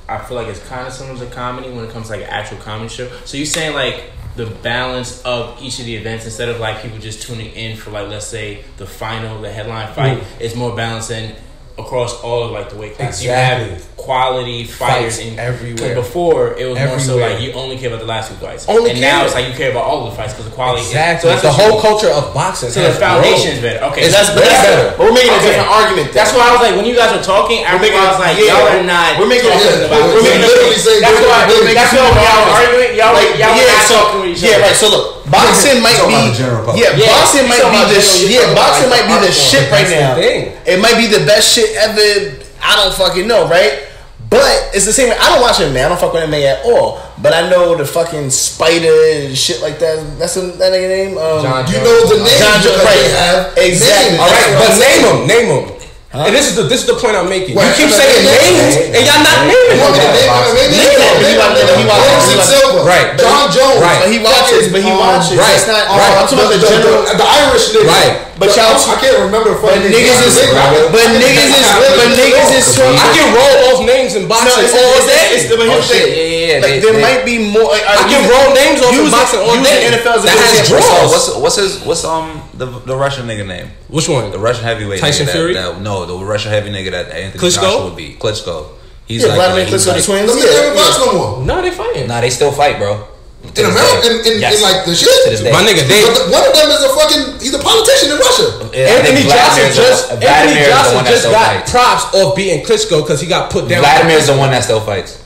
Speaker 5: I feel like it's kind of similar to comedy when it comes to like an actual comedy show. So you're saying like the balance of each of the events instead of like people just tuning in for like, let's say the final, the headline fight, it's more balanced in across all of like the weight classes.
Speaker 1: Exactly.
Speaker 5: You have quality fighters in
Speaker 1: everywhere.
Speaker 5: Because before it was more so
Speaker 1: Everywhere.
Speaker 5: like you only care about the last 2 fights,
Speaker 1: Only
Speaker 5: and
Speaker 1: care.
Speaker 5: now it's like you care about all of the fights because the quality.
Speaker 1: Exactly.
Speaker 5: So that's
Speaker 1: the
Speaker 5: what
Speaker 1: whole culture of boxing.
Speaker 5: So the foundation is better. Okay,
Speaker 1: It's
Speaker 5: so
Speaker 1: better.
Speaker 4: But we're making a
Speaker 5: Okay.
Speaker 4: different argument.
Speaker 5: That's why I was like, when you guys were talking, I was like, y'all are not.
Speaker 4: We're making
Speaker 5: talking
Speaker 4: a-
Speaker 5: about.
Speaker 4: we're making a-
Speaker 2: literally saying
Speaker 5: That's why.
Speaker 2: different
Speaker 5: That's why when y'all were arguing, y'all were not talking with each other.
Speaker 4: right. So look, boxing might
Speaker 3: Talking
Speaker 4: be
Speaker 3: about the general public.
Speaker 4: boxing might
Speaker 5: talking
Speaker 4: be
Speaker 5: about
Speaker 4: the
Speaker 5: general,
Speaker 4: yeah,
Speaker 5: you're talking
Speaker 4: boxing
Speaker 5: about
Speaker 4: might be the
Speaker 5: hardcore.
Speaker 4: shit right
Speaker 1: That's the
Speaker 4: now.
Speaker 1: thing.
Speaker 4: It might be the best shit ever. I don't fucking know, right? But it's the same. I don't watch MMA. I don't fuck with MMA at all. But I know the fucking Spider and shit like that. That's that nigga name.
Speaker 1: John
Speaker 2: You
Speaker 1: Jones.
Speaker 2: know the name
Speaker 4: John
Speaker 2: because
Speaker 4: Jones, right.
Speaker 2: they have
Speaker 4: Exactly.
Speaker 2: names.
Speaker 1: All right, but
Speaker 2: That's what I'm
Speaker 1: name them. And this is the point I'm making.
Speaker 2: What,
Speaker 1: You keep
Speaker 2: MMA
Speaker 1: saying names and y'all not naming
Speaker 2: You want me to
Speaker 1: them.
Speaker 2: name
Speaker 4: He watches-
Speaker 2: Anderson Silva.
Speaker 1: Right.
Speaker 2: John Jones.
Speaker 1: Right.
Speaker 4: But he watches. But he watches.
Speaker 1: Right.
Speaker 4: That's not.
Speaker 1: Right.
Speaker 4: I'm talking about the general.
Speaker 2: The Irish nigga.
Speaker 1: Right.
Speaker 4: But y'all-
Speaker 2: I can't remember the
Speaker 4: But
Speaker 2: fucking
Speaker 4: niggas is. But niggas is.
Speaker 1: I can roll off names in
Speaker 4: No,
Speaker 1: boxing
Speaker 4: it's
Speaker 1: all day.
Speaker 4: but here's the thing.
Speaker 3: Yeah.
Speaker 4: Like, there might be more.
Speaker 1: I can roll names off in boxing all day.
Speaker 4: NFL as a
Speaker 1: That
Speaker 4: good
Speaker 1: has
Speaker 4: example.
Speaker 1: draws.
Speaker 3: What's the Russian nigga name?
Speaker 1: Which one?
Speaker 3: The Russian heavyweight
Speaker 1: Tyson
Speaker 3: nigga
Speaker 1: Fury?
Speaker 3: No, the Russian heavy nigga that Anthony
Speaker 1: Klitschko?
Speaker 3: Joshua would be. Klitschko. He's
Speaker 4: Yeah,
Speaker 3: like
Speaker 4: Vladimir
Speaker 3: he's
Speaker 4: Klitschko, the
Speaker 3: like-
Speaker 4: twins.
Speaker 2: Them niggas don't box no more.
Speaker 1: No, they fighting.
Speaker 3: Nah, they still fight, bro.
Speaker 2: In America, in like the shit.
Speaker 3: To this day.
Speaker 1: My nigga, they.
Speaker 2: But one of them is he's a politician in Russia.
Speaker 1: Anthony Johnson
Speaker 3: Vladimir
Speaker 1: just got props off beating Klitschko because he got put down.
Speaker 3: Vladimir's the one that still fights.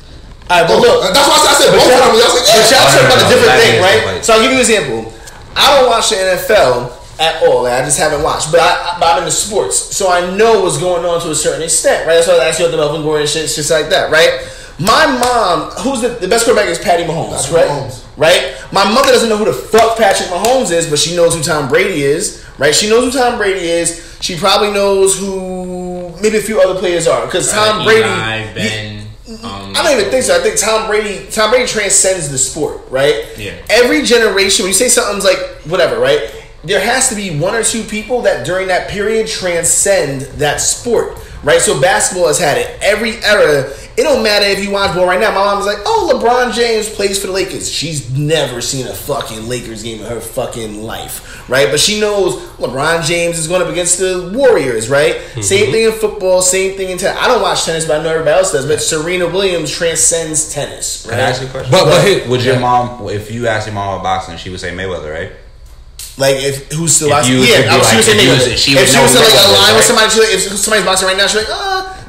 Speaker 4: Alright, but look.
Speaker 2: That's why I said both of them. Y'all said,
Speaker 4: But y'all talking about a different
Speaker 3: Vladimir
Speaker 4: thing,
Speaker 3: is
Speaker 4: right?
Speaker 3: the fight.
Speaker 4: So I'll give you an example. I don't watch the NFL at all. Like, I just haven't watched. But I'm into sports. So I know what's going on to a certain extent, right? That's why I asked you about the Melvin Gordon shit, shit like that, right? My mom, who's the best quarterback is Patty Mahomes,
Speaker 2: Patrick
Speaker 4: right?
Speaker 2: Mahomes.
Speaker 4: Right? My mother doesn't know who the fuck Patrick Mahomes is, but she knows who Tom Brady is, right? She knows who Tom Brady is. She probably knows who maybe a few other players are. Because Tom Brady...
Speaker 5: Eli, Ben.
Speaker 4: I don't even think so. I think Tom Brady transcends the sport, right?
Speaker 5: Yeah.
Speaker 4: Every generation, when you say something's like whatever, right? There has to be 1 or 2 people that during that period transcend that sport, right? So basketball has had it. Every era, it don't matter if you watch ball right now. My mom's like, oh, LeBron James plays for the Lakers. She's never seen a fucking Lakers game in her fucking life, right? But she knows LeBron James is going up against the Warriors, right?
Speaker 1: Mm-hmm.
Speaker 4: Same thing in football, same thing in tennis. I don't watch tennis, but I know everybody else does. But Serena Williams transcends tennis, right?
Speaker 3: Can I ask you a question?
Speaker 1: But here,
Speaker 3: Would your mom, if you asked your mom about boxing, she would say Mayweather, right?
Speaker 4: Like if who's still
Speaker 3: If
Speaker 4: boxing?
Speaker 3: you-
Speaker 4: Yeah,
Speaker 3: if you
Speaker 4: she would say
Speaker 3: like- if you
Speaker 4: Mayweather.
Speaker 3: was- she
Speaker 4: If
Speaker 3: would
Speaker 4: she
Speaker 3: know
Speaker 4: was like
Speaker 3: Mayweather,
Speaker 4: a line with
Speaker 3: right?
Speaker 4: somebody, if somebody's boxing right now, she's like,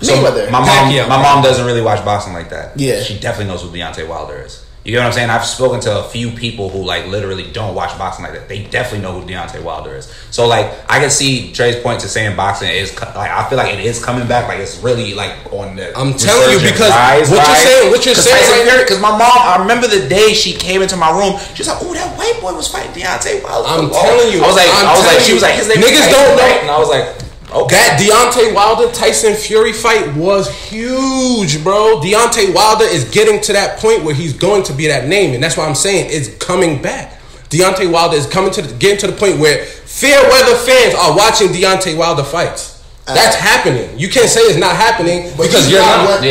Speaker 3: So
Speaker 4: Mayweather.
Speaker 3: my mom doesn't really watch boxing like that.
Speaker 4: Yeah.
Speaker 3: She definitely knows who Deontay Wilder is. You get what I'm saying? I've spoken to a few people who like literally don't watch boxing like that. They definitely know who Deontay Wilder is. So like I can see Trey's point to saying boxing is like I feel like it is coming back. Like it's really like on the.
Speaker 1: I'm telling you
Speaker 3: resurgent
Speaker 1: because
Speaker 3: rise.
Speaker 1: what you're saying right
Speaker 3: Because my mom, I remember the day she came into my room. She was like, "Oh, that white boy was fighting Deontay Wilder."
Speaker 1: I'm telling you.
Speaker 3: I was like,
Speaker 1: telling
Speaker 3: she was like, his name
Speaker 1: niggas
Speaker 3: is Tyson,
Speaker 1: don't know.
Speaker 3: right? And I was like, okay.
Speaker 1: That Deontay Wilder Tyson Fury fight was huge, bro. Deontay Wilder is getting to that point where he's going to be that name, and that's why I'm saying it's coming back. Deontay Wilder is getting to the point where fair weather fans are watching Deontay Wilder fights. That's happening. You can't say it's not happening because you're not.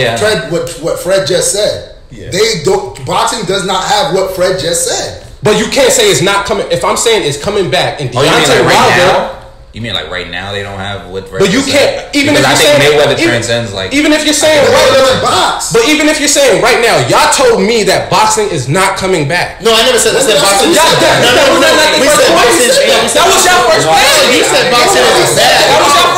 Speaker 2: What Fred just said.
Speaker 4: Yeah.
Speaker 2: They don't. Boxing does not have what Fred just said.
Speaker 1: But you can't say it's not coming. If I'm saying it's coming back, and
Speaker 3: Oh, you mean
Speaker 1: Deontay
Speaker 3: like right
Speaker 1: Wilder.
Speaker 3: now? You mean like right now they don't have what?
Speaker 1: But you can't. Even if
Speaker 3: I
Speaker 1: you're
Speaker 3: think
Speaker 1: saying
Speaker 3: Mayweather
Speaker 1: even-
Speaker 3: transcends like.
Speaker 1: Even if you're saying
Speaker 2: Mayweather doesn't
Speaker 1: right,
Speaker 2: box.
Speaker 1: but even if you're saying right now, y'all told me that boxing is not coming back.
Speaker 4: No, I never said that. I said boxing.
Speaker 1: Y'all- that-
Speaker 4: We said boxing.
Speaker 1: That was your first question.
Speaker 4: You said boxing is bad.
Speaker 1: That was your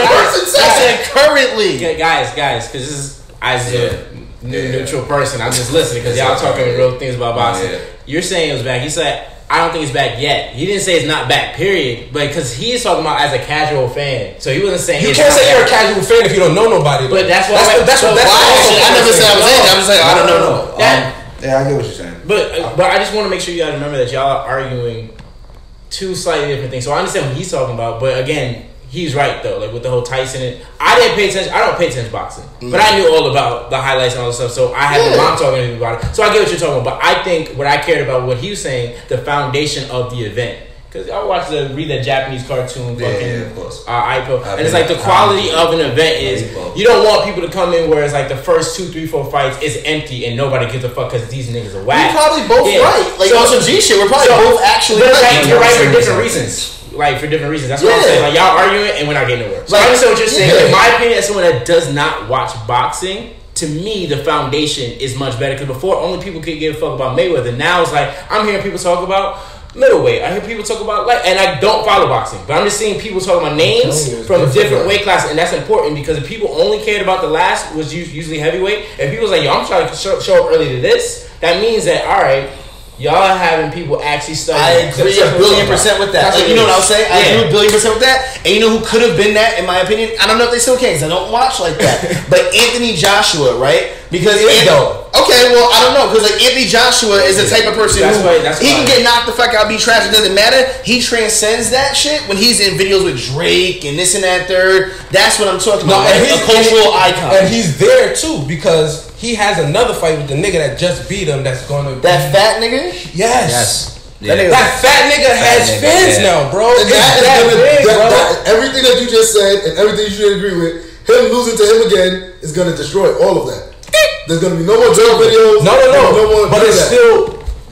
Speaker 1: first
Speaker 4: I said currently.
Speaker 5: Guys, because this is as a neutral person, I'm just listening because y'all talking real things about boxing.
Speaker 3: Yeah.
Speaker 5: You're saying it was back. He said, I don't think it's back yet. He didn't say it's not back, period. But because he's talking about as a casual fan, so he wasn't saying
Speaker 1: You
Speaker 5: it's
Speaker 1: can't
Speaker 5: not
Speaker 1: say you're a
Speaker 5: back.
Speaker 1: casual fan if you don't know nobody.
Speaker 5: But that's why.
Speaker 1: That's
Speaker 5: so
Speaker 1: what.
Speaker 4: I never said I was in. I'm just like I don't know.
Speaker 5: That,
Speaker 3: Yeah, I get what you're saying.
Speaker 5: but I just want to make sure you guys remember that y'all are arguing two slightly different things. So I understand what he's talking about, but again, he's right though. Like with the whole Tyson, I didn't pay attention. I don't pay attention to boxing, but I knew all about the highlights and all this stuff. So I had my mom talking to me about it. So I get what you're talking about. But I think what I cared about, what he was saying, the foundation of the event. Because I read that Japanese cartoon,
Speaker 3: of course.
Speaker 5: iPod, and it's like the quality of an event is you don't want people to come in where it's like the first 2, 3, 4 fights is empty and nobody gives a fuck because these niggas are whack.
Speaker 4: We're probably both right. Like also G shit, we're probably both actually right.
Speaker 5: You're right for different reasons. Like for different reasons. That's what I'm saying. Like y'all arguing and we're not getting nowhere. So I understand what you're saying. In my opinion, as someone that does not watch boxing, to me the foundation is much better because before only people could give a fuck about Mayweather. Now it's like I'm hearing people talk about middleweight. I hear people talk about and I don't follow boxing, but I'm just seeing people talk about names from different weight classes, and that's important because if people only cared about the last was usually heavyweight, and people was like, yo, I'm trying to show up early to this, that means that all right, y'all are having people actually study.
Speaker 4: I agree a billion% with that. Like, you know what I'll say? I agree a billion% with that. And you know who could have been that, in my opinion? I don't know if they still can, because I don't watch like that. But Anthony Joshua, right? Because okay, well, I don't know, because like Anthony Joshua is the type of person who he can get knocked the fuck out, be trash, it doesn't matter. He transcends that shit when he's in videos with Drake and this and that third. That's what I'm talking about.
Speaker 1: And
Speaker 4: he's a cultural icon.
Speaker 1: And he's there too because he has another fight with the nigga that just beat him. That's gonna
Speaker 4: that fat nigga.
Speaker 1: Yes.
Speaker 3: Yeah.
Speaker 1: That fat nigga has fans now, bro.
Speaker 2: And everything that you just said and everything you should agree with, him losing to him again is gonna destroy all of that. There's gonna be no more Joe videos.
Speaker 1: No.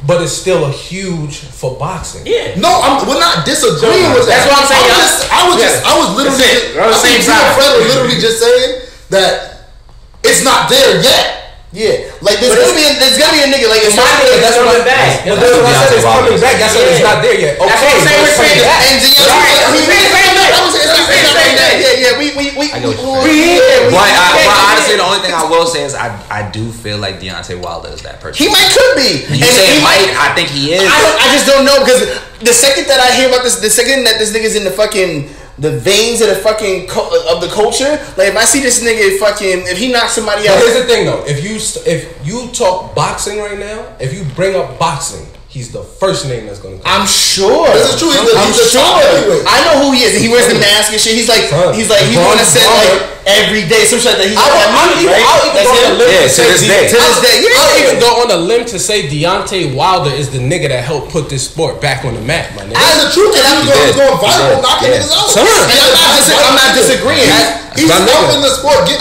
Speaker 1: But it's still a huge for boxing.
Speaker 5: Yeah.
Speaker 2: No, we're not disagreeing with that.
Speaker 5: That's what I'm saying.
Speaker 2: I was literally just saying that it's not there yet.
Speaker 4: Yeah, like there's gonna be a nigga like
Speaker 5: my nigga that's coming back.
Speaker 1: But that's what I said. It's coming back. That's what it's not there yet. Okay,
Speaker 5: that's what I'm saying. We're saying that.
Speaker 3: Honestly, the only thing I will say is I do feel like Deontay Wilder is that person.
Speaker 4: He could be.
Speaker 3: You say might? I think he is.
Speaker 4: I just don't know because the second that I hear about this, the second that this nigga's in the veins of the fucking of the culture, like if I see this nigga if he knocks somebody out.
Speaker 1: But here's the thing though, if you talk boxing right now, if you bring up boxing, he's the first name that's gonna come.
Speaker 4: I'm sure.
Speaker 2: This is true.
Speaker 4: I'm sure. I know who he is. He wears the mask and shit. He's on a set like every day. Some shit that
Speaker 1: I'll even go on a limb to this day. I'll even go on a limb to say Deontay Wilder is the nigga that helped put this sport back on the map, my nigga.
Speaker 2: That's the truth. And he was going viral, knocking niggas out.
Speaker 4: I'm not disagreeing.
Speaker 2: He's helping the sport get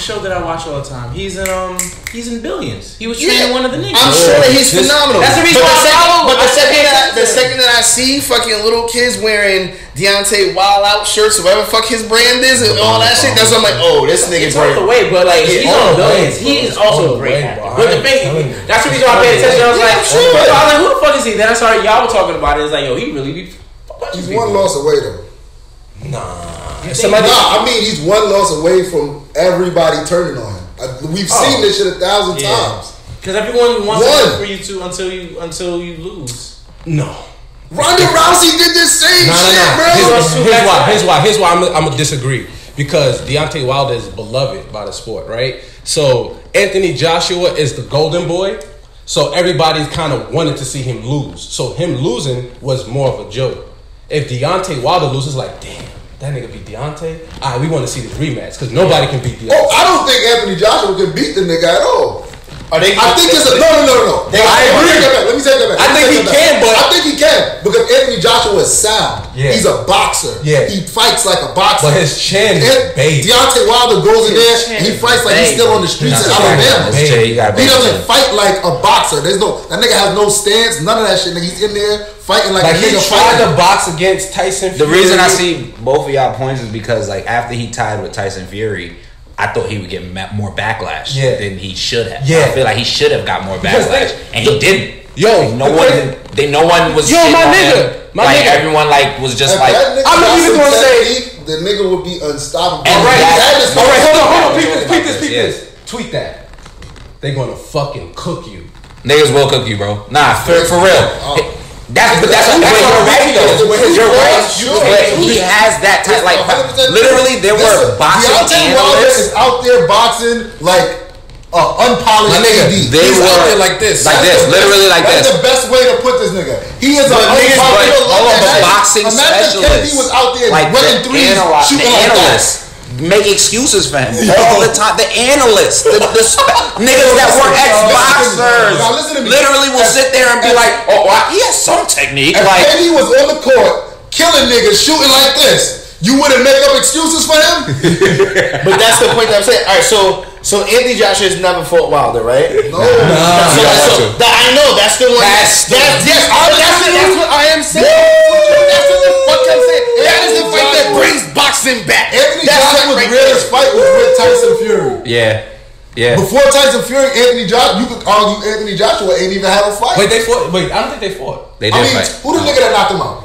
Speaker 5: show that I watch all the time. He's in Billions. He was training one of the niggas.
Speaker 4: I'm sure that he's phenomenal.
Speaker 5: That's the reason why
Speaker 4: the second that I see fucking little kids wearing Deontay Wild Out shirts, whatever the fuck his brand is, and all that shit, that's when I'm like, oh, this nigga's
Speaker 5: right. The way, but like he's on Billions. He is also a great actor. But the thing, that's the reason why I paid attention. I was like, who the fuck is he? Then I started y'all were talking about it. It's like, yo, he really be.
Speaker 2: He's one loss away though.
Speaker 1: Nah.
Speaker 2: I mean, he's one loss away from everybody turning on him. We've seen this shit 1,000 times.
Speaker 5: Because everyone wants to for you to until you lose.
Speaker 1: No.
Speaker 2: Ronda Rousey did this same shit, bro.
Speaker 1: Here's why I'm gonna disagree. Because Deontay Wilder is beloved by the sport, right? So Anthony Joshua is the golden boy. So everybody kind of wanted to see him lose. So him losing was more of a joke. If Deontay Wilder loses, like, damn, that nigga beat Deontay. All right, we want to see this rematch because nobody can beat Deontay.
Speaker 2: Oh, I don't think Anthony Joshua can beat the nigga at all.
Speaker 4: I think
Speaker 2: it's no. I agree. Let me take that back.
Speaker 1: I think he can, but
Speaker 2: I think he can because Anthony Joshua is sound. Yeah. He's a boxer.
Speaker 1: Yeah.
Speaker 2: He fights like a boxer.
Speaker 1: But his chin is big.
Speaker 2: Deontay Wilder goes in there. He fights like he's still on the streets of Alabama. He doesn't fight like a boxer. That nigga has no stance. None of that shit. He's in there fighting like a nigga.
Speaker 1: He tried to box against Tyson Fury.
Speaker 3: The reason I see both of y'all points is because like after he tied with Tyson Fury, I thought he would get more backlash than he should have. Yeah. I feel like he should have got more backlash, and he didn't.
Speaker 1: Yo,
Speaker 3: no one was.
Speaker 1: Yo, my nigga,
Speaker 3: everyone was just like.
Speaker 2: I'm not even gonna say the nigga would be unstoppable.
Speaker 1: All right, hold on. Peep this. Tweet that. They gonna fucking cook you.
Speaker 3: Niggas will cook you, bro. Nah, for real. That's you're right though. You're right. But he has that type. Like literally, there were boxing analysts
Speaker 2: out there boxing like unpolished AD.
Speaker 3: They were out there like this, literally like this.
Speaker 2: That's the best way to put this nigga. He is a
Speaker 3: niggas, but boxing
Speaker 2: Imagine
Speaker 3: specialists.
Speaker 2: Kennedy was out there
Speaker 3: like
Speaker 2: running
Speaker 3: the
Speaker 2: threes, shooting like that.
Speaker 3: analysts. Make excuses for him all the time. The analysts, the niggas that were ex-boxers,
Speaker 2: Now listen to me.
Speaker 3: literally will sit there and be like, "Oh, he has some technique."
Speaker 2: If
Speaker 3: Like,
Speaker 2: Kennedy was on the court killing niggas, shooting like this, you wouldn't make up excuses for him?
Speaker 7: But that's the point that I'm saying. All right, so Anthony Joshua has never fought Wilder, right?
Speaker 2: No.
Speaker 7: I know that's the one. That's what I am saying. That's what the fuck I'm saying. That is the fight that brings boxing back.
Speaker 2: Anthony
Speaker 7: That's
Speaker 2: Joshua's
Speaker 7: right
Speaker 2: greatest fight was with Tyson Fury.
Speaker 3: yeah.
Speaker 2: Before Tyson Fury, Anthony Joshua, you could argue Anthony Joshua ain't even had a fight.
Speaker 1: Wait, they fought. Wait, I don't think they fought.
Speaker 3: They
Speaker 2: I
Speaker 3: did
Speaker 2: mean,
Speaker 3: fight.
Speaker 2: who the nigga that knocked him out?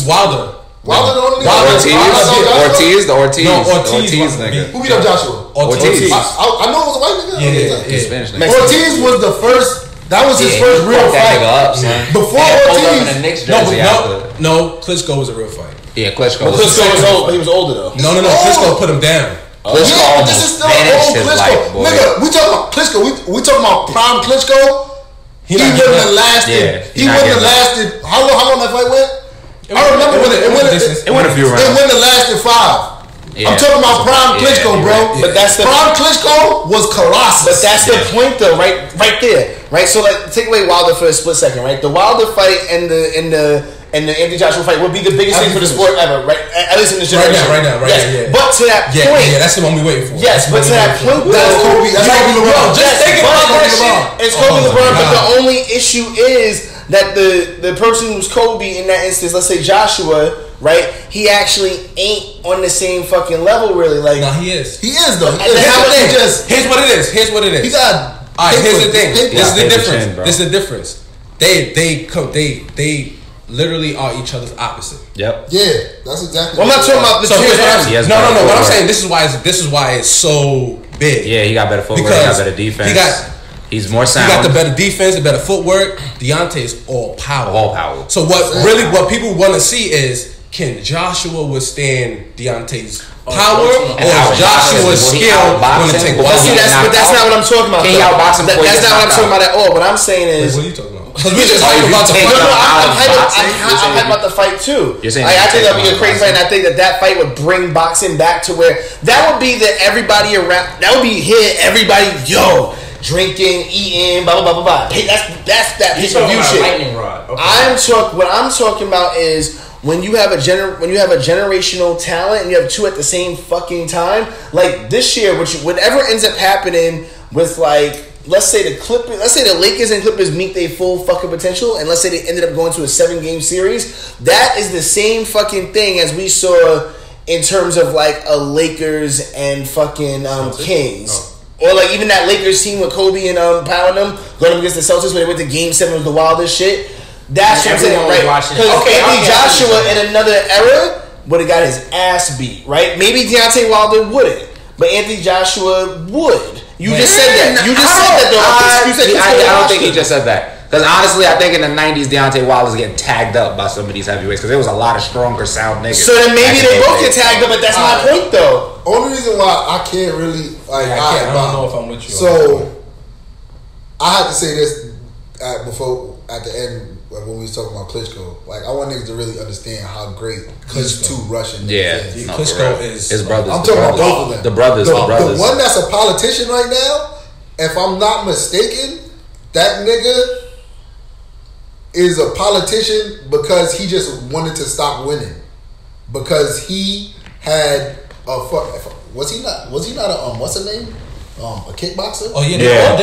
Speaker 1: Wilder.
Speaker 2: Wilder the only
Speaker 3: Ortiz,
Speaker 2: nigga.
Speaker 3: the Ortiz
Speaker 1: Ortiz
Speaker 3: nigga.
Speaker 2: Who beat up Joshua?
Speaker 1: Ortiz.
Speaker 2: I know it was a white nigga.
Speaker 1: Yeah.
Speaker 3: Spanish nigga.
Speaker 2: Ortiz was the first. That was his first real
Speaker 3: That
Speaker 2: fight.
Speaker 3: nigga up, son.
Speaker 2: Before
Speaker 3: He pulled up
Speaker 2: Ortiz.
Speaker 3: in the Knicks jersey after.
Speaker 1: No. Klitschko was a real fight.
Speaker 3: Yeah, Klitschko.
Speaker 7: Klitschko was old, but he was older though.
Speaker 1: No. Klitschko put him down.
Speaker 3: Klitschko
Speaker 2: Yeah, but this is still
Speaker 3: vanished
Speaker 2: old
Speaker 3: his
Speaker 2: Klitschko.
Speaker 3: life, boy.
Speaker 2: Nigga, we talking about Klitschko. We talking about prime Klitschko. He
Speaker 1: not
Speaker 2: wouldn't
Speaker 1: getting
Speaker 2: have lasted.
Speaker 3: Yeah,
Speaker 2: he
Speaker 3: he not
Speaker 2: wouldn't have
Speaker 3: getting
Speaker 2: lasted. How long that fight went? I remember when it went
Speaker 3: a few rounds.
Speaker 2: It wouldn't have lasted 5.
Speaker 3: Yeah.
Speaker 2: I'm talking about prime Klitschko, bro.
Speaker 3: right.
Speaker 7: But that's the
Speaker 2: prime Klitschko was Colossus.
Speaker 7: But that's the point, though, right there, right. So, like, take away Wilder for a split second, right? The Wilder fight and the Anthony Joshua fight would be the biggest thing for the sport ever, right? At least in this generation.
Speaker 1: Right now,
Speaker 7: yes.
Speaker 1: yeah.
Speaker 7: But to that
Speaker 1: Yeah,
Speaker 7: point,
Speaker 1: that's the one we waiting for.
Speaker 7: yes. But to that point,
Speaker 2: That's Kobe. That's Kobe LeBron.
Speaker 1: Just think about that shit.
Speaker 7: It's Kobe LeBron, but
Speaker 1: God.
Speaker 7: the only issue is that the person who's Kobe in that instance, let's say Joshua, right? He actually ain't on the same fucking level, really. Like,
Speaker 1: No, he is.
Speaker 2: He is though.
Speaker 7: Here's
Speaker 1: Here's what it is.
Speaker 2: He got.
Speaker 1: All right, here's the thing.
Speaker 2: paper.
Speaker 1: This is the
Speaker 3: paper
Speaker 1: difference.
Speaker 3: chin, bro.
Speaker 1: This is the difference. They literally are each other's opposite.
Speaker 3: Yep.
Speaker 2: Yeah, that's exactly.
Speaker 7: well, I'm not talking about the
Speaker 1: So
Speaker 7: two
Speaker 1: here's what I'm
Speaker 7: of
Speaker 3: He has
Speaker 1: no.
Speaker 3: better
Speaker 1: What I'm
Speaker 3: footwork.
Speaker 1: saying. This is why it's so big.
Speaker 3: Yeah, he got better footwork. He
Speaker 1: Because
Speaker 3: got better defense.
Speaker 1: he got-
Speaker 3: He's more
Speaker 1: He
Speaker 3: sound.
Speaker 1: got the better defense, the better footwork. Deontay is all power.
Speaker 3: All power.
Speaker 1: So what people want to see is, can Joshua withstand Deontay's power, or
Speaker 3: And outbox him.
Speaker 1: Joshua's
Speaker 3: Will he
Speaker 1: skill
Speaker 3: outbox
Speaker 1: going to
Speaker 3: him?
Speaker 1: take
Speaker 3: Will
Speaker 7: But
Speaker 1: over?
Speaker 7: see,
Speaker 3: he
Speaker 7: that's
Speaker 3: knocked
Speaker 7: not
Speaker 3: out?
Speaker 7: what I'm talking about.
Speaker 3: Can he
Speaker 7: though.
Speaker 3: outbox him before he
Speaker 7: That's
Speaker 3: gets
Speaker 7: not what I'm
Speaker 3: knocked
Speaker 7: talking
Speaker 3: out?
Speaker 7: about at all. What I'm saying is,
Speaker 1: What are you talking about? Because we just
Speaker 3: Oh,
Speaker 1: talking
Speaker 3: you
Speaker 1: about the
Speaker 3: take
Speaker 7: no,
Speaker 1: fight.
Speaker 7: I'm
Speaker 3: boxing?
Speaker 7: hyped about the fight too.
Speaker 3: You're saying
Speaker 7: I
Speaker 3: you
Speaker 7: think
Speaker 3: take
Speaker 7: that'd be a
Speaker 3: on
Speaker 7: crazy fight, and I think that fight would bring boxing back to where that would be the everybody around. That would be here, everybody, drinking, eating, blah blah blah blah blah. Hey, that's that pay-per-view shit.
Speaker 5: Lightning rod. Okay.
Speaker 7: What I'm talking about is when you have a generational talent and you have two at the same fucking time. Like this year, whatever ends up happening with, like, let's say the Lakers and Clippers meet their full fucking potential, and let's say they ended up going to a 7-game series. That is the same fucking thing as we saw in terms of like a Lakers and fucking Kings. Or like even that Lakers team with Kobe and Powell and them going up against the Celtics when they went to Game 7 of the wildest shit. That's what I'm saying,
Speaker 5: Everyone was
Speaker 7: right?
Speaker 5: watching.
Speaker 7: Because
Speaker 5: Okay,
Speaker 7: Anthony
Speaker 5: okay,
Speaker 7: Joshua
Speaker 5: okay.
Speaker 7: in another era would have got his ass beat, right? Maybe Deontay Wilder wouldn't, but Anthony Joshua would. You just said that. You just said that, though. You said
Speaker 3: I don't think he just said that. Because honestly, I think in the 90s, Deontay Wilder's getting tagged up by some of these heavyweights because there was a lot of stronger, sound niggas.
Speaker 7: So then maybe
Speaker 3: back in
Speaker 7: they
Speaker 3: those
Speaker 7: both get
Speaker 3: days.
Speaker 7: tagged up, but that's my point, though.
Speaker 2: Only reason why I can't really like
Speaker 1: I don't know if I'm with you.
Speaker 2: So I had to say this at the end when we was talking about Klitschko. Like, I want niggas to really understand how great these two Russian niggas
Speaker 3: Yeah.
Speaker 2: is.
Speaker 3: No,
Speaker 1: Klitschko
Speaker 3: for real.
Speaker 1: is-
Speaker 3: his brothers.
Speaker 2: I'm
Speaker 3: the
Speaker 2: talking about
Speaker 3: brothers.
Speaker 2: both of them.
Speaker 3: The brothers.
Speaker 2: The one that's a politician right now, if I'm not mistaken, that nigga is a politician because he just wanted to stop winning. Because he had was he not a what's her name? A kickboxer?
Speaker 1: Oh yeah,
Speaker 3: Yeah.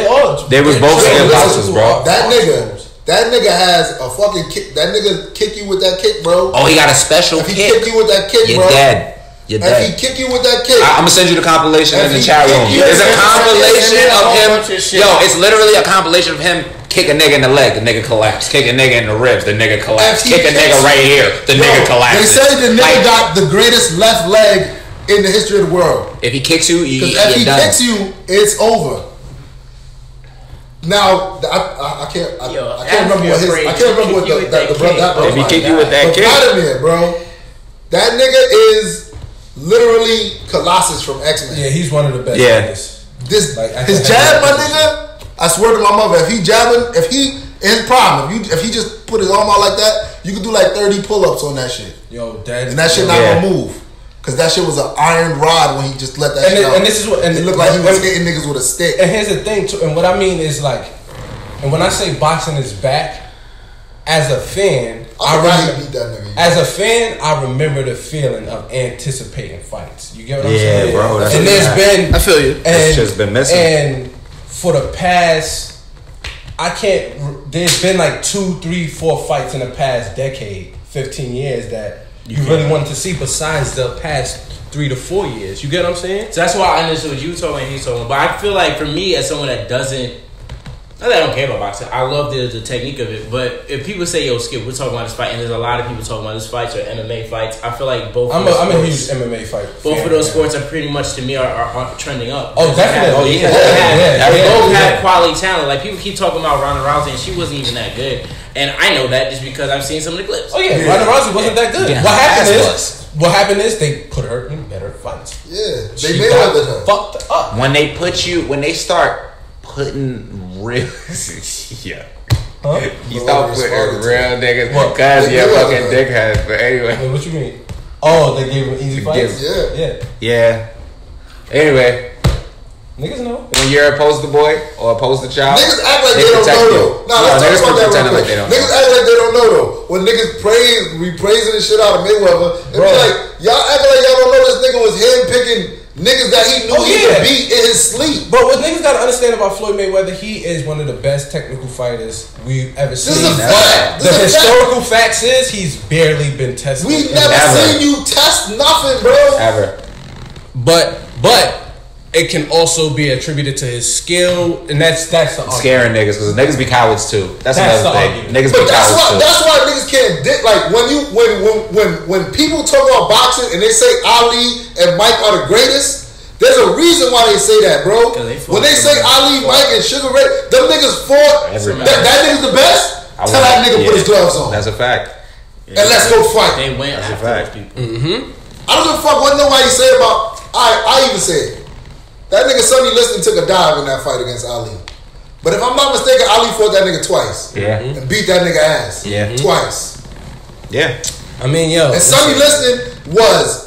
Speaker 3: They was both
Speaker 1: Listen,
Speaker 3: kickboxers, bro.
Speaker 2: That nigga has a fucking kick. That nigga kick you with that kick, bro.
Speaker 3: Oh, he got a special
Speaker 2: If he
Speaker 3: kick.
Speaker 2: kick you with that kick,
Speaker 3: You're
Speaker 2: bro.
Speaker 3: dead. You're
Speaker 2: If he
Speaker 3: dead.
Speaker 2: kick you with that kick,
Speaker 3: I'm gonna send you the compilation in the
Speaker 2: If he
Speaker 3: chat
Speaker 2: kick
Speaker 3: room.
Speaker 2: you-
Speaker 3: There's a
Speaker 7: There's
Speaker 3: compilation
Speaker 7: a whole
Speaker 3: of
Speaker 7: bunch of
Speaker 3: him.
Speaker 7: shit.
Speaker 3: Yo, it's literally a compilation of him kick a nigga in the leg, the nigga collapse. Kick a nigga in the ribs, the nigga collapse.
Speaker 2: If he
Speaker 3: Kick a nigga
Speaker 2: kicks-
Speaker 3: right here, the nigga collapses.
Speaker 2: They say the nigga
Speaker 3: Like,
Speaker 2: got the greatest left leg in the history of the world.
Speaker 3: if he kicks you,
Speaker 2: Because
Speaker 3: you're
Speaker 2: if he
Speaker 3: done.
Speaker 2: kicks you, it's over. Now I can't remember what the brother.
Speaker 3: If he kick you with that
Speaker 2: But
Speaker 3: kick,
Speaker 2: Vladimir, bro, that nigga is literally Colossus from X-Men.
Speaker 1: Yeah, he's one of the best.
Speaker 3: Yeah.
Speaker 1: niggas.
Speaker 2: This
Speaker 1: Like, I
Speaker 2: his
Speaker 1: can't-
Speaker 2: jab, my nigga. I swear to my mother, if he In his prime, if he just put his arm out like that, you could do like 30 pull-ups on that shit.
Speaker 1: Yo,
Speaker 2: and that shit not gonna move. Cause that shit was an iron rod when he just let that shit out.
Speaker 1: And this is what, and
Speaker 2: it looked like he was hitting niggas with a stick.
Speaker 1: And here's the thing too, and what I mean is like, and when I say boxing is back, as a fan, as a fan, I remember the feeling of anticipating fights. You get what I'm saying?
Speaker 3: Yeah, bro.
Speaker 1: And there's been,
Speaker 7: I feel you.
Speaker 3: It's just been missing.
Speaker 1: And for the past, there's been like 2, 3, 4 fights in the past decade, 15 years that you really wanted to see besides the past 3 to 4 years. You get what I'm saying?
Speaker 5: So that's why I understood what you told me and he told me. But I feel like for me, as someone that doesn't, not that I don't care about boxing, I love the technique of it. But if people say, "Yo, Skip, we're talking about this fight," and there's a lot of people talking about this fights or MMA fights, I feel like both.
Speaker 1: I'm a huge MMA fight.
Speaker 5: Both of those sports are pretty much to me are trending up.
Speaker 1: Oh, definitely.
Speaker 5: They both have quality talent. Like people keep talking about Ronda Rousey, and she wasn't even that good. And I know that just because I've seen some of the clips.
Speaker 1: Oh yeah, Ronda Rousey wasn't that good.
Speaker 3: Yeah.
Speaker 1: What happened is they put her in better fights.
Speaker 2: Yeah,
Speaker 1: They made her fucked up.
Speaker 3: When they start putting real, yeah.
Speaker 1: Huh?
Speaker 3: You start putting real niggas
Speaker 1: What?
Speaker 3: because you're fucking dickheads. But anyway,
Speaker 1: Wait, what you mean? Oh, they gave him easy fights.
Speaker 2: Yeah.
Speaker 3: Anyway,
Speaker 1: niggas know.
Speaker 3: when you're a poster boy or a poster child,
Speaker 2: Niggas act like they don't know though. Nah, let's talk about that real quick. Niggas act like they don't know though. When niggas we praising the shit out of Mayweather, and be like, y'all act like y'all don't know this nigga was handpicking niggas that he knew he could beat in his sleep.
Speaker 1: But what niggas gotta understand about Floyd Mayweather, he is one of the best technical fighters we've ever seen.
Speaker 2: This is a fact.
Speaker 1: The historical facts is he's barely been tested.
Speaker 2: We've never seen you test nothing, bro.
Speaker 3: ever.
Speaker 1: But it can also be attributed to his skill, and that's the argument.
Speaker 3: Scaring niggas because niggas be cowards too. That's another thing.
Speaker 1: argument.
Speaker 3: Niggas
Speaker 2: But
Speaker 3: be cowards too.
Speaker 2: that's why niggas can't like when people talk about boxing and they say Ali and Mike are the greatest. There's a reason why they say that, bro. When they say Ali, Mike, and Sugar Ray, them niggas fought. That nigga's the best. Tell that nigga put his gloves on.
Speaker 3: That's a fact.
Speaker 2: And let's go fight.
Speaker 5: They went after those people.
Speaker 2: I don't give a fuck what nobody say about. I even said that nigga Sonny Liston took a dive in that fight against Ali. But if I'm not mistaken, Ali fought that nigga twice.
Speaker 3: Yeah.
Speaker 2: And beat that nigga ass.
Speaker 3: Yeah.
Speaker 2: Twice.
Speaker 3: Yeah.
Speaker 1: I mean, yo.
Speaker 2: And Sonny Liston was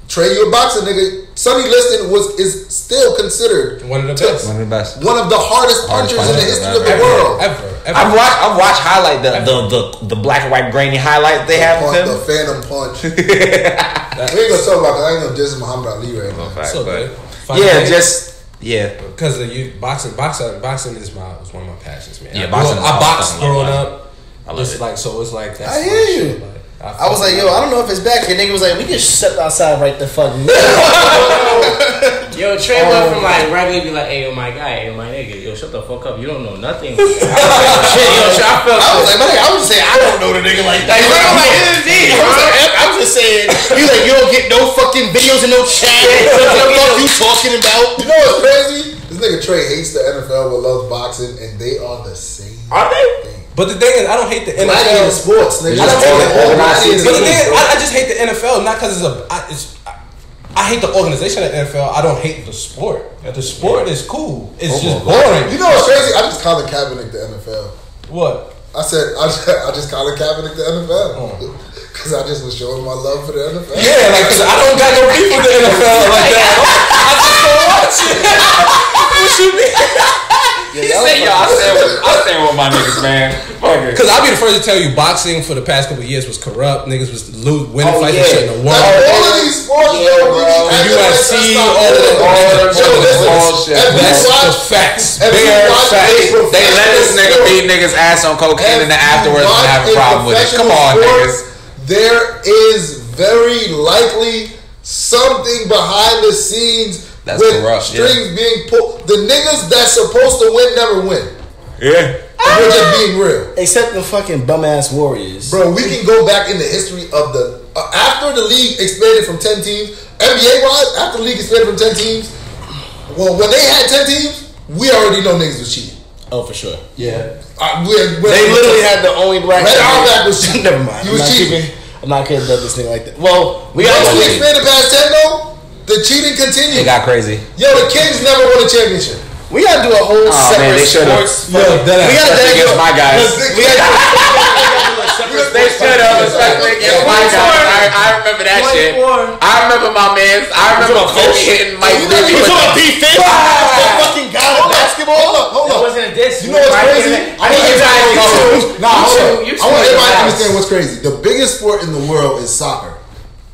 Speaker 2: Trey, you a boxer nigga. Sonny Liston is still considered
Speaker 1: one of the best.
Speaker 3: One of the best.
Speaker 2: One of the hardest punchers in the history of the world.
Speaker 1: Ever.
Speaker 3: I've watched highlight the black and white grainy highlight they have with him.
Speaker 2: The Phantom Punch. We ain't gonna talk about that. I ain't gonna diss Muhammad Ali right now.
Speaker 1: So good. Because boxing is one of my passions, man.
Speaker 3: Yeah, boxing.
Speaker 1: I boxed growing up.
Speaker 3: I love it.
Speaker 1: So it's like that's
Speaker 7: I hear you.
Speaker 1: Shit,
Speaker 7: I was like, yo, I don't know if it's back. And nigga was like, we can step outside right the fuck now.
Speaker 5: Yo, Trey went from like regularly be like, hey, yo, my guy, hey, my nigga, yo, shut the fuck up. You don't know nothing. I was
Speaker 7: like, my nigga, I was just saying, I don't know the nigga like that. I was just saying, you like, you don't get no fucking videos and no chat. What the fuck you talking about?
Speaker 2: You know what's crazy? This nigga Trey hates the NFL but loves boxing, and they are the same.
Speaker 5: Are they?
Speaker 1: But the thing is, I don't hate the NFL.
Speaker 2: Gladiator sports, nigga.
Speaker 1: But the thing is, I just hate the NFL, not because I hate the organization of the NFL. I don't hate the sport. The sport is cool. It's just boring.
Speaker 2: You know what's crazy? I just Colin Kaepernick the NFL.
Speaker 1: What?
Speaker 2: I said I just Colin Kaepernick the NFL because I just was showing my love for the NFL.
Speaker 1: Yeah, like because I don't got no beef with the NFL like that. I just don't watch it. What you mean?
Speaker 3: He said, yo, I stand with my niggas, man.
Speaker 1: Because I'll be the first to tell you, boxing for the past couple of years was corrupt. Niggas was winning fights and shit in the world.
Speaker 2: All of these sports,
Speaker 1: UFC, all of that bullshit. That's the facts. Bare facts.
Speaker 3: They let this nigga beat niggas ass on cocaine and then afterwards and have a problem with it. Come on, niggas.
Speaker 2: There is very likely something behind the scenes.
Speaker 3: That's
Speaker 2: with
Speaker 3: corrupt,
Speaker 2: strings being pulled. The niggas that's supposed to win never win.
Speaker 3: Yeah.
Speaker 2: We're just being real.
Speaker 7: Except the fucking bum ass Warriors.
Speaker 2: Bro, we can go back in the history of the after the league expanded from 10 teams, NBA wise, after the league expanded from 10 teams, well, when they had 10 teams, we already know niggas was cheating.
Speaker 7: Oh, for sure.
Speaker 2: Yeah.
Speaker 7: They literally had the only black
Speaker 2: Red Auerbach was cheating.
Speaker 7: Never mind.
Speaker 2: He was cheating.
Speaker 7: I'm not kidding about this thing like that. Well, we
Speaker 2: once we expanded past 10 though, the cheating continued.
Speaker 3: It got crazy.
Speaker 2: Yo, the Kings never won a championship.
Speaker 7: We gotta do a whole separate
Speaker 3: they should've.
Speaker 7: sports.
Speaker 1: Yo, that
Speaker 7: we gotta
Speaker 3: Against my guys.
Speaker 7: We gotta
Speaker 3: They should have, especially against my guys. I remember that shit. I remember my mans. I remember Kobe hitting Mike Bibby.
Speaker 7: You talking about defense? Fucking guy in basketball.
Speaker 2: Hold
Speaker 5: It
Speaker 2: up.
Speaker 5: wasn't a diss.
Speaker 2: You know what's crazy? I want everybody
Speaker 5: You
Speaker 2: to understand
Speaker 5: understand
Speaker 2: what's crazy. The biggest sport in the world is soccer,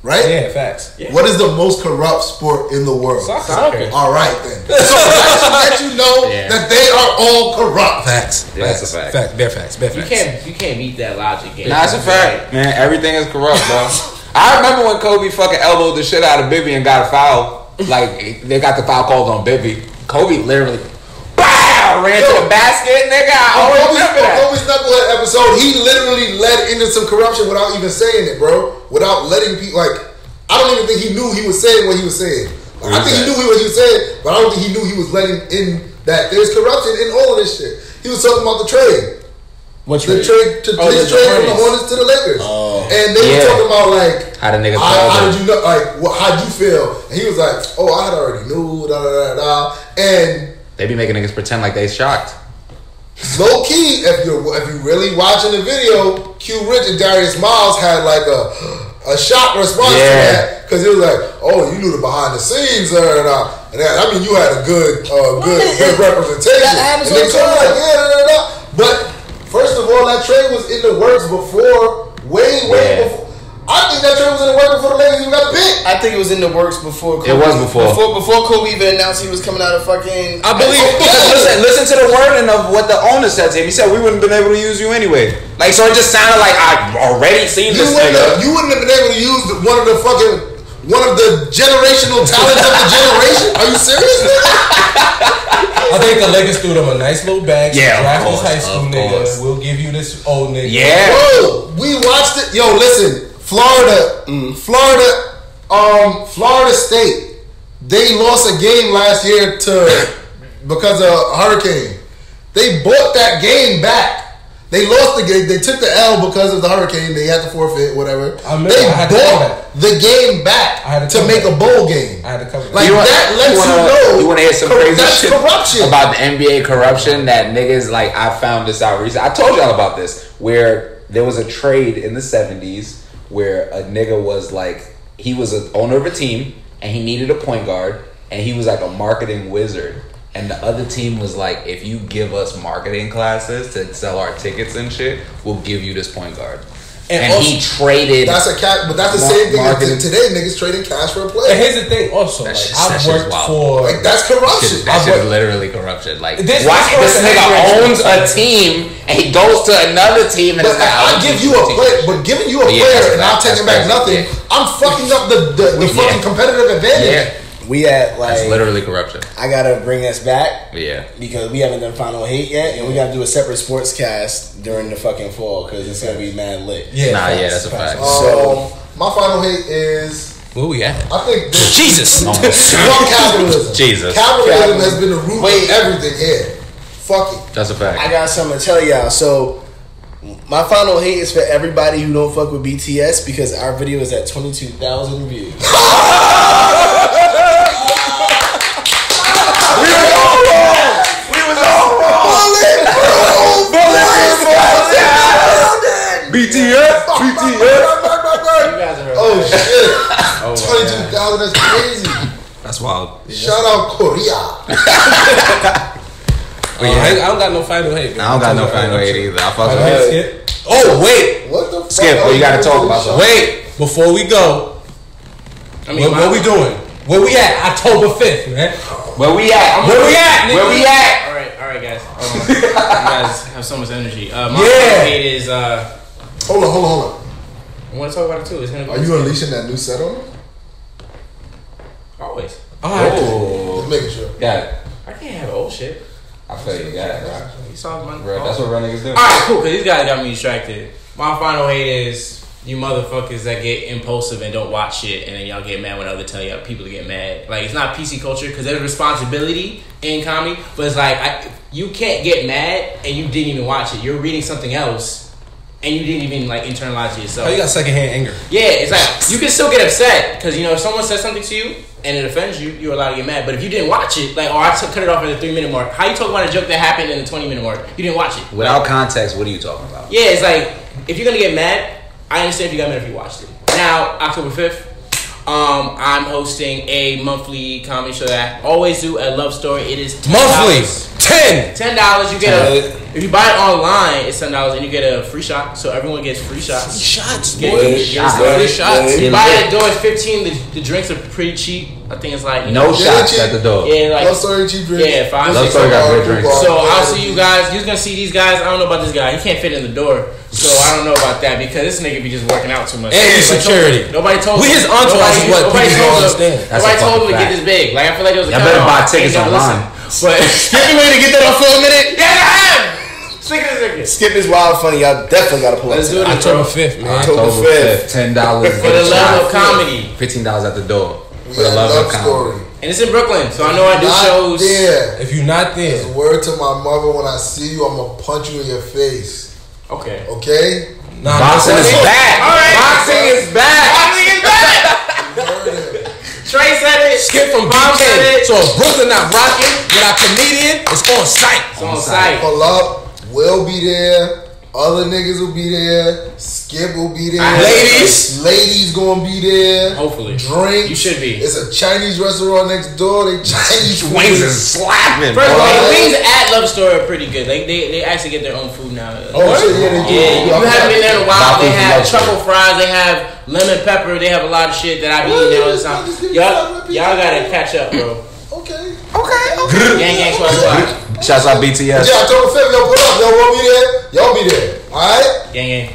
Speaker 2: right?
Speaker 1: Yeah, facts.
Speaker 2: What is the most corrupt sport in the world?
Speaker 1: Soccer.
Speaker 2: All right then. So that should let you know that they are all corrupt.
Speaker 1: Facts.
Speaker 3: Yeah, that's a fact.
Speaker 1: Bare facts. Bare facts.
Speaker 5: You can't beat that logic game.
Speaker 3: Nah, that's a fact, man. Everything is corrupt, bro. I remember when Kobe fucking elbowed the shit out of Bibby and got a foul. Like, they got the foul called on Bibby. Kobe literally ran to the basket, nigga. I always remember that.
Speaker 2: Kobe's knucklehead episode, he literally led into some corruption without even saying it, bro. Without letting people, like, I don't even think he knew he was saying what he was saying. Like, I think he knew what he was saying, but I don't think he knew he was letting in that there's corruption in all of this shit. He was talking about the trade.
Speaker 7: What
Speaker 2: The trade from the Hornets to the Lakers. And they were talking about, like,
Speaker 3: How the niggas
Speaker 2: how did you know, like, how'd you feel? And he was like, oh, I had already knew, da da da da. And
Speaker 3: They be making niggas pretend like they shocked.
Speaker 2: low key, if you really watching the video, Q Rich and Darius Miles had like a shock response to that because it was like, oh, you knew the behind the scenes, and I mean, you had a good representation. And they told me like, But first of all, that trade was in the works before, way before. I think that trade was in the works before the Lakers even got the pick.
Speaker 7: I think it was in the works before Kobe.
Speaker 3: It was before.
Speaker 7: Before Kobe even announced he was coming out of fucking...
Speaker 3: I believe. Listen to the wording of what the owner said to him. He said, we wouldn't have been able to use you anyway. Like, so it just sounded like I've already seen this nigga.
Speaker 2: You wouldn't have been able to use one of the generational talents of the generation. Are you serious?
Speaker 1: I think the Lakers threw them a nice little bag.
Speaker 3: Yeah,
Speaker 1: Draft
Speaker 3: of course,
Speaker 1: this high school
Speaker 3: of
Speaker 1: nigga.
Speaker 3: course.
Speaker 1: We'll give you this old nigga.
Speaker 3: Yeah.
Speaker 2: Bro, we watched it. Yo, listen, Florida State. They lost a game last year because of a hurricane. They bought that game back. They lost the game. They took the L because of the hurricane. They had to forfeit, whatever. They bought the game back to make a bowl game.
Speaker 1: I had to cover that.
Speaker 2: Like, that lets you know.
Speaker 3: You want to hear some crazy
Speaker 2: that's
Speaker 3: shit
Speaker 2: corruption.
Speaker 3: about the NBA corruption that niggas, like, I found this out recently. I told y'all about this, where there was a trade in the 70s where a nigga was like, he was an owner of a team and he needed a point guard and he was like a marketing wizard. And the other team was like, if you give us marketing classes to sell our tickets and shit, we'll give you this point guard. And also, he traded.
Speaker 2: That's a cat, but that's the same thing as today. Niggas trading cash for a player.
Speaker 1: And here's the thing, also, like, I've worked for.
Speaker 2: Like, that's corruption.
Speaker 3: That shit is literally corruption. Like,
Speaker 1: This
Speaker 3: nigga owns a team and he goes to another team and
Speaker 2: but I give you a player, but giving you a player and I'm taking back nothing, I'm fucking up the fucking competitive advantage.
Speaker 3: Yeah.
Speaker 7: We at, like...
Speaker 3: That's literally corruption.
Speaker 7: I gotta bring us back.
Speaker 3: Yeah.
Speaker 7: Because we haven't done Final Hate yet, and we gotta do a separate sports cast during the fucking fall, because it's gonna be mad lit.
Speaker 1: Yeah,
Speaker 3: that's a fact.
Speaker 2: So, my final hate is...
Speaker 1: Where we at?
Speaker 2: I think...
Speaker 1: Jesus!
Speaker 2: Fuck capitalism.
Speaker 3: Jesus.
Speaker 2: Capitalism has been the root of everything here. Fuck it.
Speaker 3: That's a fact.
Speaker 7: I got something to tell y'all. So, my final hate is for everybody who don't fuck with BTS, because our video is at 22,000 views.
Speaker 3: BTS.
Speaker 2: Oh shit! 22,000. That's crazy.
Speaker 3: That's wild.
Speaker 2: Shout out Korea.
Speaker 1: I don't got no final hate.
Speaker 3: I don't got no final hate either. I fuck with
Speaker 1: Skip. Oh wait,
Speaker 2: What the fuck?
Speaker 3: Skip, well, you gotta talk about that.
Speaker 1: wait! Before we go, what we doing? Where we at? October 5th, man.
Speaker 3: Where we at?
Speaker 1: Where we at, nigga?
Speaker 3: Where we at?
Speaker 5: All right, guys. You guys have so much energy. My hate is
Speaker 2: Hold on.
Speaker 5: I want to talk about it too. It's gonna be.
Speaker 2: Are you unleashing that new set on?
Speaker 5: Always.
Speaker 2: Just making sure.
Speaker 3: Got it.
Speaker 5: I can't have old shit.
Speaker 3: I feel you got it, bro.
Speaker 5: You saw my.
Speaker 3: That's what real niggas do.
Speaker 5: All right, cool. Cause these guys got me distracted. My final hate is you motherfuckers that get impulsive and don't watch shit, and then y'all get mad when other tell y'all people to get mad. Like, it's not PC culture because there's responsibility in comedy, but it's like you can't get mad and you didn't even watch it. You're reading something else, and you didn't even like internalize it yourself.
Speaker 1: Oh, you got secondhand anger.
Speaker 5: Yeah, it's like you can still get upset because if someone says something to you and it offends you, you're allowed to get mad. But if you didn't watch it, like, I cut it off at the 3-minute mark. How you talk about a joke that happened in the 20-minute mark? You didn't watch it.
Speaker 3: Without context, what are you talking about?
Speaker 5: Yeah, it's like if you're gonna get mad, I understand if you got mad if you watched it. Now, October 5th. I'm hosting a monthly comedy show that I always do at Love Story. It is $10.
Speaker 1: Monthly, $10.
Speaker 5: You get if you buy it online, it's $10 and you get a free shot. So everyone gets free shots.
Speaker 1: Shots,
Speaker 5: Get
Speaker 1: boy.
Speaker 5: free shots.
Speaker 1: Shots.
Speaker 5: You buy it at the door, it's $15. The drinks are pretty cheap. I think it's like
Speaker 3: No shots at the door.
Speaker 5: Yeah, like
Speaker 2: Love Story cheap drinks.
Speaker 5: yeah, $5.
Speaker 3: Love Story got great drinks.
Speaker 5: So I'll see you guys. You're gonna see these guys. I don't know about this guy. He can't fit in the door. So I don't know about that because this nigga be just working out too much.
Speaker 1: And his security.
Speaker 5: Nobody told
Speaker 1: We
Speaker 5: him.
Speaker 1: his entourage is what
Speaker 5: Nobody
Speaker 1: people
Speaker 5: told
Speaker 1: don't
Speaker 5: him.
Speaker 1: understand.
Speaker 5: Nobody told him to get this big. Like I feel like it was a
Speaker 3: Y'all better
Speaker 5: cut
Speaker 3: buy
Speaker 5: off.
Speaker 3: tickets
Speaker 5: Ain't never
Speaker 3: online.
Speaker 5: listened. But skip me to get that off for a minute. Yeah, I am. Stick it.
Speaker 7: Skip is wild funny. Y'all definitely gotta pull up.
Speaker 5: Let's do it.
Speaker 1: October 5th, man.
Speaker 7: October 5th.
Speaker 3: $10
Speaker 5: For the love of comedy.
Speaker 3: $15 at the door.
Speaker 2: We
Speaker 3: For the
Speaker 2: got
Speaker 3: love
Speaker 2: Love
Speaker 3: of
Speaker 2: Story.
Speaker 3: comedy.
Speaker 5: And it's in Brooklyn, so I know I do
Speaker 2: Not
Speaker 5: shows.
Speaker 2: there.
Speaker 1: If you're not there,
Speaker 2: It's word to my mother, when I see you, I'm gonna punch you in your face.
Speaker 5: Okay.
Speaker 2: Okay?
Speaker 1: nah,
Speaker 3: Boxing is back.
Speaker 5: All right.
Speaker 3: Boxing is back.
Speaker 5: Boxing is back.
Speaker 2: You heard him.
Speaker 5: Trey said it.
Speaker 1: Skip from
Speaker 5: Bob said
Speaker 1: BK.
Speaker 5: it.
Speaker 1: So if Brooklyn not rocking with our comedian, it's on site.
Speaker 5: It's on site.
Speaker 2: Pull up. We'll be there. Other niggas will be there. Skip will be there. Ladies gonna be there.
Speaker 5: Hopefully.
Speaker 2: Drinks.
Speaker 5: You should be.
Speaker 2: It's a Chinese restaurant next door. They Chinese
Speaker 3: Wings
Speaker 2: food.
Speaker 3: is slapping.
Speaker 5: First of all,
Speaker 2: Boy.
Speaker 5: the wings at Love Story are pretty good. They actually get their own food now.
Speaker 2: Oh shit, yeah, they do.
Speaker 5: Yeah, you haven't been there in a while. They
Speaker 3: Baku's
Speaker 5: have
Speaker 3: Love
Speaker 5: truffle fries. They have lemon pepper. They have a lot of shit that I be eating all the time. Y'all gotta catch up, bro.
Speaker 2: Okay.
Speaker 5: Gang, swag.
Speaker 3: Shouts out BTS.
Speaker 2: Yeah, October 5th, y'all pull up. Y'all will be there. Y'all be there. Alright?
Speaker 5: Gang.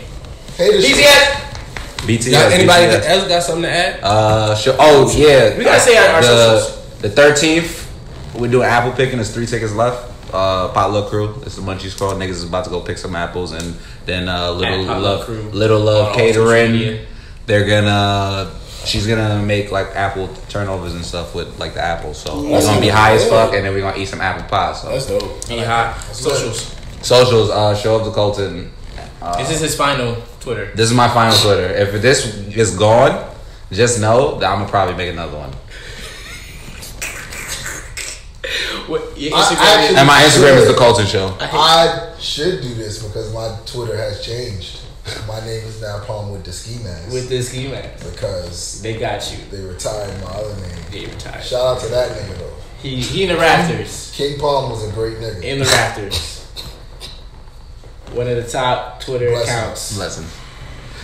Speaker 2: Hey, this shit.
Speaker 5: BTS.
Speaker 3: BTS.
Speaker 1: Got anybody
Speaker 3: BTS.
Speaker 1: else got something to add?
Speaker 3: Sure. Oh yeah.
Speaker 5: We gotta say our socials.
Speaker 3: The 13th, we're doing apple picking. There's 3 tickets left. Potluck crew. It's the Munchies Crawl. Niggas is about to go pick some apples, and then Little Love
Speaker 5: on social
Speaker 3: Catering.
Speaker 5: media.
Speaker 3: They're gonna. She's gonna make like apple turnovers and stuff with like the apples. So we're gonna be high as fuck, and then we're gonna eat some apple pie. So
Speaker 4: That's dope.
Speaker 5: Be hot. Socials.
Speaker 3: socials. Show up to Colton.
Speaker 5: This is his final Twitter.
Speaker 3: This is my final Twitter. If this is gone, just know that I'm gonna probably make another one.
Speaker 5: What, your
Speaker 2: I
Speaker 5: Instagram
Speaker 2: actually-
Speaker 3: And my Instagram is the Colton Show.
Speaker 2: I should do this because my Twitter has changed. My name is now Palm with the Ski Mask.
Speaker 5: with this scheme
Speaker 2: because
Speaker 5: they got you.
Speaker 2: they retired my other name.
Speaker 5: They retired.
Speaker 2: Shout out to that nigga though.
Speaker 5: He in the rafters.
Speaker 2: King Palm was a great nigga.
Speaker 5: In the rafters. One of the top Twitter
Speaker 2: Bless him.
Speaker 5: accounts.
Speaker 3: Lesson.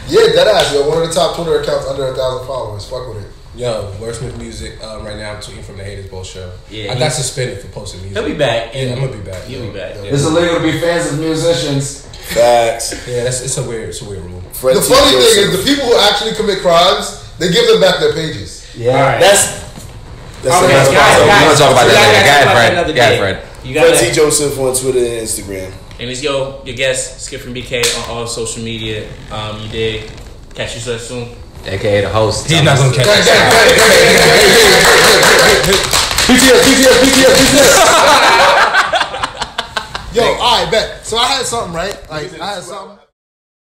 Speaker 2: Yeah, deadass, yo. One of the top Twitter accounts under 1,000 followers. Fuck with it.
Speaker 1: Yo, Wordsmith Music. Right now, I'm tweeting from the Haters Bowl show.
Speaker 5: Yeah,
Speaker 1: I got suspended for posting music.
Speaker 5: He'll be back.
Speaker 1: Yeah, I'm gonna be back.
Speaker 5: He'll be back.
Speaker 1: Yeah.
Speaker 3: It's illegal to be fans of musicians.
Speaker 4: Facts.
Speaker 1: Yeah, it's a weird rule.
Speaker 4: Fred
Speaker 2: The
Speaker 4: T.
Speaker 2: funny
Speaker 4: Joseph.
Speaker 2: thing is, the people who actually commit crimes, they give them back their pages.
Speaker 7: Yeah,
Speaker 5: Alright.
Speaker 7: that's
Speaker 5: Okay,
Speaker 7: another
Speaker 5: guys,
Speaker 7: problem.
Speaker 3: We're gonna talk about
Speaker 5: we
Speaker 3: that
Speaker 5: gotta
Speaker 3: later.
Speaker 5: talk
Speaker 3: Go
Speaker 5: about that
Speaker 3: ahead,
Speaker 5: another
Speaker 3: Fred. Go ahead,
Speaker 5: day.
Speaker 3: Fred.
Speaker 5: You
Speaker 4: Fred
Speaker 5: got
Speaker 4: T. Joseph on Twitter and Instagram.
Speaker 5: And it's your guest, Skip from BK on all social media. You did. Catch you so soon.
Speaker 3: AKA the host.
Speaker 1: He's not gonna catch us.
Speaker 2: Yo, alright, bet. So I had something, right? Like, I had something.